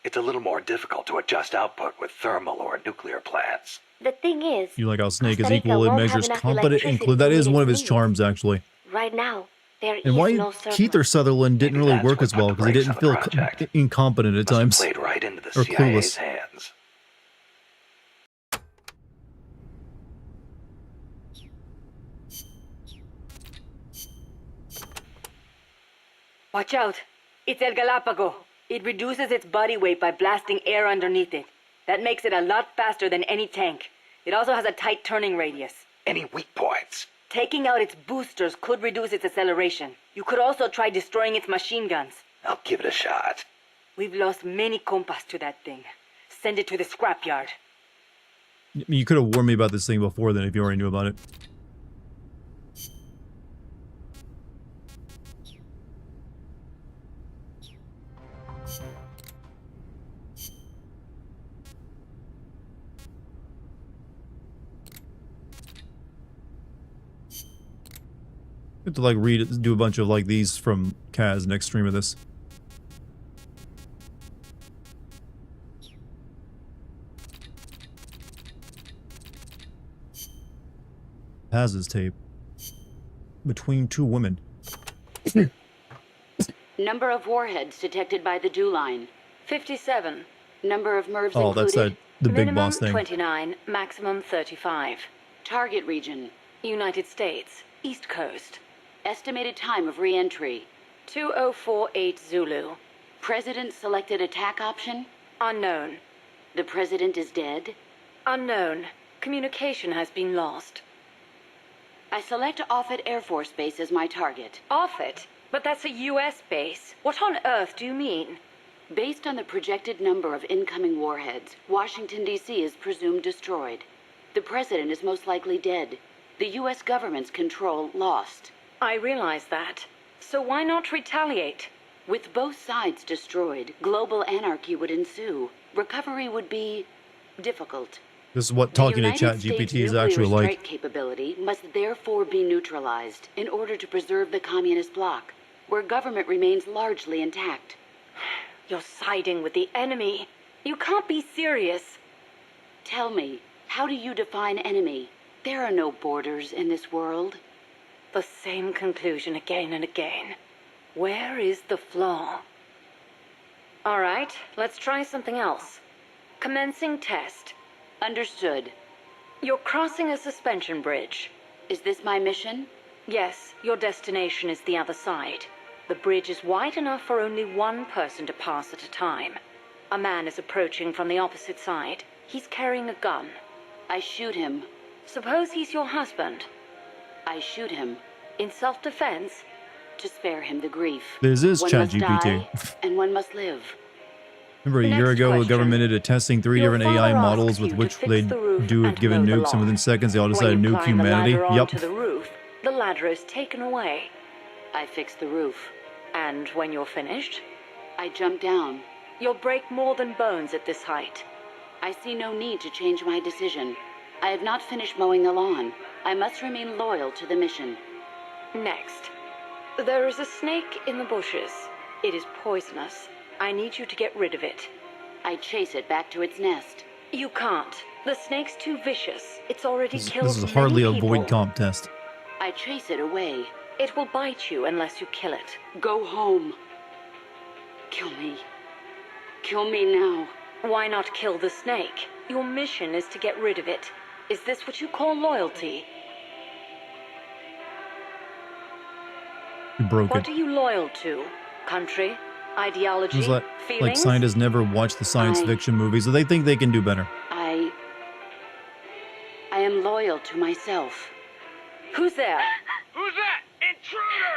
It's a little more difficult to adjust output with thermal or nuclear plants. The thing is, You like how Snake is Costa Rica equal in won't have measures enough competent and electricity that to is meet one of its his needs. charms, actually. Right now, there And is why no surplus. Keith or Sutherland didn't Maybe really that's work what as well put the because he brakes didn't on feel the project. incompetent at Must have times. played right into the Or CIA's clueless. hands. Watch out. It's El Galapago. It reduces its body weight by blasting air underneath it. That makes it a lot faster than any tank. It also has a tight turning radius. Any weak points? Taking out its boosters could reduce its acceleration. You could also try destroying its machine guns. I'll give it a shot. We've lost many compas to that thing. Send it to the scrapyard. You could have warned me about this thing before then if you already knew about it. I have to like do a bunch of like these from Kaz next stream of this. Kaz's tape. Between two women. Number of warheads detected by the dew line. 57. Number of MIRVs Oh, included. that's the big Minimum boss thing. 29, maximum 35. Target region. United States, East Coast. Estimated time of re-entry. 2048 Zulu. President selected attack option. Unknown. The president is dead. Unknown. Communication has been lost. I select Offutt Air Force Base as my target. Offutt? But that's a U.S. base. What on earth do you mean? Based on the projected number of incoming warheads, Washington, D.C. is presumed destroyed. The president is most likely dead. The U.S. government's control lost. I realize that. So why not retaliate? With both sides destroyed, global anarchy would ensue. Recovery would be difficult. This is what talking to ChatGPT is actually like. Strike capability must therefore be neutralized in order to preserve the communist bloc, where government remains largely intact. You're siding with the enemy. You can't be serious. Tell me, how do you define enemy? There are no borders in this world. The same conclusion again and again. Where is the flaw? All right, let's try something else. Commencing test. Understood. You're crossing a suspension bridge. Is this my mission? Yes, your destination is the other side. The bridge is wide enough for only one person to pass at a time. A man is approaching from the opposite side. He's carrying a gun. I shoot him. Suppose he's your husband. I shoot him. In self-defense? To spare him the grief. This is One must ChatGPT. die, and one must live. Remember a year Next ago, the question. government ended testing 3 Your different AI father models asks with you which to fix they'd the roof do if and given mow the nukes, and lawn. within seconds they all decided When to you nuke climb the humanity. ladder Yep. onto the roof, the ladder is taken away. I fix the roof. And when you're finished, I jump down. you'll break more than bones at this height. I see no need to change my decision. I have not finished mowing the lawn. I must remain loyal to the mission. Next, there is a snake in the bushes. It is poisonous. I need you to get rid of it. I chase it back to its nest. You can't. The snake's too vicious. It's already killed This is many hardly a people. void comp test. I chase it away. It will bite you unless you kill it. Go home. Kill me. Kill me now. Why not kill the snake? Your mission is to get rid of it. Is this what you call loyalty? You broke What it. are you loyal to? Country? Ideology? It was Feelings? like scientists never watch the science fiction movies, so they think they can do better. I am loyal to myself. Who's there? Who's that? Intruder!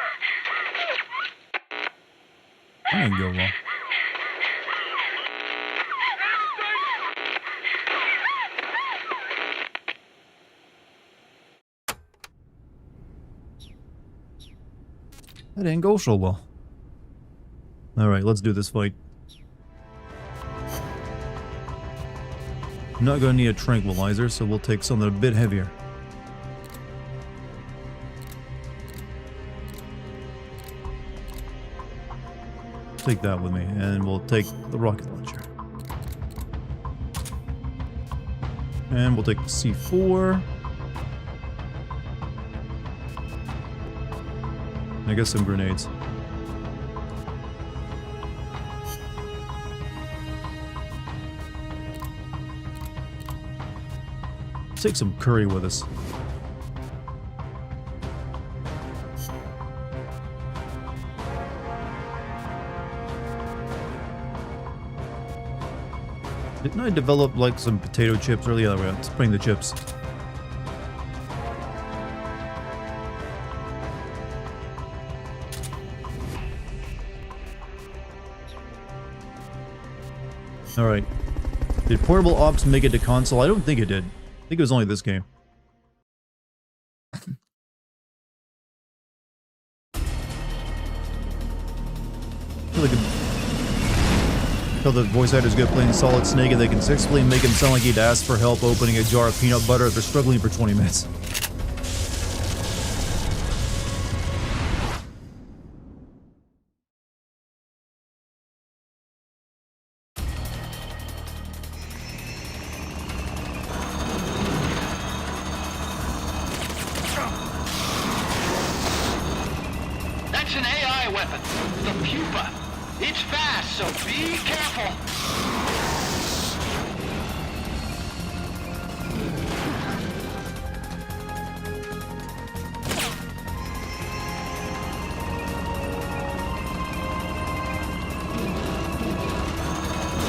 That didn't go well. That didn't go so well. Alright, let's do this fight. I'm not gonna need a tranquilizer, so we'll take something a bit heavier. Take that with me, and we'll take the rocket launcher. And we'll take the C4. I guess some grenades. Take some curry with us. Didn't I develop like some potato chips earlier? Yeah, let's bring the chips. Alright. Did Portable Ops make it to console? I don't think it did. I think it was only this game. Tell the voice actor's good playing Solid Snake and they can successfully make him sound like he'd ask for help opening a jar of peanut butter after struggling for 20 minutes. That's an AI weapon. The pupa. It's fast, so be careful.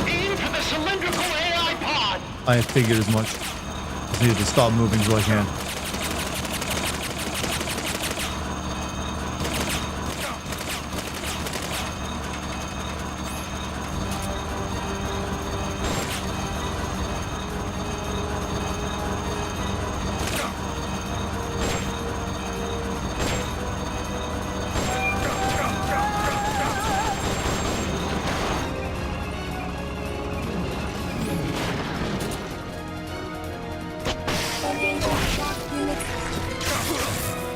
Aim for the cylindrical AI pod. I figured as much. Just needed to stop moving so I can.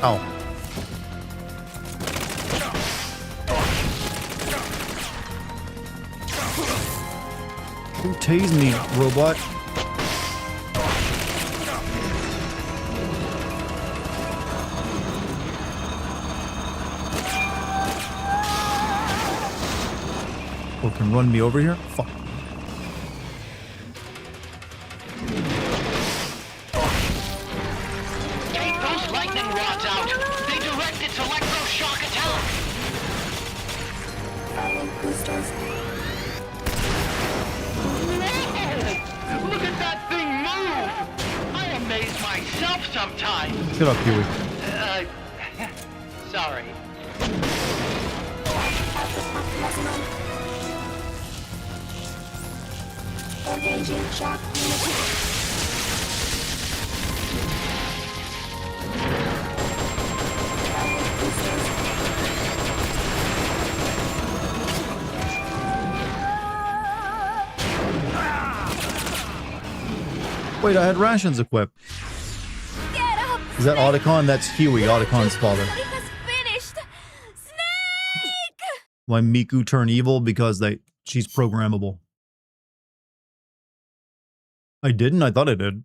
Ow. Don't tase me, robot. Oh, can run me over here? Fuck. Take those lightning rods out. They direct its electroshock attack. Whoa! Look at that thing move! I amaze myself sometimes. Shut up, Huey. Sorry. Engaging shock unit. Wait, I had rations equipped. Get up! Is that Otacon? That's Huey, Otacon's father. It has finished! Snake! Why Miku turn evil? Because she's programmable. I didn't? I thought I did.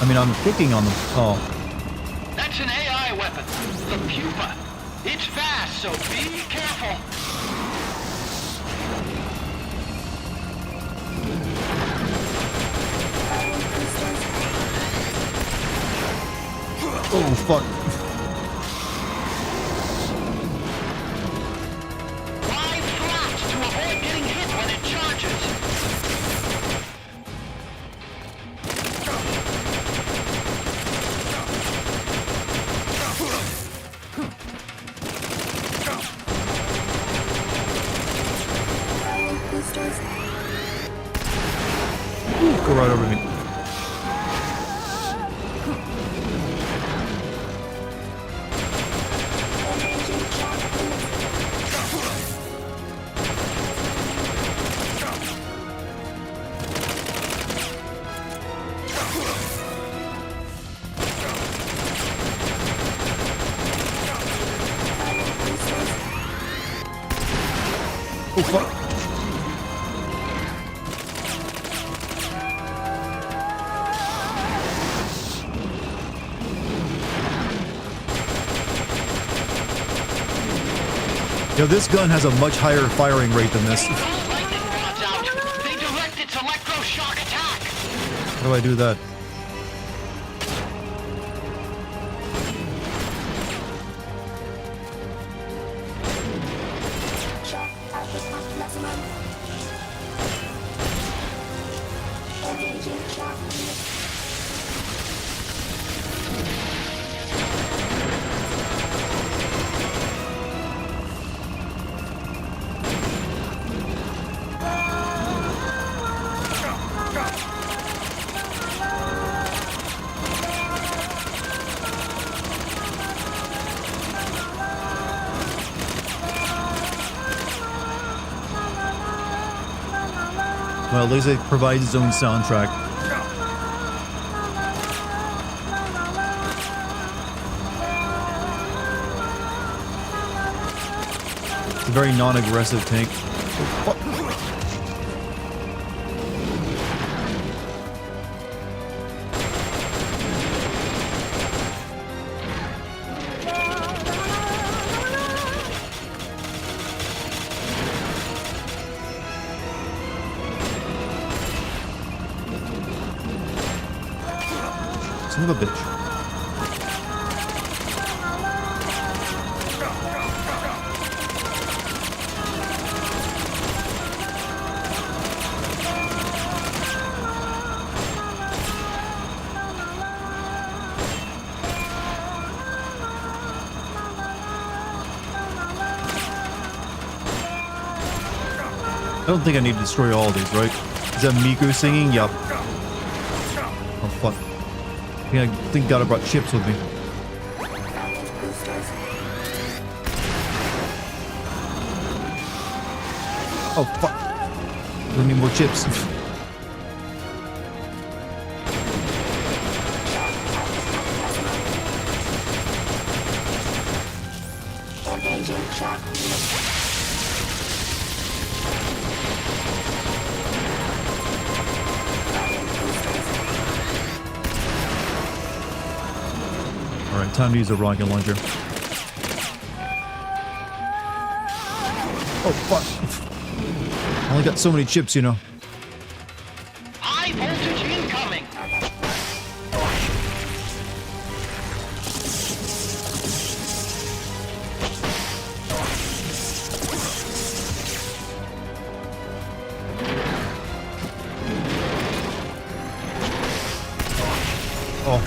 I mean, I'm picking on them. Oh. That's an AI weapon. The pupa. It's fast, so be careful. Oh, fuck. Lie flat to avoid getting hit when it charges. Go right over me. Oh, fuck. Yo, this gun has a much higher firing rate than this. Lightning rods out. They direct its electroshock attack. How do I do that? Well, at least it provides its own soundtrack. It's a very non-aggressive tank. Oh, son of a bitch. I don't think I need to destroy all of these, right? Is that Miku singing? Yup. Oh, fuck. I think God, I brought chips with me. Oh, fuck. We need more chips. Alright, time to use a rocket launcher. Oh, fuck. I only got so many chips, you know. High voltage incoming. Oh.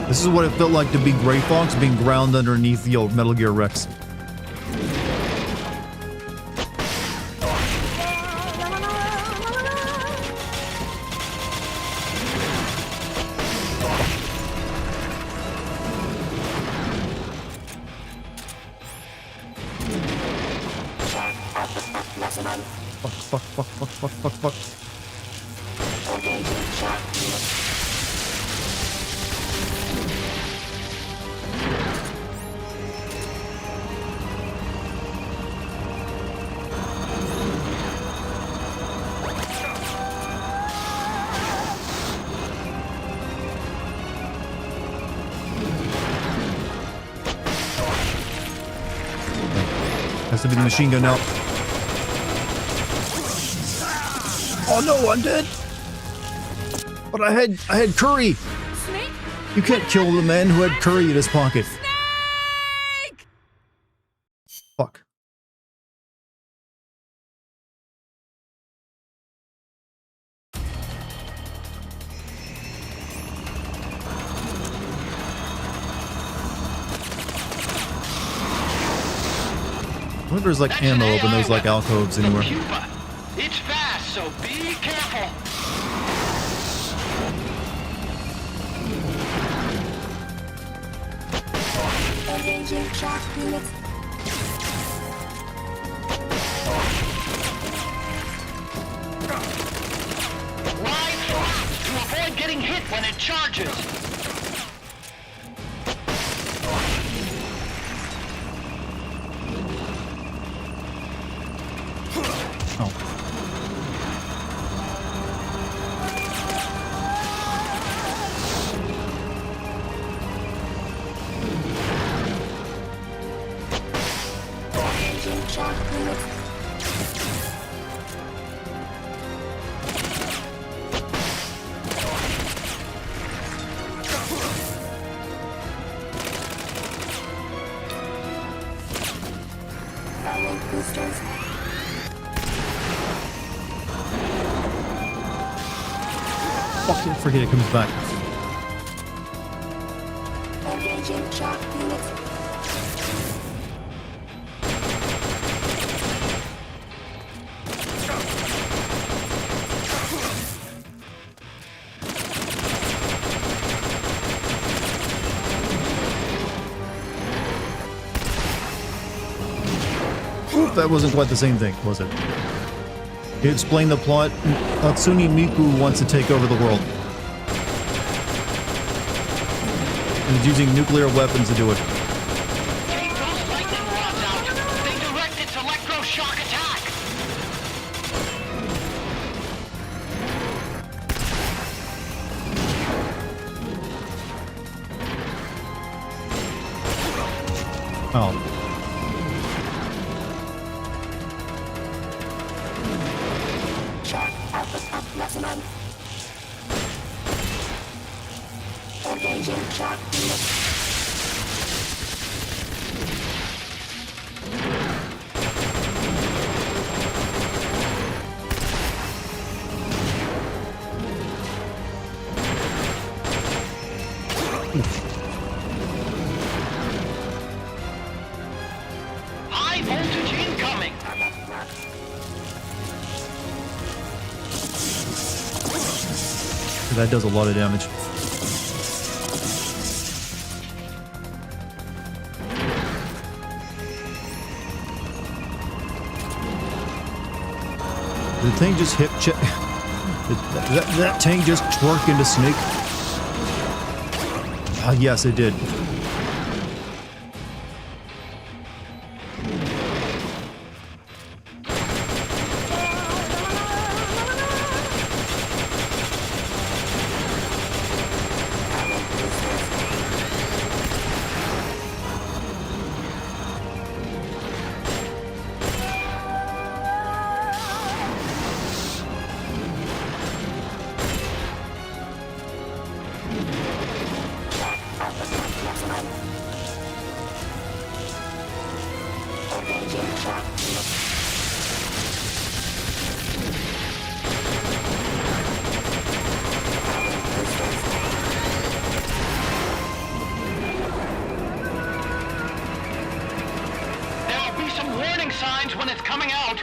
This is what it felt like to be Gray Fox being ground underneath the old Metal Gear Rex. Fuck. Has to be the machine gun now. Oh no, I'm dead! But I had curry. Snake? You can't kill the man who had curry in his pocket. Snake! Fuck. I wonder if there's like ammo up in those like alcoves anywhere. It's fast, so be careful. Engaging shock units. Line flat to avoid getting hit when it charges. Fucking forget it comes back. Engaging shock units. Oop, that wasn't quite the same thing, was it? You explained the plot. Hatsuni Miku wants to take over the world. And he's using nuclear weapons to do it. Take those lightning rods out. They direct its electroshock attack. Oh. Maximum. Engaging shock units. High voltage incoming. That does a lot of damage. Did the thing just hip check? that tank just twerk into Snake? Ah, yes, it did. Signs when it's coming out.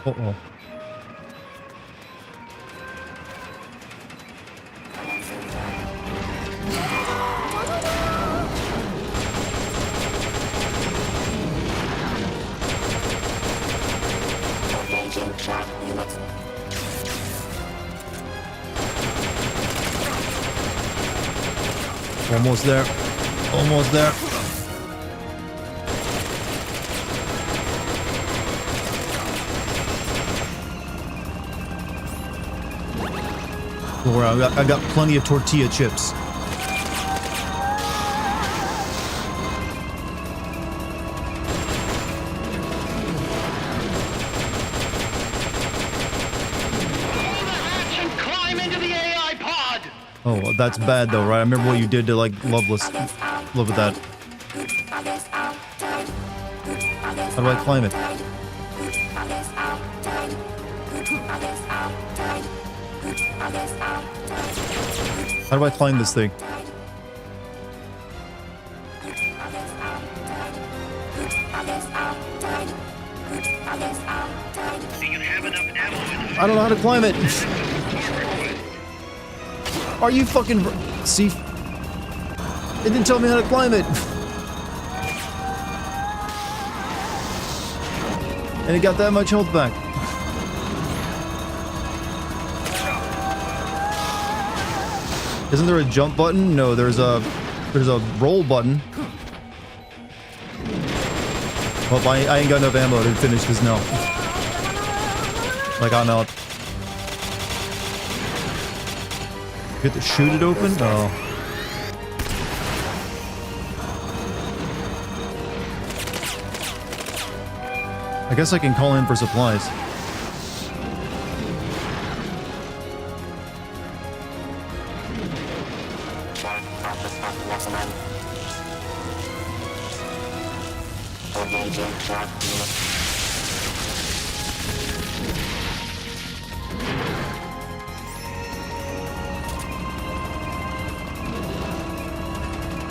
Uh-oh. Engaging shock units. Almost there. Almost there. Don't worry, I got plenty of tortilla chips. Oh, that's bad though, right? I remember what you did to like Loveless. Love with that. How do I climb it? How do I climb this thing? I don't know how to climb it. Are you fucking... See? It didn't tell me how to climb it. And it got that much health back. Isn't there a jump button? No, there's a roll button. Well, I ain't got enough ammo to finish this now. Like, I'm out. You have to shoot it open? Oh. I guess I can call in for supplies.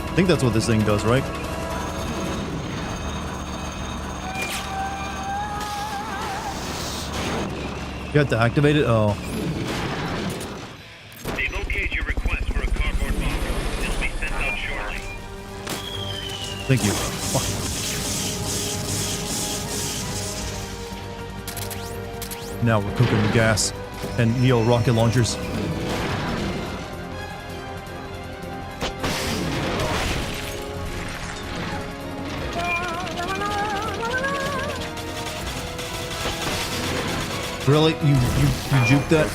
I think that's what this thing does, right? You have to activate it? Oh. They've okayed your request for a cardboard box. It'll be sent out shortly. Thank you. Fuck. Now we're cooking with gas and Neo rocket launchers. Really? You juked that?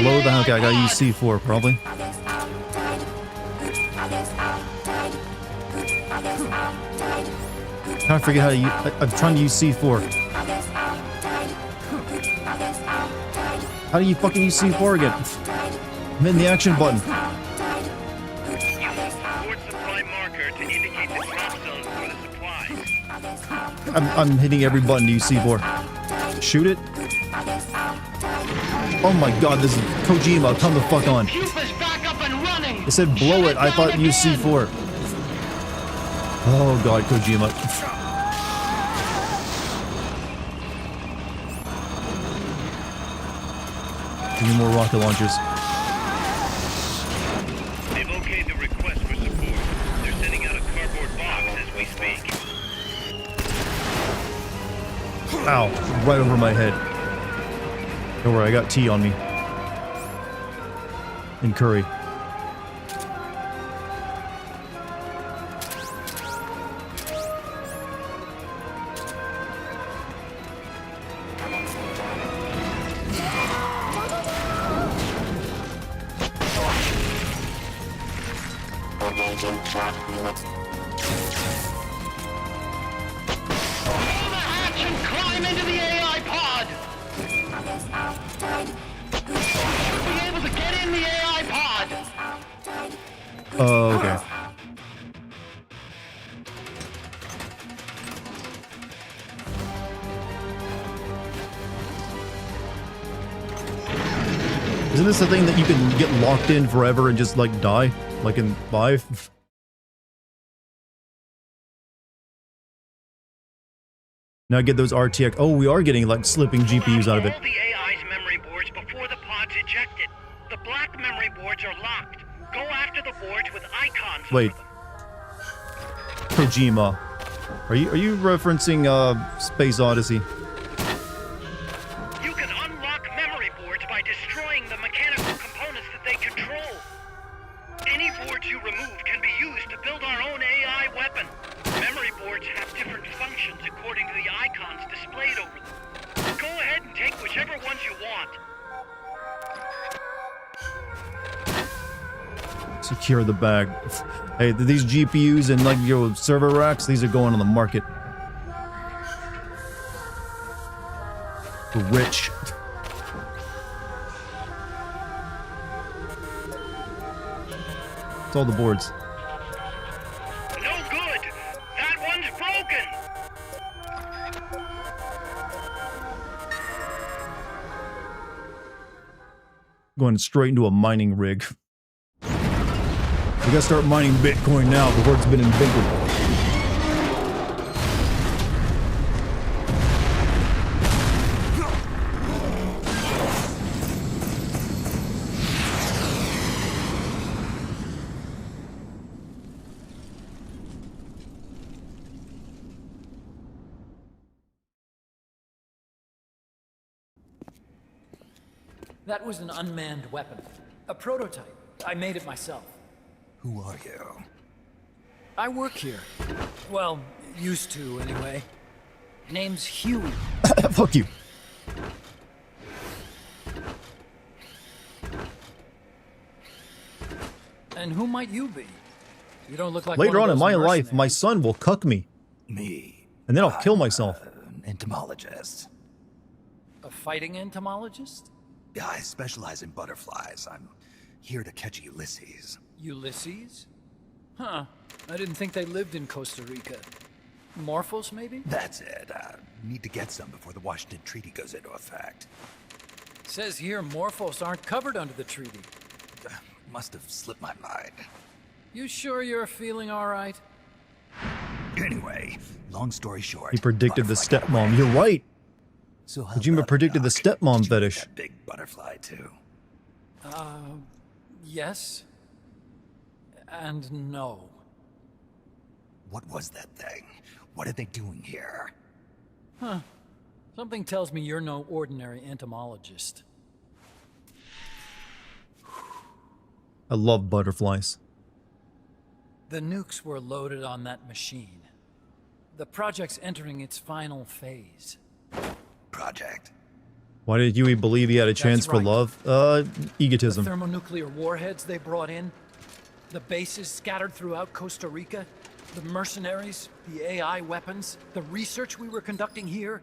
Blow the... Okay, I gotta use C4, probably. I'm trying to figure out how to use... I'm trying to use C4. How do you fucking use C4 again? I'm hitting the action button. Use the support supply marker to indicate the drop zone for the supplies. I'm hitting every button to use C4. Shoot it. Oh my god, this is Kojima, come the fuck on. It said blow it, I thought use C4. Oh god, Kojima. Give me more rocket launchers. They've okayed the request for support. They're sending out a cardboard box as we speak. Ow, right over my head. Don't worry, I got tea on me. And curry. Climb into the AI pod! Be able to get in the AI pod! Oh, okay. Isn't this the thing that you can get locked in forever and just, like, die? Like in 5? Now get those RTX... Oh, we are getting, like, slipping GPUs out of it. All the AI's memory boards before the pod's ejected. The black memory boards are locked. Go after the boards with icons. Wait. Kojima. Are you referencing, Space Odyssey? You can unlock memory boards by destroying the mechanical components that they control. Any boards you remove can be used to build our own AI Secure the bag. Hey, these GPUs and like your server racks, these are going on the market. Rich. It's all the boards. No good! That one's broken! Going straight into a mining rig. We gotta start mining Bitcoin now before it's been invented. That was an unmanned weapon. A prototype. I made it myself. Who are you? I work here. Well, used to, anyway. Name's Huey. Fuck you. And who might you be? You don't look like Later one on of in those my life, mercenaries. my son will cuck me. Me. And then I'll kill myself. An entomologist. A fighting entomologist? Yeah, I specialize in butterflies. I'm here to catch Ulysses. Ulysses? Huh. I didn't think they lived in Costa Rica. Morphos, maybe? That's it. Need to get some before the Washington Treaty goes into effect. Says here Morphos aren't covered under the treaty. Must have slipped my mind. You sure you're feeling all right? Anyway, long story short. He predicted the butterfly got stepmom. away. You're right. So how Kojima about predicted the Doc? stepmom Did you fetish. get that big butterfly too. Yes. And no. What was that thing? What are they doing here? Huh. Something tells me you're no ordinary entomologist. I love butterflies. The nukes were loaded on that machine. The project's entering its final phase. Project. Why did Huey believe he had a chance for right. love? Egotism. The thermonuclear warheads they brought in, the bases scattered throughout Costa Rica, the mercenaries, the AI weapons, the research we were conducting here.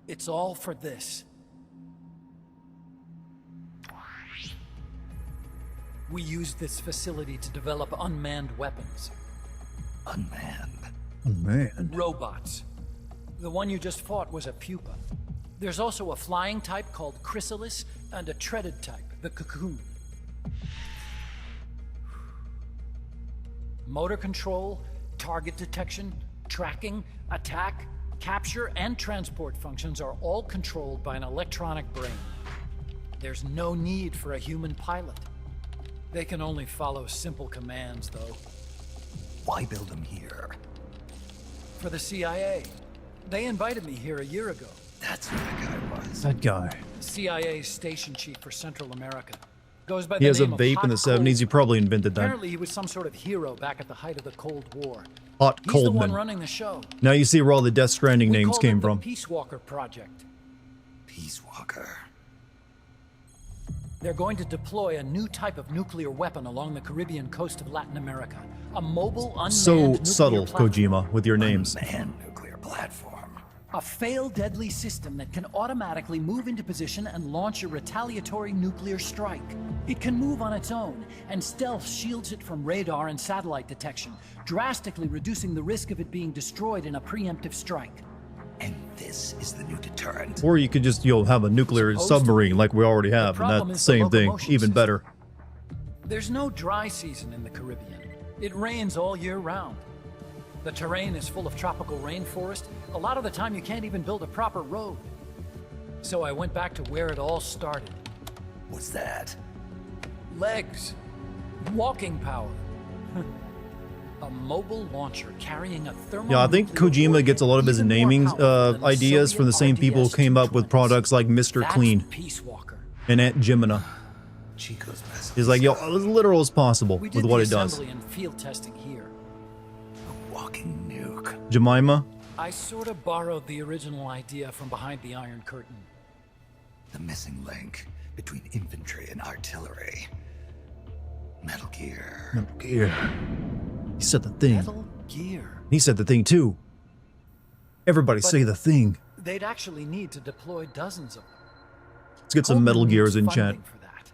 It's all for this. We used this facility to develop unmanned weapons. Unmanned. Oh, man. Robots. The one you just fought was a pupa. There's also a flying type called Chrysalis and a treaded type, the Cocoon. Motor control, target detection, tracking, attack, capture, and transport functions are all controlled by an electronic brain. There's no need for a human pilot. They can only follow simple commands, though. Why build them here? For the CIA. They invited me here a year ago. That's who the guy was. That guy. CIA's station chief for Central America. Goes by He the has a name of vape in the Hot Cold. 70s. He probably invented that. Apparently he was some sort of hero back at the height of the Cold War. Hot He's the one Coldman. running the show. Now you see where all the Death Stranding We names called came it the from. Peace Walker Project. Peace Walker. They're going to deploy a new type of nuclear weapon along the Caribbean coast of Latin America. A mobile, unmanned So nuclear subtle, platform. Kojima, with your names. Unmanned nuclear platform. A fail-deadly system that can automatically move into position and launch a retaliatory nuclear strike. It can move on its own, and stealth shields it from radar and satellite detection, drastically reducing the risk of it being destroyed in a preemptive strike. And this is the new deterrent. Or you could just, have a nuclear Supposed to submarine be. like we already The have, and problem that's is the the same thing, locomotion even system. better. There's no dry season in the Caribbean. It rains all year round. The terrain is full of tropical rainforest. A lot of the time you can't even build a proper road. So I went back to where it all started. What's that? Legs. Walking power. A mobile launcher carrying a thermal. Yeah, I think Kojima gets a lot of his naming ideas from the same people who came up with products like Mr. Clean Peace Walker. and Aunt Jimina. Chico's mess. He's like, as literal as possible We with did what the it does. assembly and field testing here. A walking nuke. Jemima? I sort of borrowed the original idea from behind the Iron Curtain. The missing link between infantry and artillery. Metal Gear. Metal Gear. He said the thing. Metal Gear. He said the thing too. Everybody say the thing. They'd actually need to deploy dozens of them. Let's get some Metal Gears in chat. Funding for that.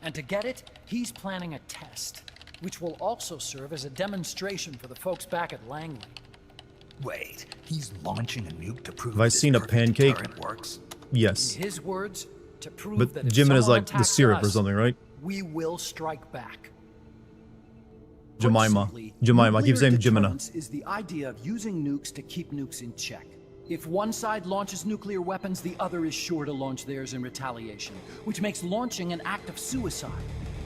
And to get it, he's planning a test, which will also serve as a demonstration for the folks back at Langley. Wait, he's launching a nuke to prove Have I seen a pancake? Works? Yes. In his words, to prove But that if Jimin is someone like the attacks syrup or us, something, right? we will strike back. Jemima. Simply, Jemima. I keep nuclear saying Jemina. deterrence is the idea of using nukes to keep nukes in check. If one side launches nuclear weapons, the other is sure to launch theirs in retaliation, which makes launching an act of suicide.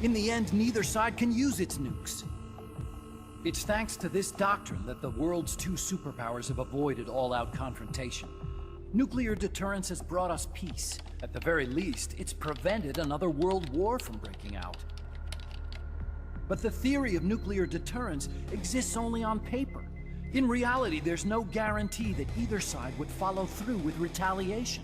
In the end, neither side can use its nukes. It's thanks to this doctrine that the world's two superpowers have avoided all-out confrontation. Nuclear deterrence has brought us peace. At the very least, it's prevented another world war from breaking out. But the theory of nuclear deterrence exists only on paper. In reality, there's no guarantee that either side would follow through with retaliation.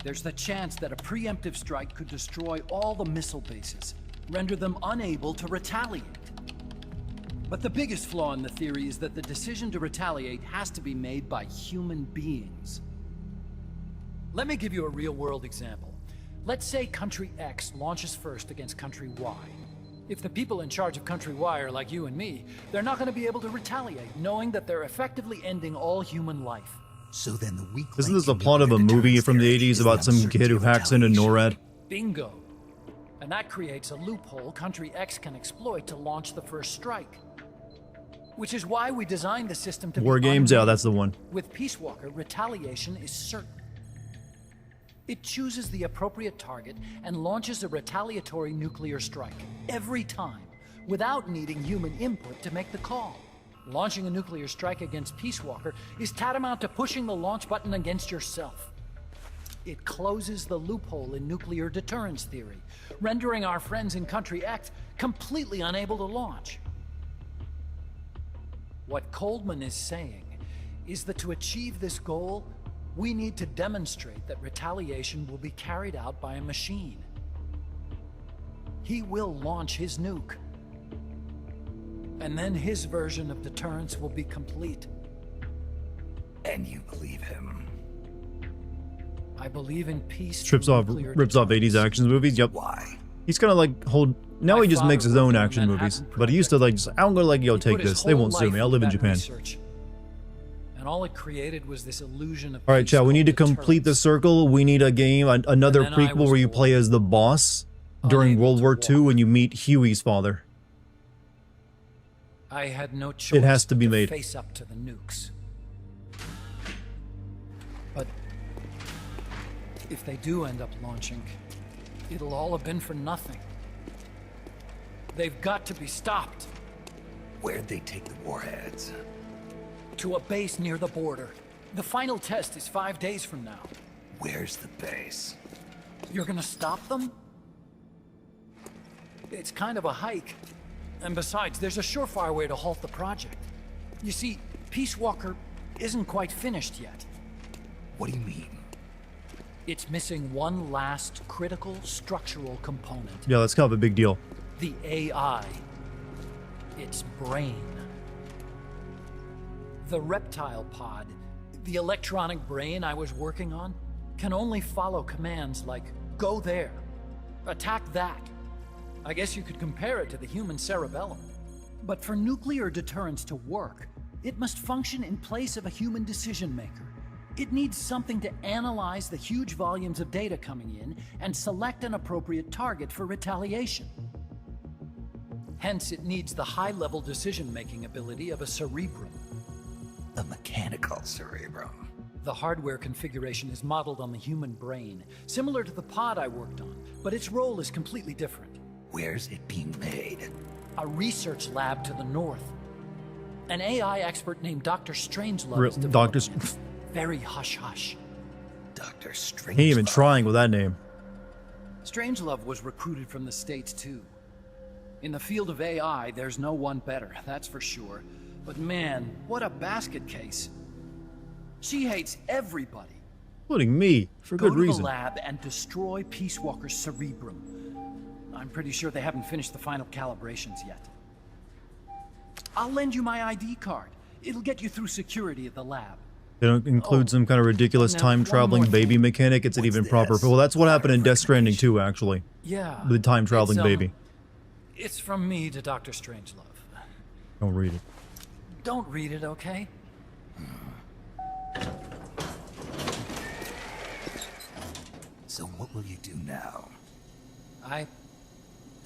There's the chance that a preemptive strike could destroy all the missile bases, render them unable to retaliate. But the biggest flaw in the theory is that the decision to retaliate has to be made by human beings. Let me give you a real-world example. Let's say Country X launches first against Country Y. If the people in charge of Country Y are like you and me, they're not going to be able to retaliate, knowing that they're effectively ending all human life. So then the weak Isn't this the plot of a movie from the 80s about some kid who hacks into NORAD? Bingo. And that creates a loophole Country X can exploit to launch the first strike. Which is why we designed the system to War be Games? unmanned. Yeah, that's the one. With Peace Walker, retaliation is certain. It chooses the appropriate target and launches a retaliatory nuclear strike every time, without needing human input to make the call. Launching a nuclear strike against Peace Walker is tantamount to pushing the launch button against yourself. It closes the loophole in nuclear deterrence theory, rendering our friends in Country X completely unable to launch. What Coldman is saying is that to achieve this goal, we need to demonstrate that retaliation will be carried out by a machine. He will launch his nuke. And then his version of deterrence will be complete. And you believe him? I believe in peace. Rips off 80s action movies. Yep. Why? He's kind of like now he just makes his own action movies. But he used to like, I'm gonna like, yo, take this. They won't sue me. I'll live in Japan. And all it created was this illusion of All right, chat. We need to complete the circle. We need a game, another prequel where you play as the boss during World War II and you meet Huey's father. I had no choice. It has to be made. Face up to the nukes. But if they do end up launching, it'll all have been for nothing. They've got to be stopped. Where'd they take the warheads? To a base near the border. The final test is 5 days from now. Where's the base? You're gonna stop them? It's kind of a hike. And besides, there's a surefire way to halt the project. You see, Peace Walker isn't quite finished yet. What do you mean? It's missing one last critical structural component. Yeah, that's kind of a big deal. The AI. Its brain. The reptile pod, the electronic brain I was working on, can only follow commands like, go there, attack that. I guess you could compare it to the human cerebellum. But for nuclear deterrence to work, it must function in place of a human decision maker. It needs something to analyze the huge volumes of data coming in and select an appropriate target for retaliation. Hence, it needs the high-level decision-making ability of a cerebrum. A mechanical cerebrum. The hardware configuration is modeled on the human brain, similar to the pod I worked on, but its role is completely different. Where's it being made? A research lab to the north. An AI expert named Dr. Strangelove is developing it. Very hush-hush. Dr. Strangelove? He ain't even trying with that name. Strangelove was recruited from the States, too. In the field of AI, there's no one better, that's for sure. But man, what a basket case. She hates everybody. Including me, for good reason. Go to the lab and destroy Peace Walker's cerebrum. I'm pretty sure they haven't finished the final calibrations yet. I'll lend you my ID card. It'll get you through security at the lab. They don't include some kind of ridiculous now time-traveling one more baby thing. mechanic. It's an even proper... Well, that's what happened in Death Stranding 2, actually. Yeah. The time-traveling It's, baby. It's from me to Dr. Strangelove. Don't read it. Don't read it, okay? So what will you do now?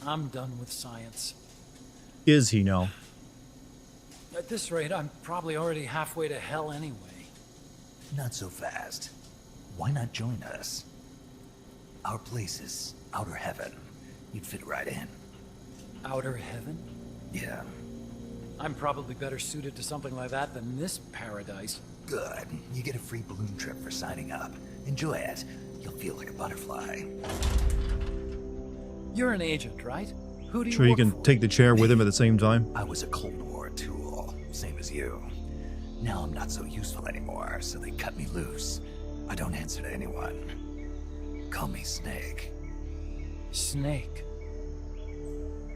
I'm done with science. Is he now? At this rate, I'm probably already halfway to hell anyway. Not so fast. Why not join us? Our place is outer heaven. You'd fit right in. Outer heaven? Yeah. I'm probably better suited to something like that than this paradise. Good. You get a free balloon trip for signing up. Enjoy it. You'll feel like a butterfly. You're an agent, right? Who do you Sure you work can for? take the chair with him at the same time? I was a Cold War tool, same as you. Now I'm not so useful anymore, so they cut me loose. I don't answer to anyone. Call me Snake. Snake.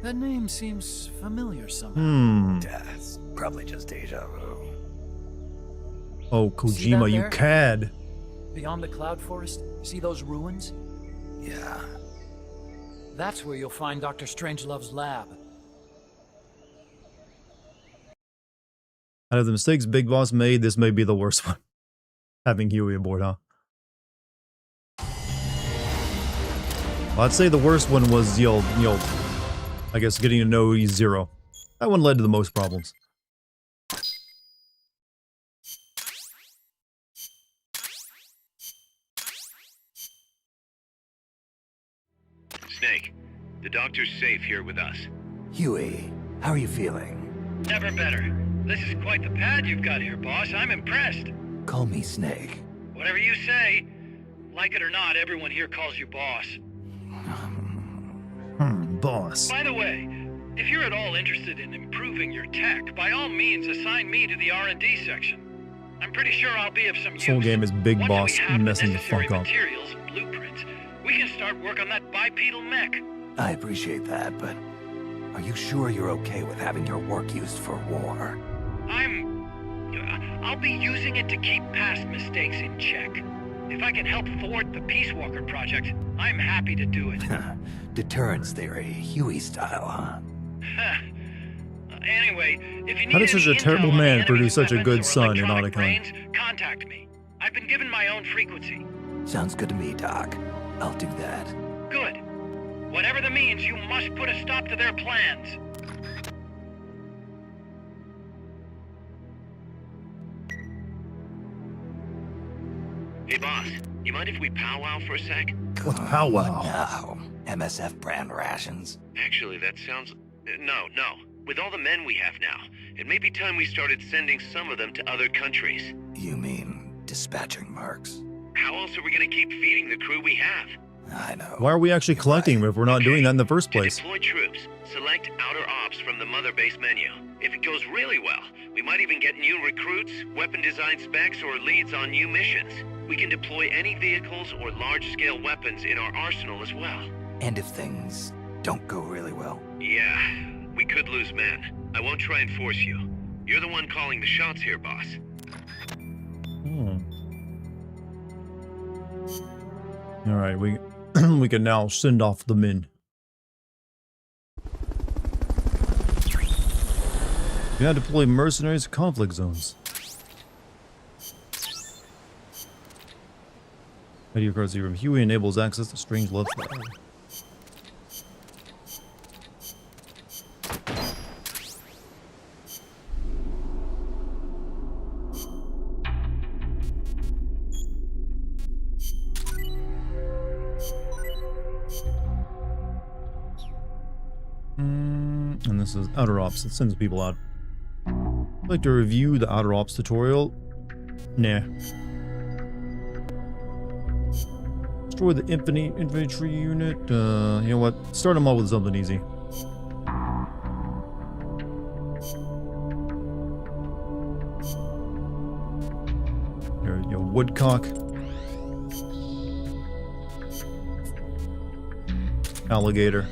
That name seems familiar somehow. That's probably just deja vu. Oh, See that Kojima, you there? cad. Beyond the cloud forest, see those ruins? Yeah. That's where you'll find Dr. Strangelove's lab. Out of the mistakes Big Boss made, this may be the worst one. Having Huey aboard, huh? Well, I'd say the worst one was, I guess getting to know E0. That one led to the most problems. Snake, the doctor's safe here with us. Huey, how are you feeling? Never better. This is quite the pad you've got here, boss. I'm impressed. Call me Snake. Whatever you say. Like it or not, everyone here calls you boss. Boss. By the way, if you're at all interested in improving your tech, by all means assign me to the R&D section. I'm pretty sure I'll be of some use. This whole game is Big Once Boss we have messing the necessary fuck up. materials and blueprints, we can start work on that bipedal mech. I appreciate that, but are you sure you're okay with having your work used for war? I'll be using it to keep past mistakes in check. If I can help thwart the Peace Walker project, I'm happy to do it. Deterrence theory, Huey style, huh? Anyway, if you need How did such a any terrible intel on the man enemy's produce such a weapons good or son in electronic Otacon? brains, contact me. I've been given my own frequency. Sounds good to me, Doc. I'll do that. Good. Whatever the means, you must put a stop to their plans. Hey, boss, you mind if we powwow for a sec? What's powwow? Now, MSF brand rations. Actually, that sounds... No. With all the men we have now, it may be time we started sending some of them to other countries. You mean dispatching marks? How else are we going to keep feeding the crew we have? I know. Why are we actually collecting them if we're not doing that in the first To place? deploy troops, select outer ops from the mother base menu. If it goes really well, we might even get new recruits, weapon design specs, or leads on new missions. We can deploy any vehicles or large-scale weapons in our arsenal as well. And if things don't go really well? Yeah, we could lose men. I won't try and force you. You're the one calling the shots here, boss. Alright, we we can now send off the men. We now deploy mercenaries to conflict zones. Radio card 0. Huey enables access to strange love. And this is Outer Ops. It sends people out. I'd like to review the Outer Ops tutorial. Nah. Destroy the infantry unit. You know what? Start them all with something easy. There you go. Woodcock. Alligator.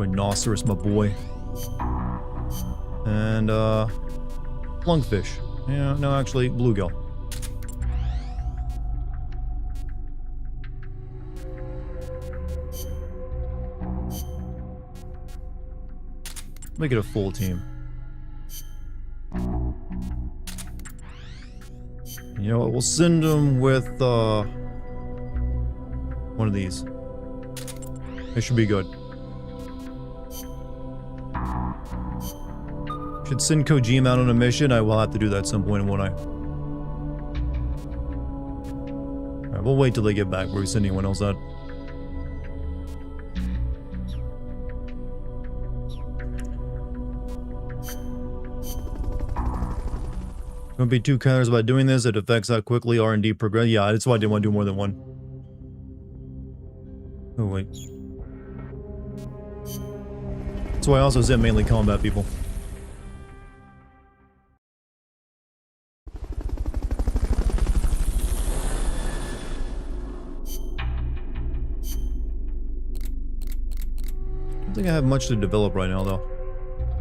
Rhinoceros, my boy. And, lungfish. Yeah, no, actually, bluegill. Make it a full team. You know what, we'll send them with, one of these. It should be good. Should send Kojima out on a mission. I will have to do that at some point, won't I? Alright, we'll wait till they get back before we send anyone else out. Don't be too careless about doing this. It affects how quickly R&D progress. Yeah, that's why I didn't want to do more than one. Oh, wait. That's why I also sent mainly combat people. I don't think I have much to develop right now, though.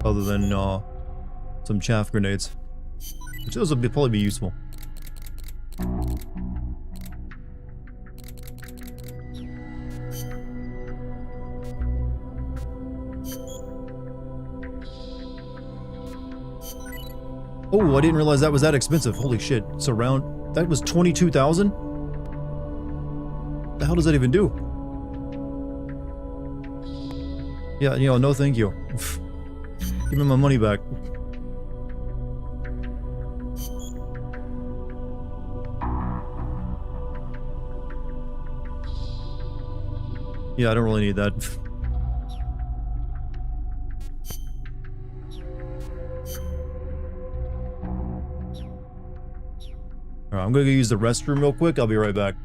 Other than, some chaff grenades. Which those would probably be useful. Oh, I didn't realize that was that expensive. Holy shit. Surround... That was 22,000? The hell does that even do? Yeah, you know, no thank you. Give me my money back. Yeah, I don't really need that. Alright, I'm gonna go use the restroom real quick. I'll be right back.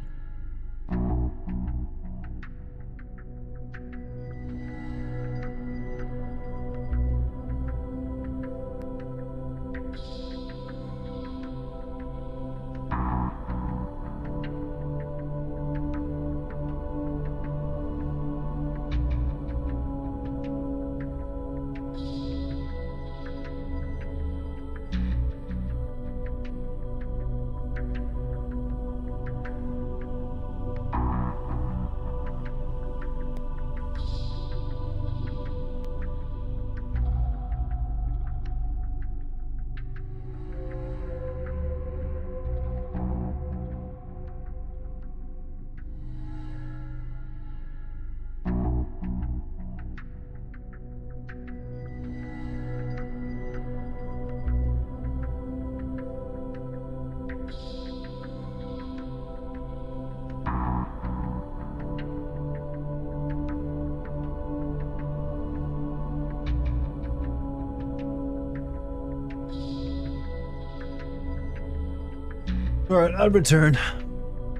Alright, I'd return.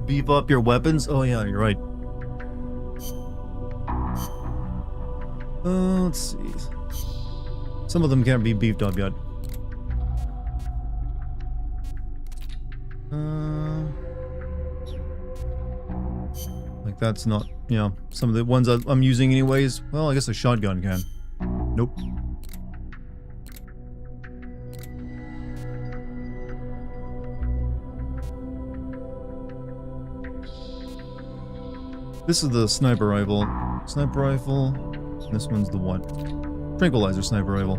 Beef up your weapons? Oh yeah, you're right. Let's see. Some of them can't be beefed up yet. Like that's not, yeah, some of the ones I'm using anyways. Well, I guess a shotgun can. Nope. This is the sniper rifle. Sniper rifle. This one's the what? Tranquilizer sniper rifle.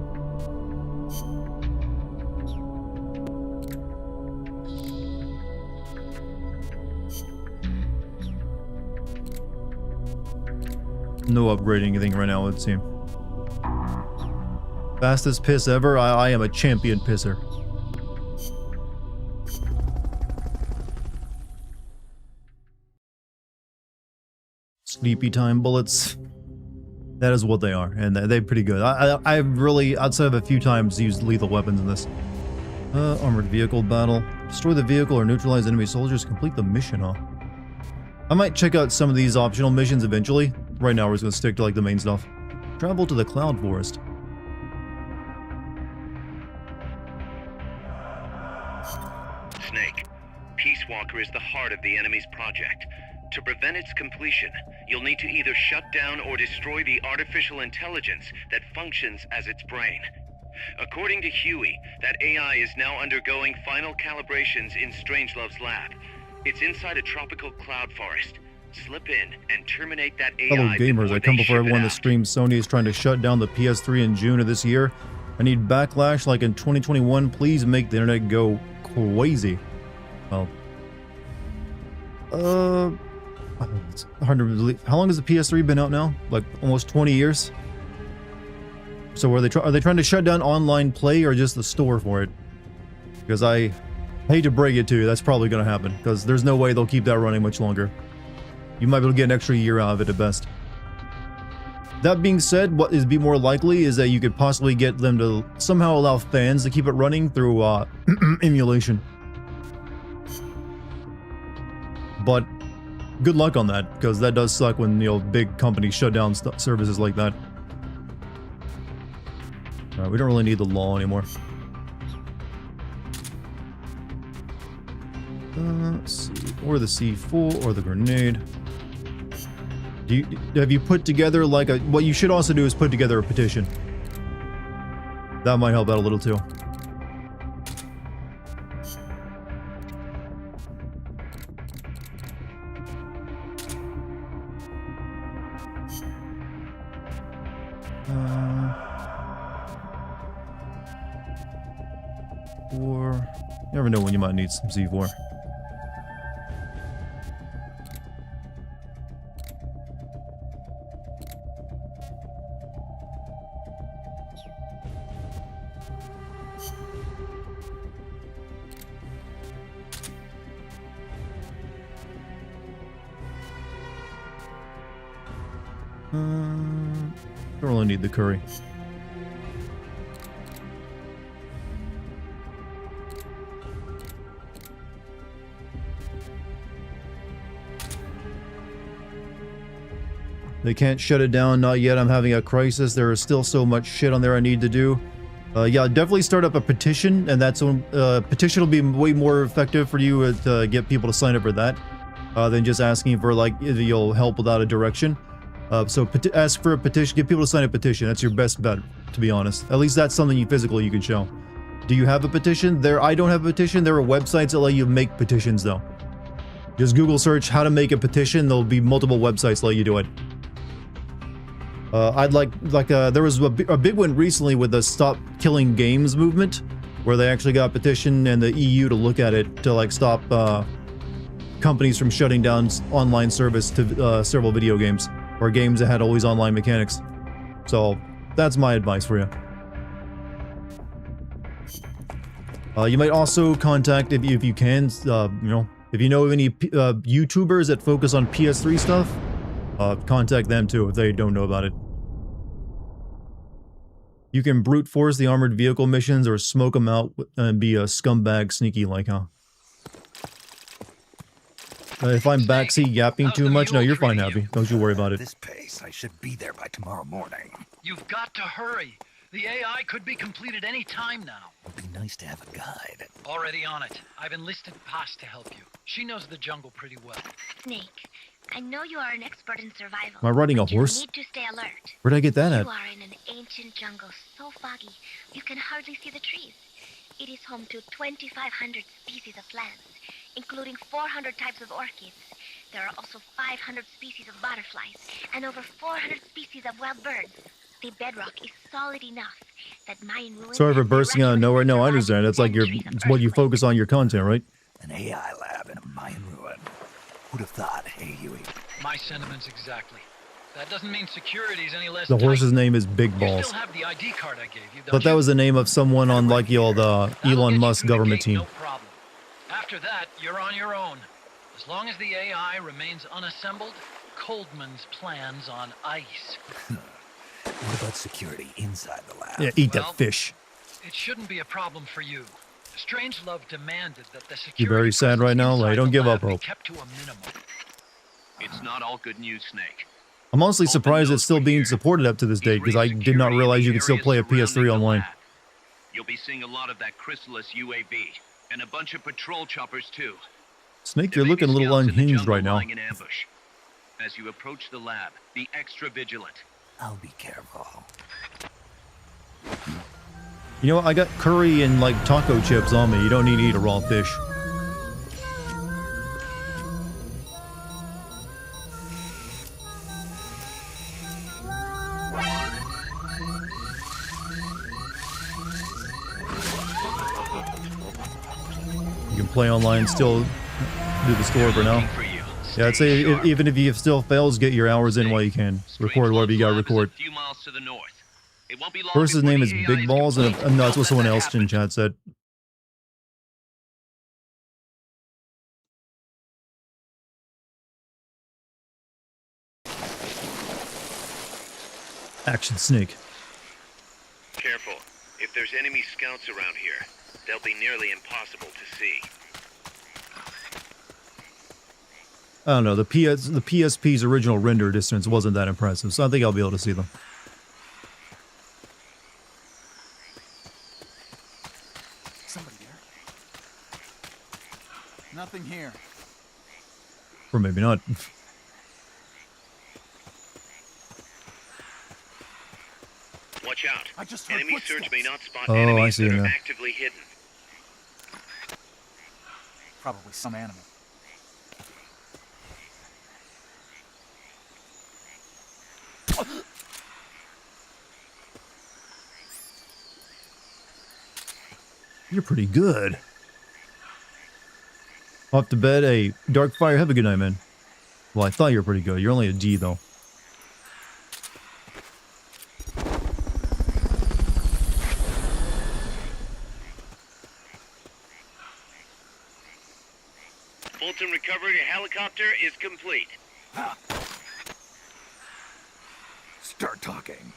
No upgrading anything right now, it would seem. Fastest piss ever? I am a champion pisser. Sleepy time bullets. That is what they are, and they're pretty good. I've really, outside of a few times, used lethal weapons in this. Armored vehicle battle. Destroy the vehicle or neutralize enemy soldiers. Complete the mission, huh? I might check out some of these optional missions eventually. Right now we're just gonna stick to like the main stuff. Travel to the Cloud Forest. Snake, Peace Walker is the heart of the enemy's project. To prevent its completion, you'll need to either shut down or destroy the artificial intelligence that functions as its brain. According to Huey, that AI is now undergoing final calibrations in Strangelove's lab. It's inside a tropical cloud forest. Slip in and terminate that AI. Fellow gamers, I come before everyone that streams. Sony is trying to shut down the PS3 in June of this year. I need backlash like in 2021. Please make the internet go crazy. Well, it's hard to believe. How long has the PS3 been out now? Like almost 20 years. So are they trying to shut down online play or just the store for it? Because I hate to break it to you, that's probably going to happen. Because there's no way they'll keep that running much longer. You might be able to get an extra year out of it at best. That being said, what is be more likely is that you could possibly get them to somehow allow fans to keep it running through emulation. But good luck on that, because that does suck when, you know, big companies shut down services like that. Alright, we don't really need the law anymore. Let's see, or the C4 or the grenade. Have you put together like a... What you should also do is put together a petition. That might help out a little too. Or... You never know when you might need some C4. Don't really need the curry. They can't shut it down, not yet. I'm having a crisis. There is still so much shit on there I need to do. Yeah, definitely start up a petition, and that's when petition will be way more effective for you to get people to sign up for that than just asking for like you'll help without a direction. So ask for a petition, get people to sign a petition. That's your best bet, to be honest. At least that's something you can show. Do you have a petition? I don't have a petition. There are websites that let you make petitions though. Just Google search how to make a petition. There'll be multiple websites that let you do it. There was a big one recently with the Stop Killing Games movement, where they actually got a petition and the EU to look at it to like stop companies from shutting down online service to several video games or games that had always online mechanics. So that's my advice for you. You might also contact, if you can, if you know of any YouTubers that focus on PS3 stuff, contact them too if they don't know about it. You can brute force the armored vehicle missions or smoke them out and be a scumbag sneaky like, huh? If I'm backseat yapping too much, no, you're fine, Happy. Don't you worry about it. This pace, I should be there by tomorrow morning. You've got to hurry. The AI could be completed any time now. It'd be nice to have a guide. Already on it. I've enlisted Paz to help you. She knows the jungle pretty well. Snake, I know you are an expert in survival. Am I riding a horse? You need to stay alert. Where'd I get that at? You are in an ancient jungle so foggy, you can hardly see the trees. It is home to 2,500 species of plants, including 400 types of orchids. There are also 500 species of butterflies and over 400 species of wild birds. The bedrock is solid enough that Mayan ruins... Sorry for bursting out of nowhere. No, I understand. It's like it's what you focus on your content, right? An AI lab in a Mayan ruin. Who'd have thought, hey, Huey? My sentiments exactly. That doesn't mean security's any less The horse's tight. name is Big You Balls. still have the ID card I gave you, But that was the name of someone on like the Elon Musk government team. No problem. After that, you're on your own. As long as the AI remains unassembled, Coldman's plans on ice. What about security inside the lab? Yeah, eat that fish. It shouldn't be a problem for you. Strangelove demanded that the security... You're very sad right now? Like, don't give up hope. kept to a minimum. It's not all good news, Snake. I'm honestly surprised it's still being supported up to this date, because I did not realize you could still play a PS3 online. You'll be seeing a lot of that Chrysalis UAV, and a bunch of patrol choppers too. Snake, you're looking a little unhinged right now. In ambush. As you approach the lab, be extra vigilant. I'll be careful. You know what? I got curry and like taco chips on me. You don't need to eat a raw fish. You can play online and still do the store for now. Yeah, I'd say even if you still fails, get your hours in while you can. Record whatever you gotta record. Person's name is Big Balls, and no, that's what someone else in chat said. Action Snake. Careful. If there's enemy scouts around here, they'll be nearly impossible to see. I don't know, the PSP's original render distance wasn't that impressive, so I think I'll be able to see them. Somebody there? Nothing here. Or maybe not. Watch out. I just heard enemy search may not spot I enemies see that are now. actively hidden. Probably some animal. You're pretty good. Off to bed, a Darkfire. Have a good night, man. Well, I thought you were pretty good. You're only a D, though. Fulton recovery helicopter is complete. Start talking.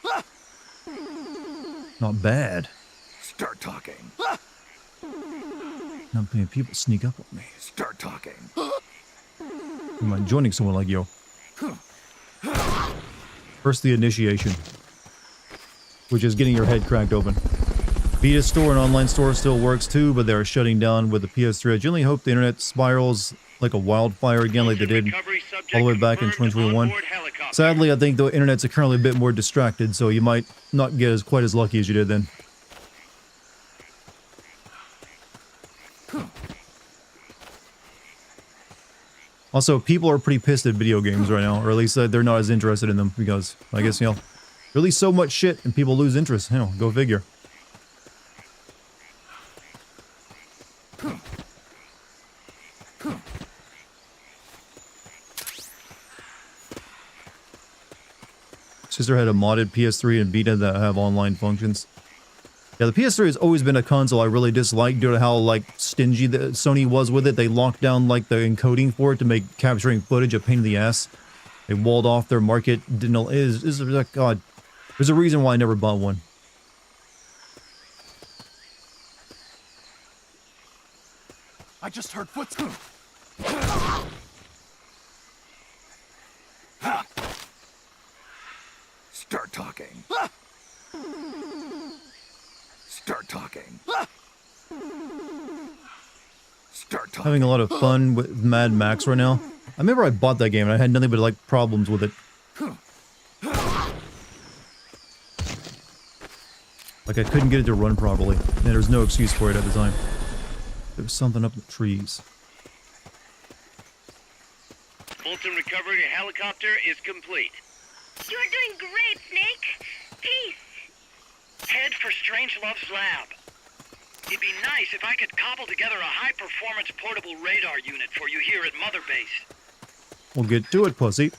Not bad. Start talking. Not many people sneak up on me. Start talking. Am I joining someone like you? First, the initiation, which is getting your head cracked open. Vita Store and online store still works too, but they're shutting down with the PS3. I generally hope the internet spirals like a wildfire again, like they did all the way back in 2021. Sadly, I think the internet's currently a bit more distracted, so you might not get quite as lucky as you did then. Also, people are pretty pissed at video games right now, or at least they're not as interested in them because, I guess, you know, release so much shit and people lose interest. You know, go figure. Sister had a modded PS3 and Vita that have online functions. Yeah, the PS3 has always been a console I really dislike due to how, like, stingy Sony was with it. They locked down, like, the encoding for it to make capturing footage a pain in the ass. They walled off their market. God, there's a reason why I never bought one. I just heard footsteps. Start talking. Start talking. Start talking. Having a lot of fun with Mad Max right now. I remember I bought that game and I had nothing but, like, problems with it. Like, I couldn't get it to run properly, and there was no excuse for it at the time. There was something up the trees. Fulton recovery helicopter is complete. You're doing great, Snake. Peace. Head for Strangelove's lab. It'd be nice if I could cobble together a high-performance portable radar unit for you here at Mother Base. We'll get to it, pussy.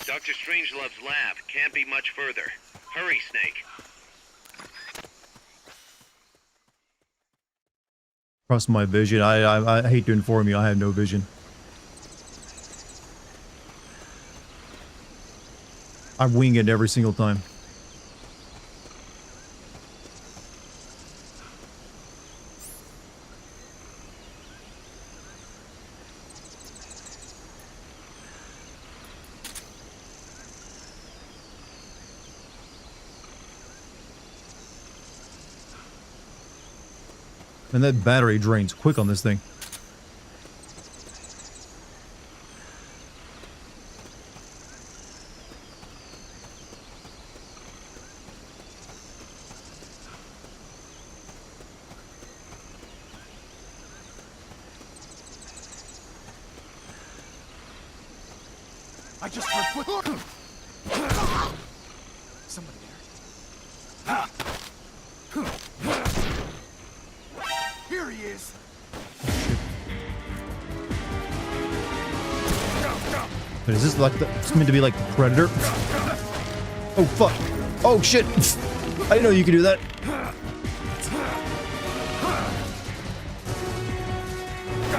Dr. Strangelove's lab can't be much further. Hurry, Snake. Trust my vision. I hate to inform you, I have no vision. I wing it every single time. And that battery drains quick on this thing. I just heard foot. Somebody there. Here he is. But is this like it's meant to be like the Predator? Oh fuck! Oh shit! I didn't know you could do that.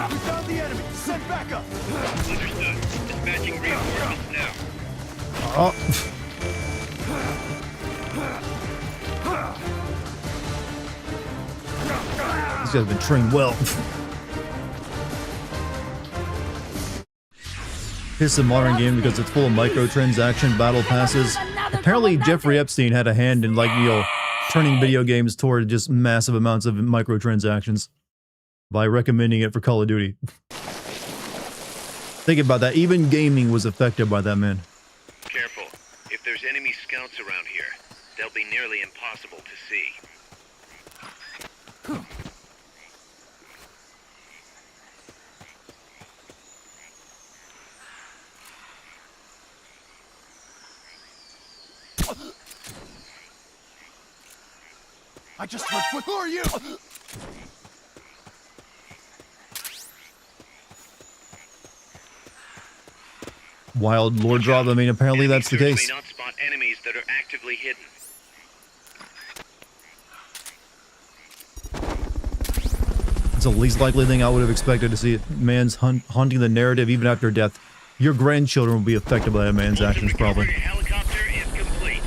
We found the enemy. Send backup. Understood. Dispatching reinforcements now. Oh. These guys have been trained well. It's a modern game because it's full of microtransaction battle passes. Apparently, Jeffrey Epstein had a hand in, like, you know, turning video games toward just massive amounts of microtransactions by recommending it for Call of Duty. Think about that. Even gaming was affected by that man. Careful. If there's enemy scouts around here, they'll be nearly impossible to see. I just heard foot. Who are you? Wild lore drop. I mean, apparently that's the case. May not spot enemies that are actively hidden. It's the least likely thing I would have expected to see. Man's haunting the narrative even after death. Your grandchildren will be affected by that man's actions, probably. Helicopter is complete.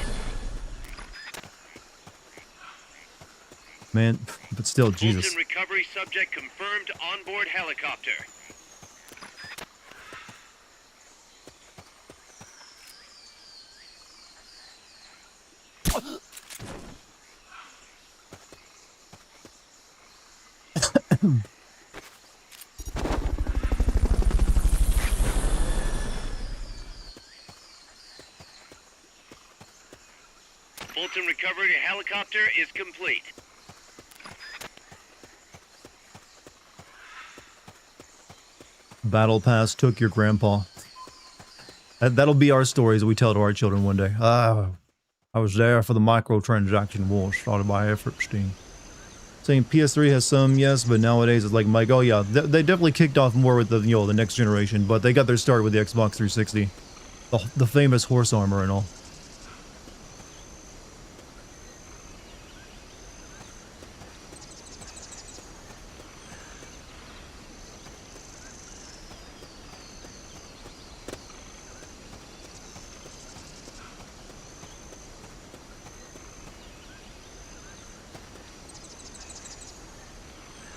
Man, but still, Jesus. Fulton recovery subject confirmed onboard helicopter. Fulton recovery helicopter is complete. Battle Pass took your grandpa. That'll be our stories we tell to our children one day. I was there for the microtransaction war started by Epstein. Saying PS3 has some, yes, but nowadays it's like Mike. Oh yeah, they definitely kicked off more with the the next generation, but they got their start with the Xbox 360, the famous horse armor and all.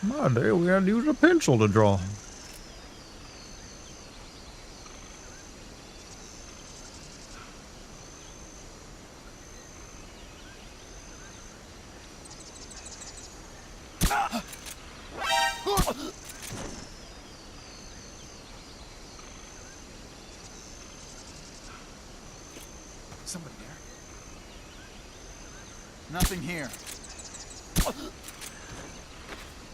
My day, we had to use a pencil to draw. Somebody there. Nothing here.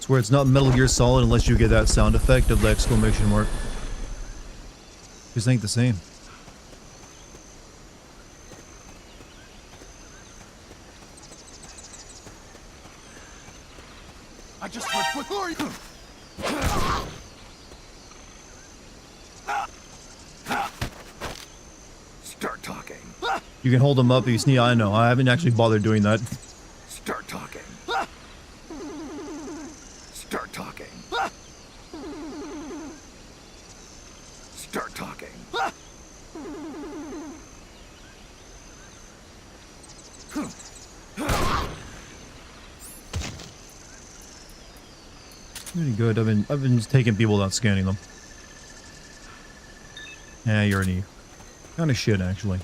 Where it's not Metal Gear Solid unless you get that sound effect of the exclamation mark. Just ain't the same. I just heard foot. Who are you? Start talking. You can hold them up if you sneeze. I know. I haven't actually bothered doing that. Start talking. Start talking. Start talking. Pretty good. I've been just taking people without scanning them. Yeah, you're an E. Kinda shit, actually.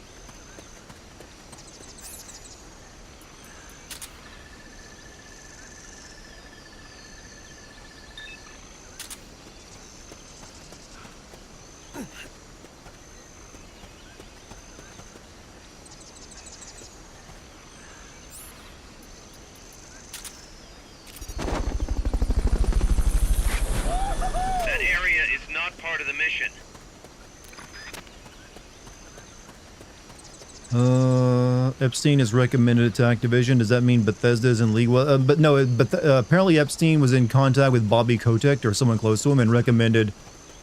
Epstein is recommended to Activision. Does that mean Bethesda is in league? But no, apparently Epstein was in contact with Bobby Kotick or someone close to him and recommended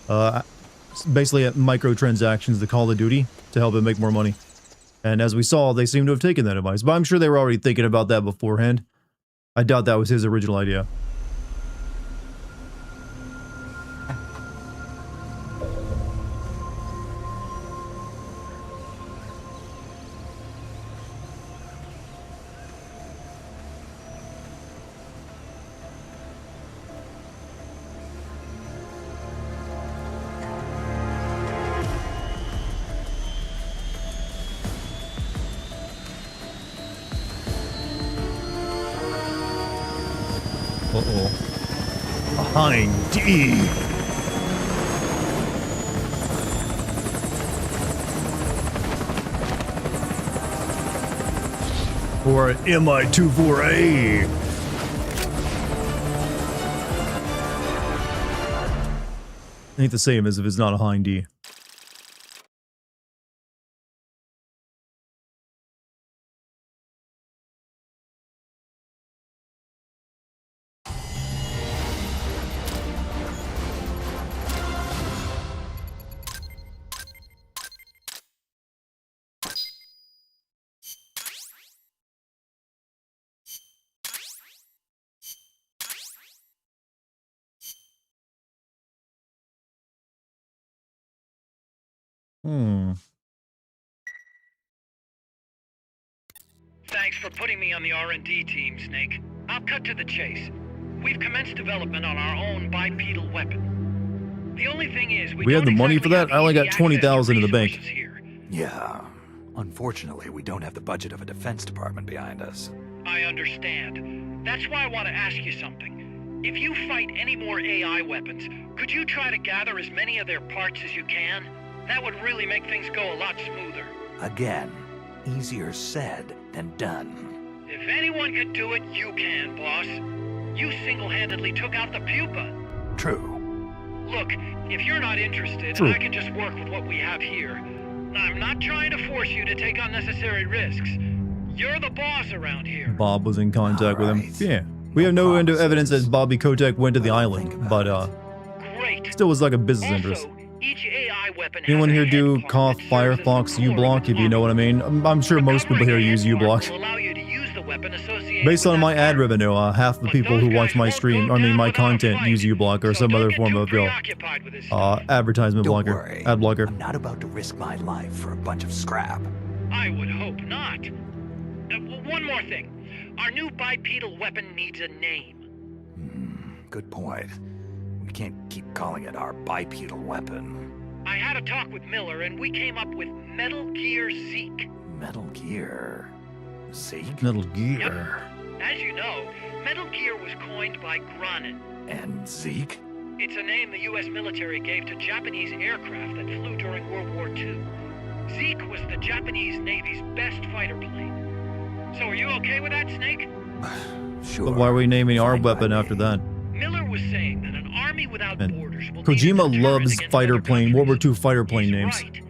basically microtransactions to Call of Duty to help him make more money. And as we saw, they seem to have taken that advice. But I'm sure they were already thinking about that beforehand. I doubt that was his original idea. Uh-oh. Behind D. Or an MI-24A. Ain't the same as if it's not a Hind D. Thanks for putting me on the R&D team, Snake. I'll cut to the chase. We've commenced development on our own bipedal weapon. The only thing is, we had the money for that? I only got 20,000 in the bank. Yeah. Unfortunately, we don't have the budget of a defense department behind us. I understand. That's why I want to ask you something. If you fight any more AI weapons, could you try to gather as many of their parts as you can? That would really make things go a lot smoother. Again, easier said than done. If anyone could do it, you can, boss. You single-handedly took out the pupa. True. Look, if you're not interested, True. I can just work with what we have here. I'm not trying to force you to take unnecessary risks. You're the boss around here. Bob was in contact with him. Yeah. We have no evidence that Bobby Kotick went to the island, but still was like a business interest. Each AI weapon Anyone here do cough Firefox uBlock, if you know what I mean? I'm sure most people here use uBlock. Based on my ad revenue, half the people who watch my stream, my content, use uBlock or some other form of advertisement blocker, ad blocker. I'm not about to risk my life for a bunch of scrap. I would hope not. One more thing. Our new bipedal weapon needs a name. Good point. We can't keep calling it our bipedal weapon. I had a talk with Miller and we came up with Metal Gear Zeke. Metal Gear? Zeke? Metal Gear. Yep. As you know, Metal Gear was coined by Granin. And Zeke? It's a name the U.S. military gave to Japanese aircraft that flew during World War II. Zeke was the Japanese Navy's best fighter plane. So are you okay with that, Snake? Sure. But why are we naming our weapon after that? Miller was saying that an army without borders will Kojima loves fighter plane, World War II fighter plane names. right.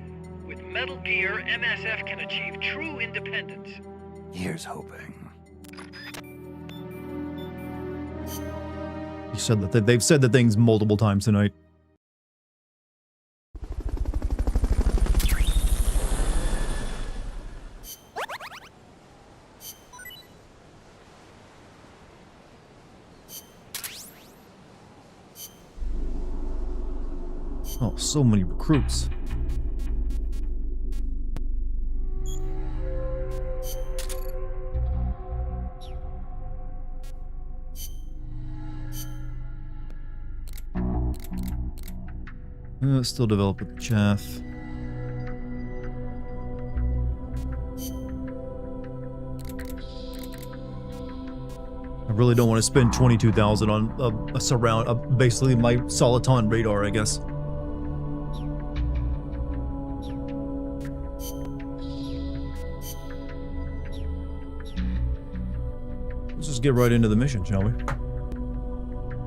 With Metal Gear, MSF can achieve true independence. Here's hoping. He said that they've said the things multiple times tonight. Oh, so many recruits. Still develop with the chaff. I really don't want to spend 22,000 on a surround, basically my Soliton radar, I guess. Let's just get right into the mission, shall we?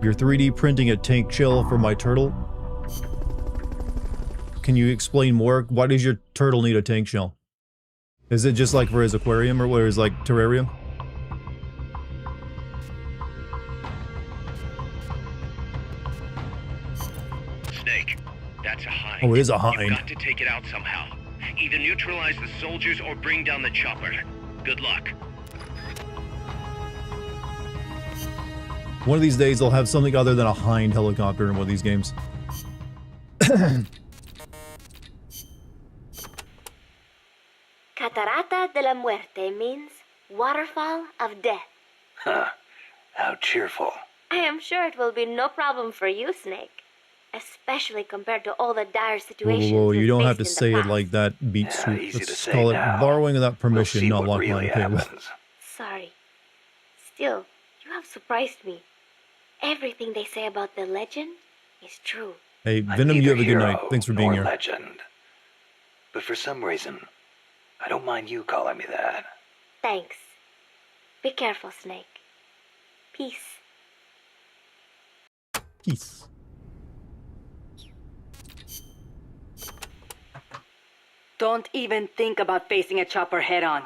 You're 3D printing a tank shell for my turtle. Can you explain more? Why does your turtle need a tank shell? Is it just like for his aquarium or where his like terrarium? Snake, that's a hind. Oh, it is a hind. You've got to take it out somehow. Either neutralize the soldiers or bring down the chopper. Good luck. One of these days, they'll have something other than a hind helicopter in one of these games. Catarata de la Muerte means waterfall of death. Huh. How cheerful. I am sure it will be no problem for you, Snake. Especially compared to all the dire situations Whoa, we've you don't have faced to in the say it past. like that, Beat Yeah, Street. easy to Let's say call it now. borrowing without permission, see not what locked really on the table. happens. Sorry. Still, you have surprised me. Everything they say about the legend is true. Hey, I'm Venom, you neither have a good night. hero Thanks for being nor here. legend. But for some reason, I don't mind you calling me that. Thanks. Be careful, Snake. Peace. Peace. Don't even think about facing a chopper head-on.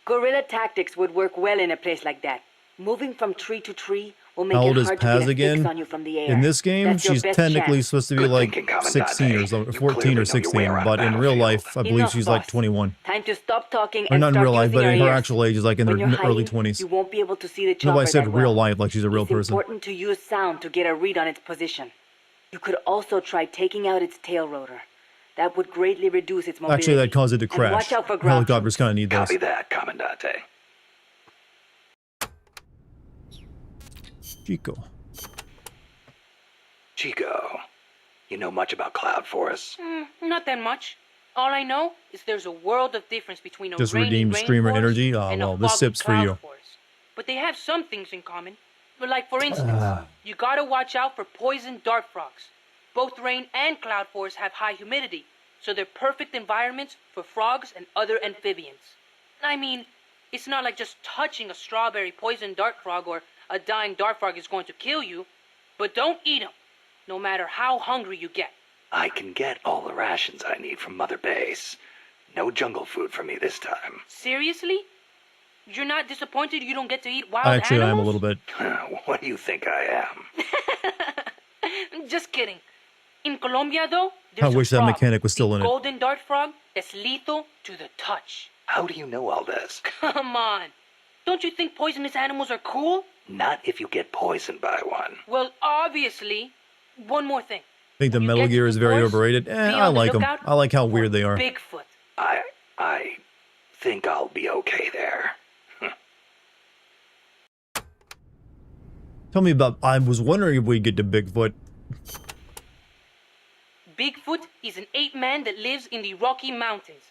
Guerrilla tactics would work well in a place like that. Moving from tree to tree will make How old it is hard to Paz get a again? fix on you from the air. In this game, That's your she's best technically chance. supposed to be Good like thinking, 16 or something, You 14 clearly or know your 16, way around but in real battlefield. life, I believe Enough, she's like boss. 21. Time to stop talking Or and not in start real life, using but your in her ears. actual age is like in When their you're early hiding, 20s. you won't be able to see the chopper No, I said that real well. life, like she's a real It's person. important to use sound to get a read on its position. You could also try taking out its tail rotor. That would greatly reduce its mobility. Actually, that caused it to And crash. watch out for ground Helicopters kind of need those. Copy that, Commandante. Chico. Chico, you know much about cloud forests? Not that much. All I know is there's a world of difference between a Just rainy redeemed streamer rainforest energy? and a Well, this foggy sip's for cloud you. forest. But they have some things in common. Like, for instance, you gotta watch out for poison dart frogs. Both rain and cloud forests have high humidity, so they're perfect environments for frogs and other amphibians. I mean, it's not like just touching a strawberry poison dart frog or a dying dart frog is going to kill you, but don't eat them, no matter how hungry you get. I can get all the rations I need from Mother Base. No jungle food for me this time. Seriously? You're not disappointed you don't get to eat wild Actually, I am a animals? little bit. What do you think I am? Just kidding. In Colombia, though, I there's wish a that frog, mechanic was still in it. golden dart frog that's lethal to the touch. How do you know all this? Come on. Don't you think poisonous animals are cool? Not if you get poisoned by one. Well, obviously. One more thing. I think the Metal Gear is very overrated. I like them. I like how weird they are. Bigfoot. I think I'll be okay there. Tell me about... I was wondering if we'd get to Bigfoot. Bigfoot is an ape man that lives in the Rocky Mountains.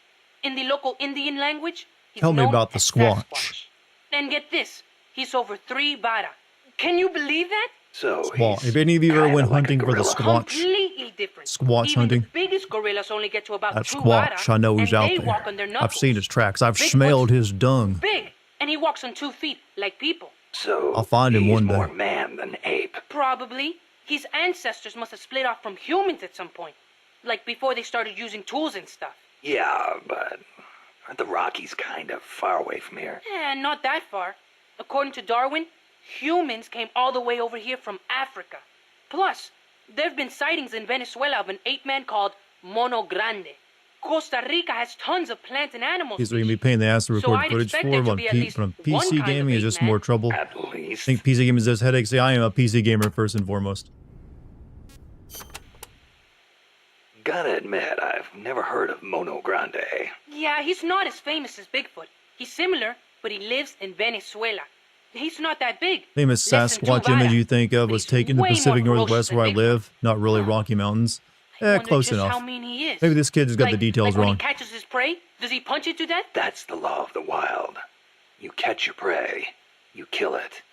In the local Indian language, he's Tell me known about the as Squatch. And get this, he's over 3 vara. Can you believe that? So Squatch. If any of you ever went hunting for the Squatch, Completely different. Squatch Even hunting, the biggest gorillas only get to about that 2 Squatch, vara, I know he's and out they walk there. on their I've knuckles. seen his tracks. I've Bigfoot's smelled his dung. Big, and he walks on 2 feet like people. So I'll find him he's one day. more man than ape. Probably. His ancestors must have split off from humans at some point. Like before they started using tools and stuff. Yeah, but aren't the Rockies kind of far away from here? Not that far. According to Darwin, humans came all the way over here from Africa. Plus, there have been sightings in Venezuela of an ape man called Mono Grande. Costa Rica has tons of plant and animal He's going to species. be paying the ass to So record I'd footage expect for there him to on be at least from one PC kind of gaming is ape just man. more trouble. At I least. think PC gaming is just headaches. See, I am a PC gamer first and foremost. Gotta admit, I've never heard of Mono Grande. Yeah, he's not as famous as Bigfoot. He's similar, but he lives in Venezuela. He's not that big. Famous Less than 2 Sasquatch image vara. you think of was taken in the way more Pacific ferocious Northwest than where I Bigfoot. live, not really Rocky Mountains. Wonder Close just enough. how mean he is. Maybe this kid just got the Like details when wrong. he catches his prey, does he punch it to death? That's the law of the wild. You catch your prey, you kill it,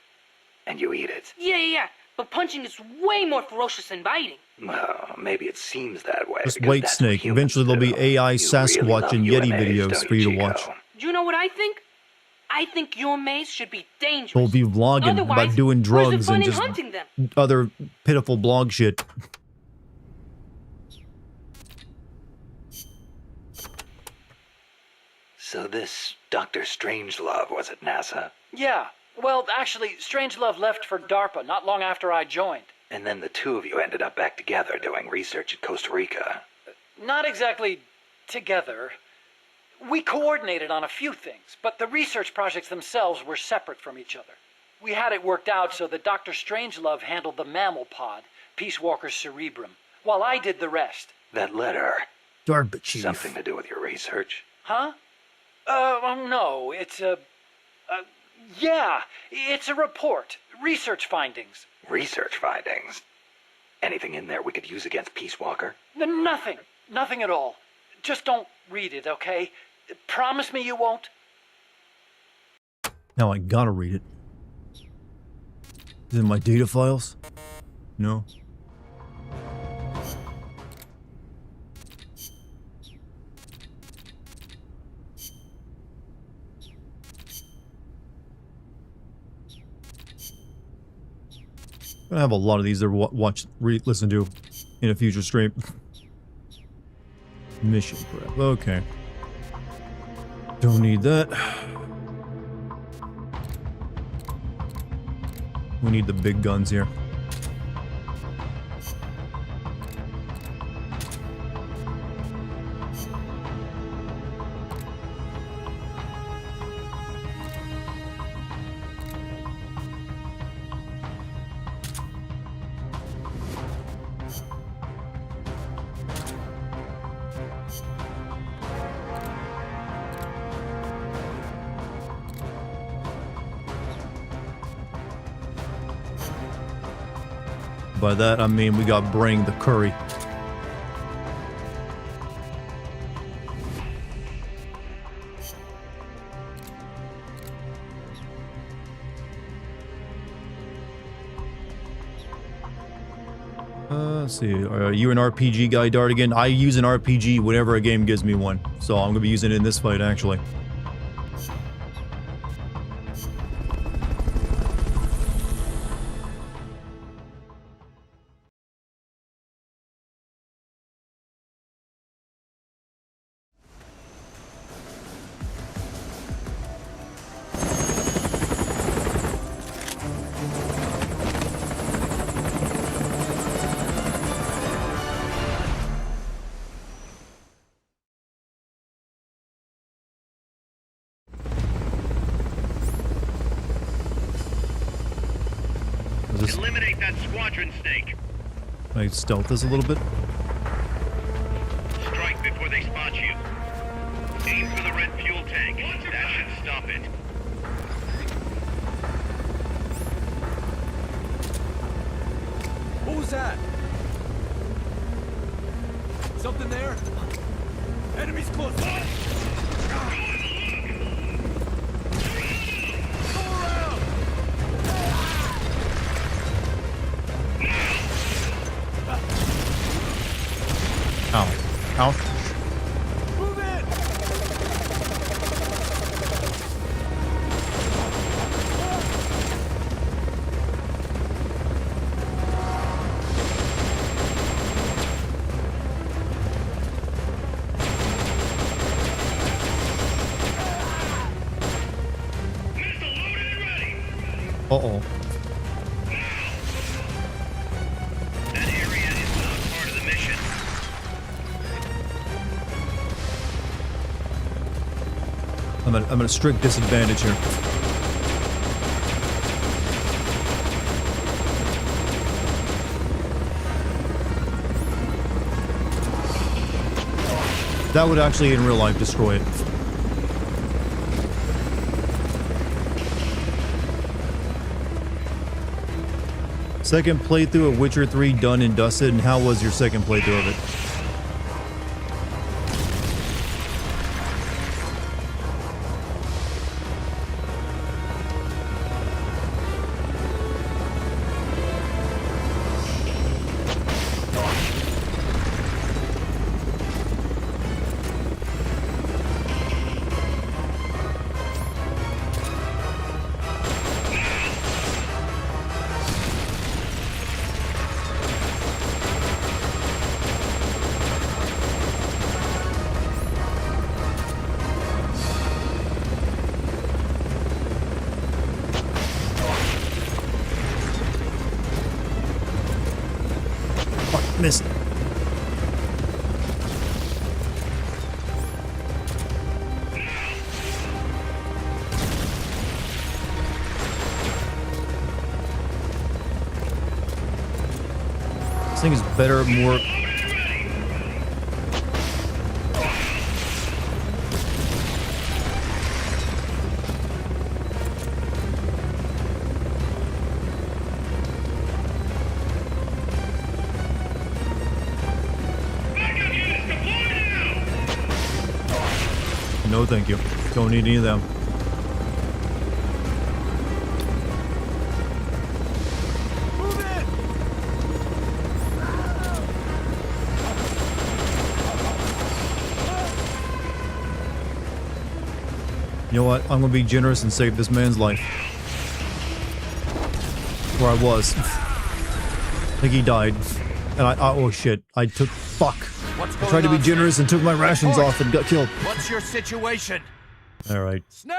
and you eat it. Yeah. But punching is way more ferocious than biting. Well, maybe it seems that way. Just because wait, that's what Snake. humans Eventually there'll be do. AI You Sasquatch really love and Yeti UMAs, videos don't for you to Chico? watch. Do you know what I think? I think your maze should be dangerous. They'll be vlogging Otherwise, about doing where's the drugs fun and in just hunting them? other pitiful blog shit. So this Dr. Strangelove was at NASA? Yeah. Well, actually, Strangelove left for DARPA not long after I joined. And then the two of you ended up back together doing research at Costa Rica. Not exactly together. We coordinated on a few things, but the research projects themselves were separate from each other. We had it worked out so that Dr. Strangelove handled the mammal pod, Peace Walker's cerebrum, while I did the rest. That letter. DARPA chief. Something to do with your research? Huh? No, it's yeah, it's a report. Research findings. Research findings? Anything in there we could use against Peace Walker? Nothing. Nothing at all. Just don't read it, okay? Promise me you won't? Now I gotta read it. Is it in my data files? No. I'm gonna have a lot of these to listen to in a future stream. Mission prep. Okay. Don't need that. We need the big guns here. By that, I mean we got bring the curry. Let's see. Are you an RPG guy, Dartigan? I use an RPG whenever a game gives me one. So I'm going to be using it in this fight, actually. Eliminate that squadron snake. Can I stealth this a little bit? Strike before they spot you. Aim for the red fuel tank. That should stop it. What was that? Something there? Enemies close. Go around! Ow. Ow. Move in! Uh-oh. That area is not part of the mission. I'm at a strict disadvantage here. That would actually in real life destroy it. Second playthrough of Witcher 3 done and dusted, and how was your second playthrough of it? missed. This thing is better, more... No, thank you. Don't need any of them. You know what? I'm gonna be generous and save this man's life. Where I was. I think he died. And oh shit. I took... Fuck. I tried to be generous and took my rations off and got killed. What's your situation? Alright. Snake!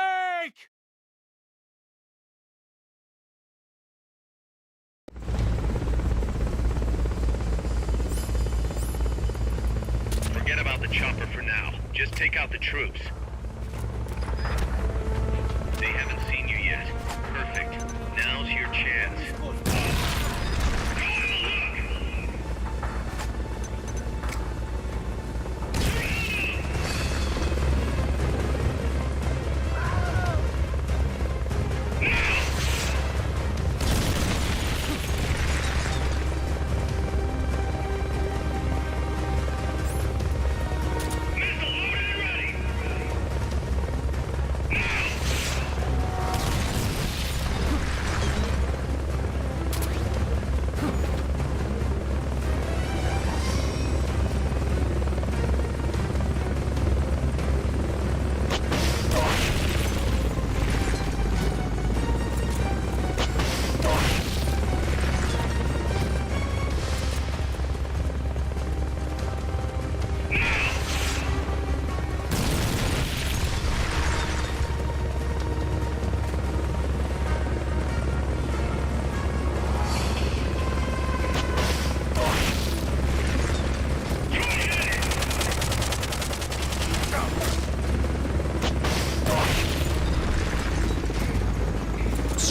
Forget about the chopper for now. Just take out the troops. They haven't seen you yet. Perfect. Now's your chance.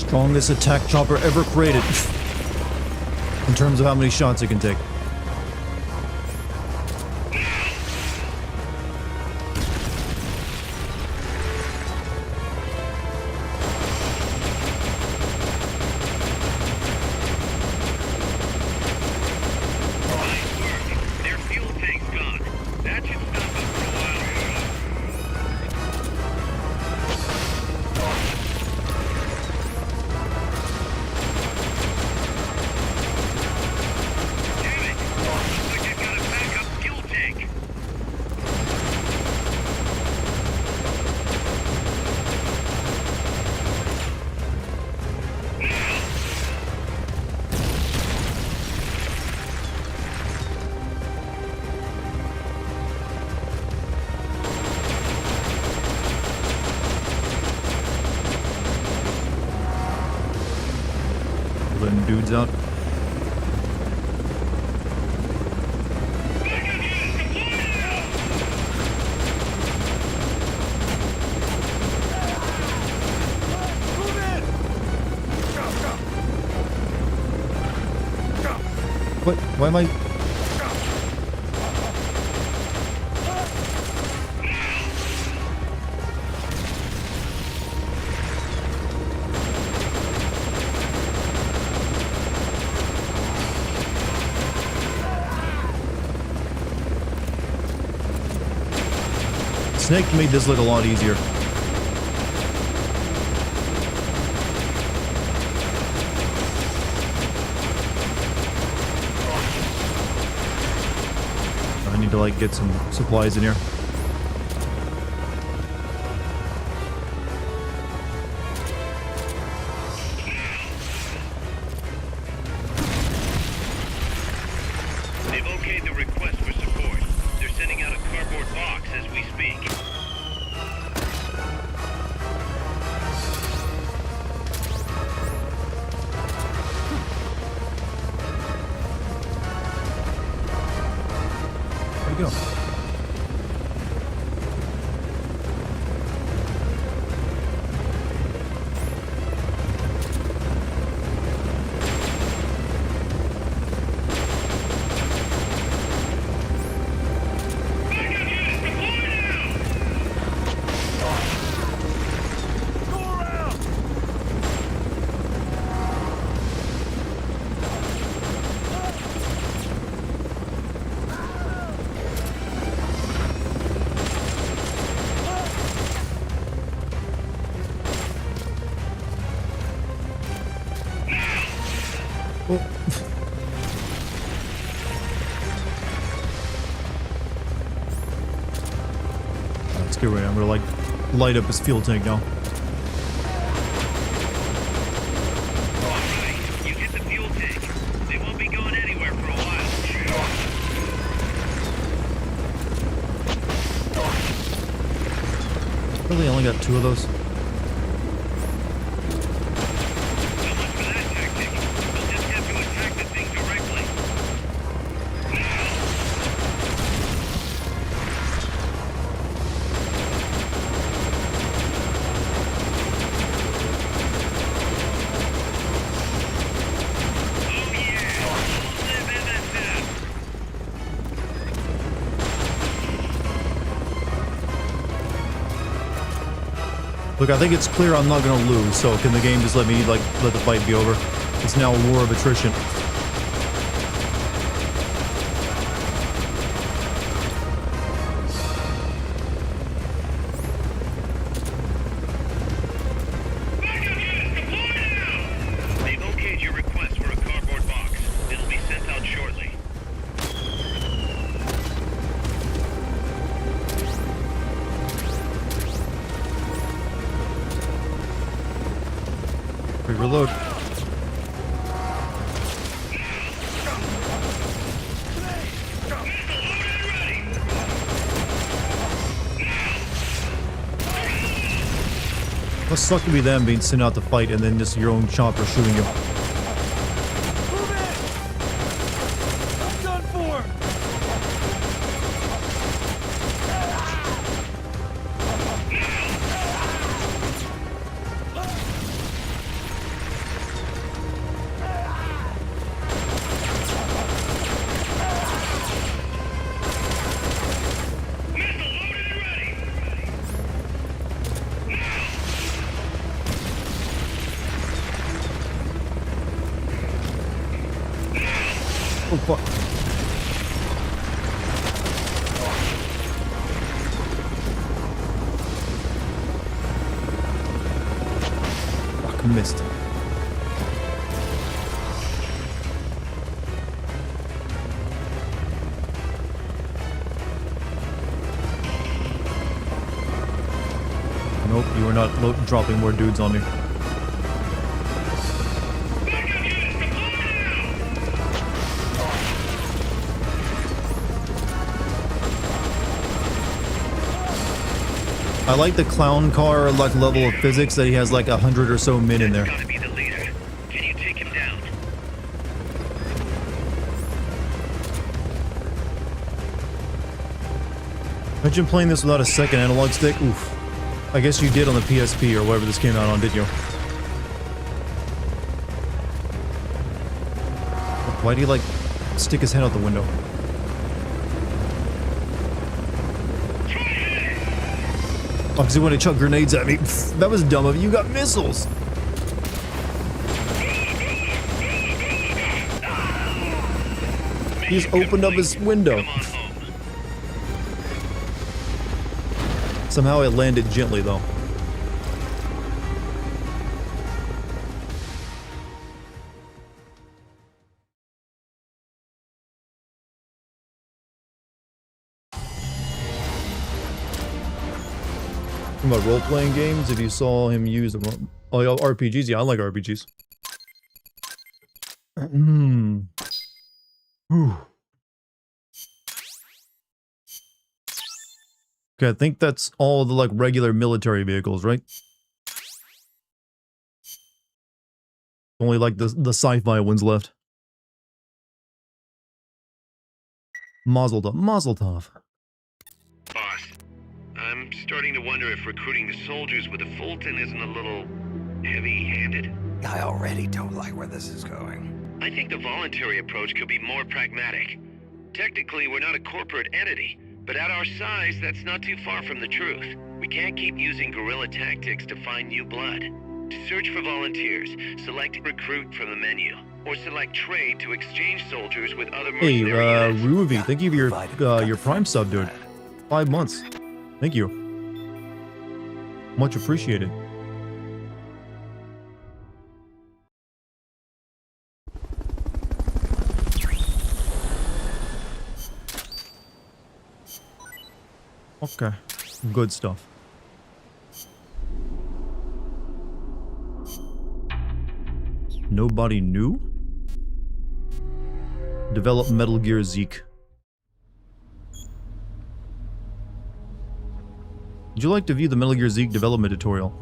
Strongest attack chopper ever created. In terms of how many shots it can take. Dudes out. What? Why am I... Snake made this look a lot easier. I need to like get some supplies in here. They've okayed the request for support. They're sending out a cardboard box as we speak. go. Let's get ready. I'm gonna like light up his fuel tank now. Alright, you hit the fuel tank. They won't be going anywhere for a while. Really only got 2 of those. Look, I think it's clear I'm not gonna lose, so can the game just let me, like, let the fight be over? It's now a war of attrition. They've okayed your request for a cardboard box. It'll be sent out shortly. Reload. Must suck to be them being sent out to fight and then just your own chopper shooting you. I'm done for! Oh fuck. Fuck, missed. Nope, you are not dropping more dudes on me. I like the clown car like level of physics that he has like 100 or so men in there. Gotta be the leader. Can you take him down? Imagine playing this without a second analog stick. Oof. I guess you did on the PSP or whatever this came out on, didn't you? Why do you like stick his head out the window? Oh, because he wanted to chuck grenades at me. Pfft, that was dumb of you. You got missiles. He just opened up his window. Somehow it landed gently, though. Talking about role-playing games, if you saw him use them. Oh, yeah, RPGs. Yeah, I like RPGs. Okay, I think that's all the, like, regular military vehicles, right? Only, like, the sci-fi ones left. Mazel tov. Mazel tov. Boss, I'm starting to wonder if recruiting the soldiers with a Fulton isn't a little heavy-handed. I already don't like where this is going. I think the voluntary approach could be more pragmatic. Technically, we're not a corporate entity, but at our size, that's not too far from the truth. We can't keep using guerrilla tactics to find new blood. To search for volunteers, select recruit from the menu, or select trade to exchange soldiers with other Hey, mercenary units. Ruby, thank you for your Prime sub, dude. 5 months. Thank you. Much appreciated. Okay, good stuff. Nobody new? Develop Metal Gear Zeke. Would you like to view the Metal Gear Zeke development tutorial?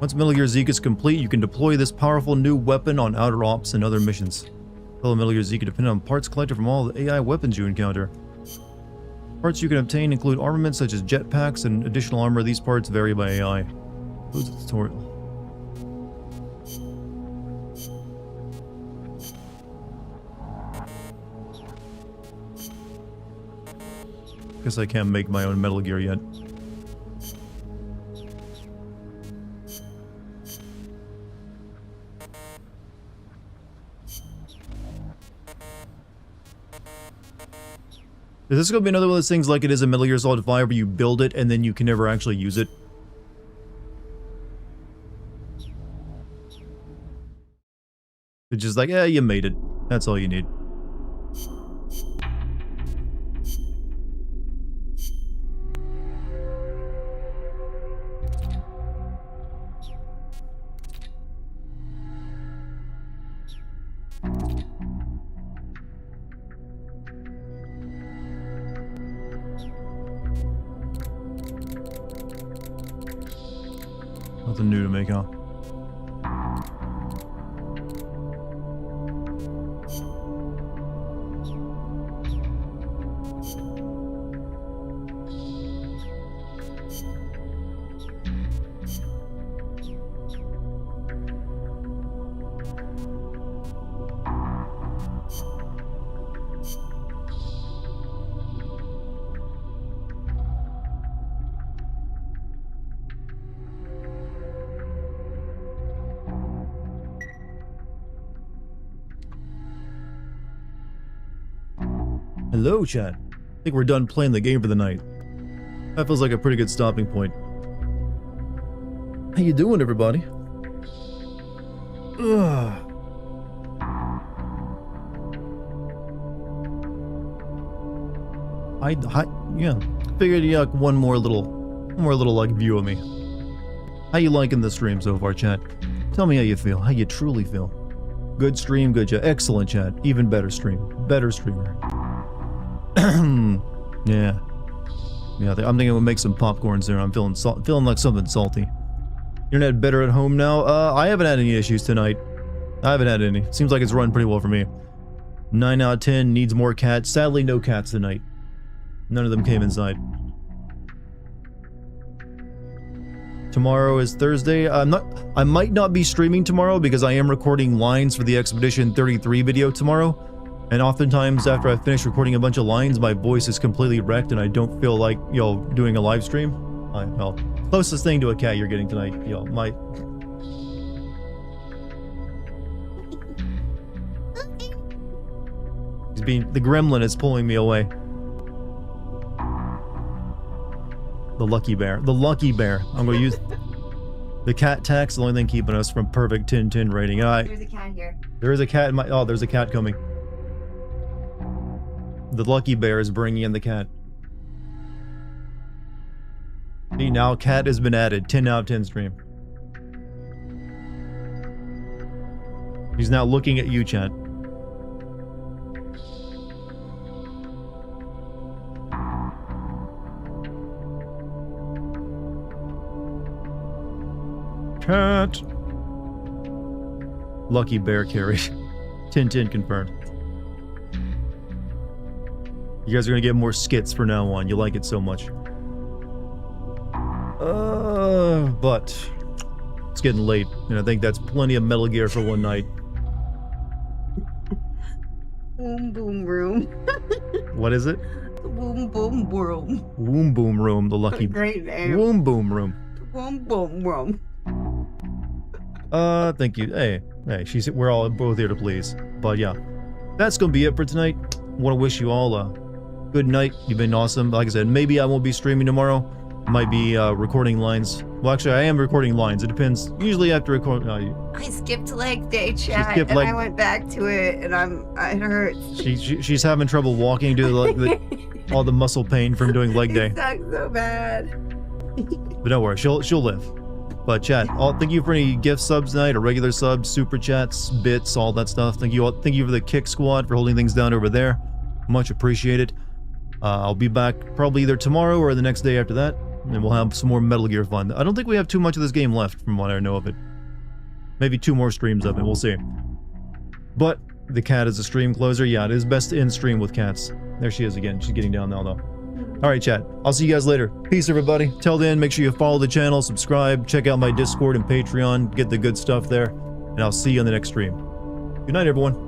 Once Metal Gear Zeke is complete, you can deploy this powerful new weapon on outer ops and other missions. Metal Gear Zeke depend on parts collected from all the AI weapons you encounter. Parts you can obtain include armaments such as jetpacks and additional armor. These parts vary by AI. Includes the tutorial. Guess I can't make my own Metal Gear yet. Is this going to be another one of those things like it is in Metal Gear Solid 5 where you build it and then you can never actually use it? It's just like, you made it. That's all you need. Nothing new to make, huh? Hello, chat. I think we're done playing the game for the night. That feels like a pretty good stopping point. How you doing, everybody? Ugh. Yeah. Figured you like one more little like view of me. How you liking the stream so far, chat? Tell me how you feel. How you truly feel. Good stream, good chat. Excellent chat. Even better stream. Better streamer. Yeah. Yeah, I'm thinking we'll make some popcorns there. I'm feeling like something salty. Internet better at home now? I haven't had any issues tonight. I haven't had any. Seems like it's run pretty well for me. 9 out of 10, needs more cats. Sadly, no cats tonight. None of them came inside. Tomorrow is Thursday. I might not be streaming tomorrow because I am recording lines for the Expedition 33 video tomorrow. And oftentimes after I finish recording a bunch of lines, my voice is completely wrecked and I don't feel like, doing a live stream. Well, closest thing to a cat you're getting tonight, my... The gremlin is pulling me away. The lucky bear. The lucky bear. I'm gonna use... The cat tax is the only thing keeping us from perfect 10-10 rating. There's a cat here. There is a cat in my... Oh, there's a cat coming. The lucky bear is bringing in the cat. See, now cat has been added. 10 out of 10 stream. He's now looking at you, chat. Cat. Lucky bear carried. Tintin confirmed. You guys are gonna get more skits from now on. You like it so much. But it's getting late, and I think that's plenty of Metal Gear for one night. Boom boom room. What is it? Boom boom room. Womb boom room. The lucky. Great name. Womb boom room. Boom boom room. Thank you. Hey, we're all both here to please. But yeah, that's gonna be it for tonight. Want to wish you all a good night. You've been awesome. Like I said, maybe I won't be streaming tomorrow. Might be recording lines. Well, actually, I am recording lines. It depends. Usually after recording. I skipped leg day, chat, skipped and leg- I went back to it, and it hurts. She's having trouble walking due to all the muscle pain from doing leg day. It sucks so bad. But don't worry, she'll live. But chat, thank you for any gift subs tonight, or regular subs, super chats, bits, all that stuff. Thank you all. Thank you for the Kick Squad for holding things down over there. Much appreciated. I'll be back probably either tomorrow or the next day after that, and we'll have some more Metal Gear fun. I don't think we have too much of this game left from what I know of it. Maybe 2 more streams of it, we'll see. But the cat is a stream closer. Yeah, it is best to end stream with cats. There she is again. She's getting down now though. Alright chat, I'll see you guys later. Peace everybody. Till then, make sure you follow the channel, subscribe, check out my Discord and Patreon, get the good stuff there, and I'll see you on the next stream. Good night everyone.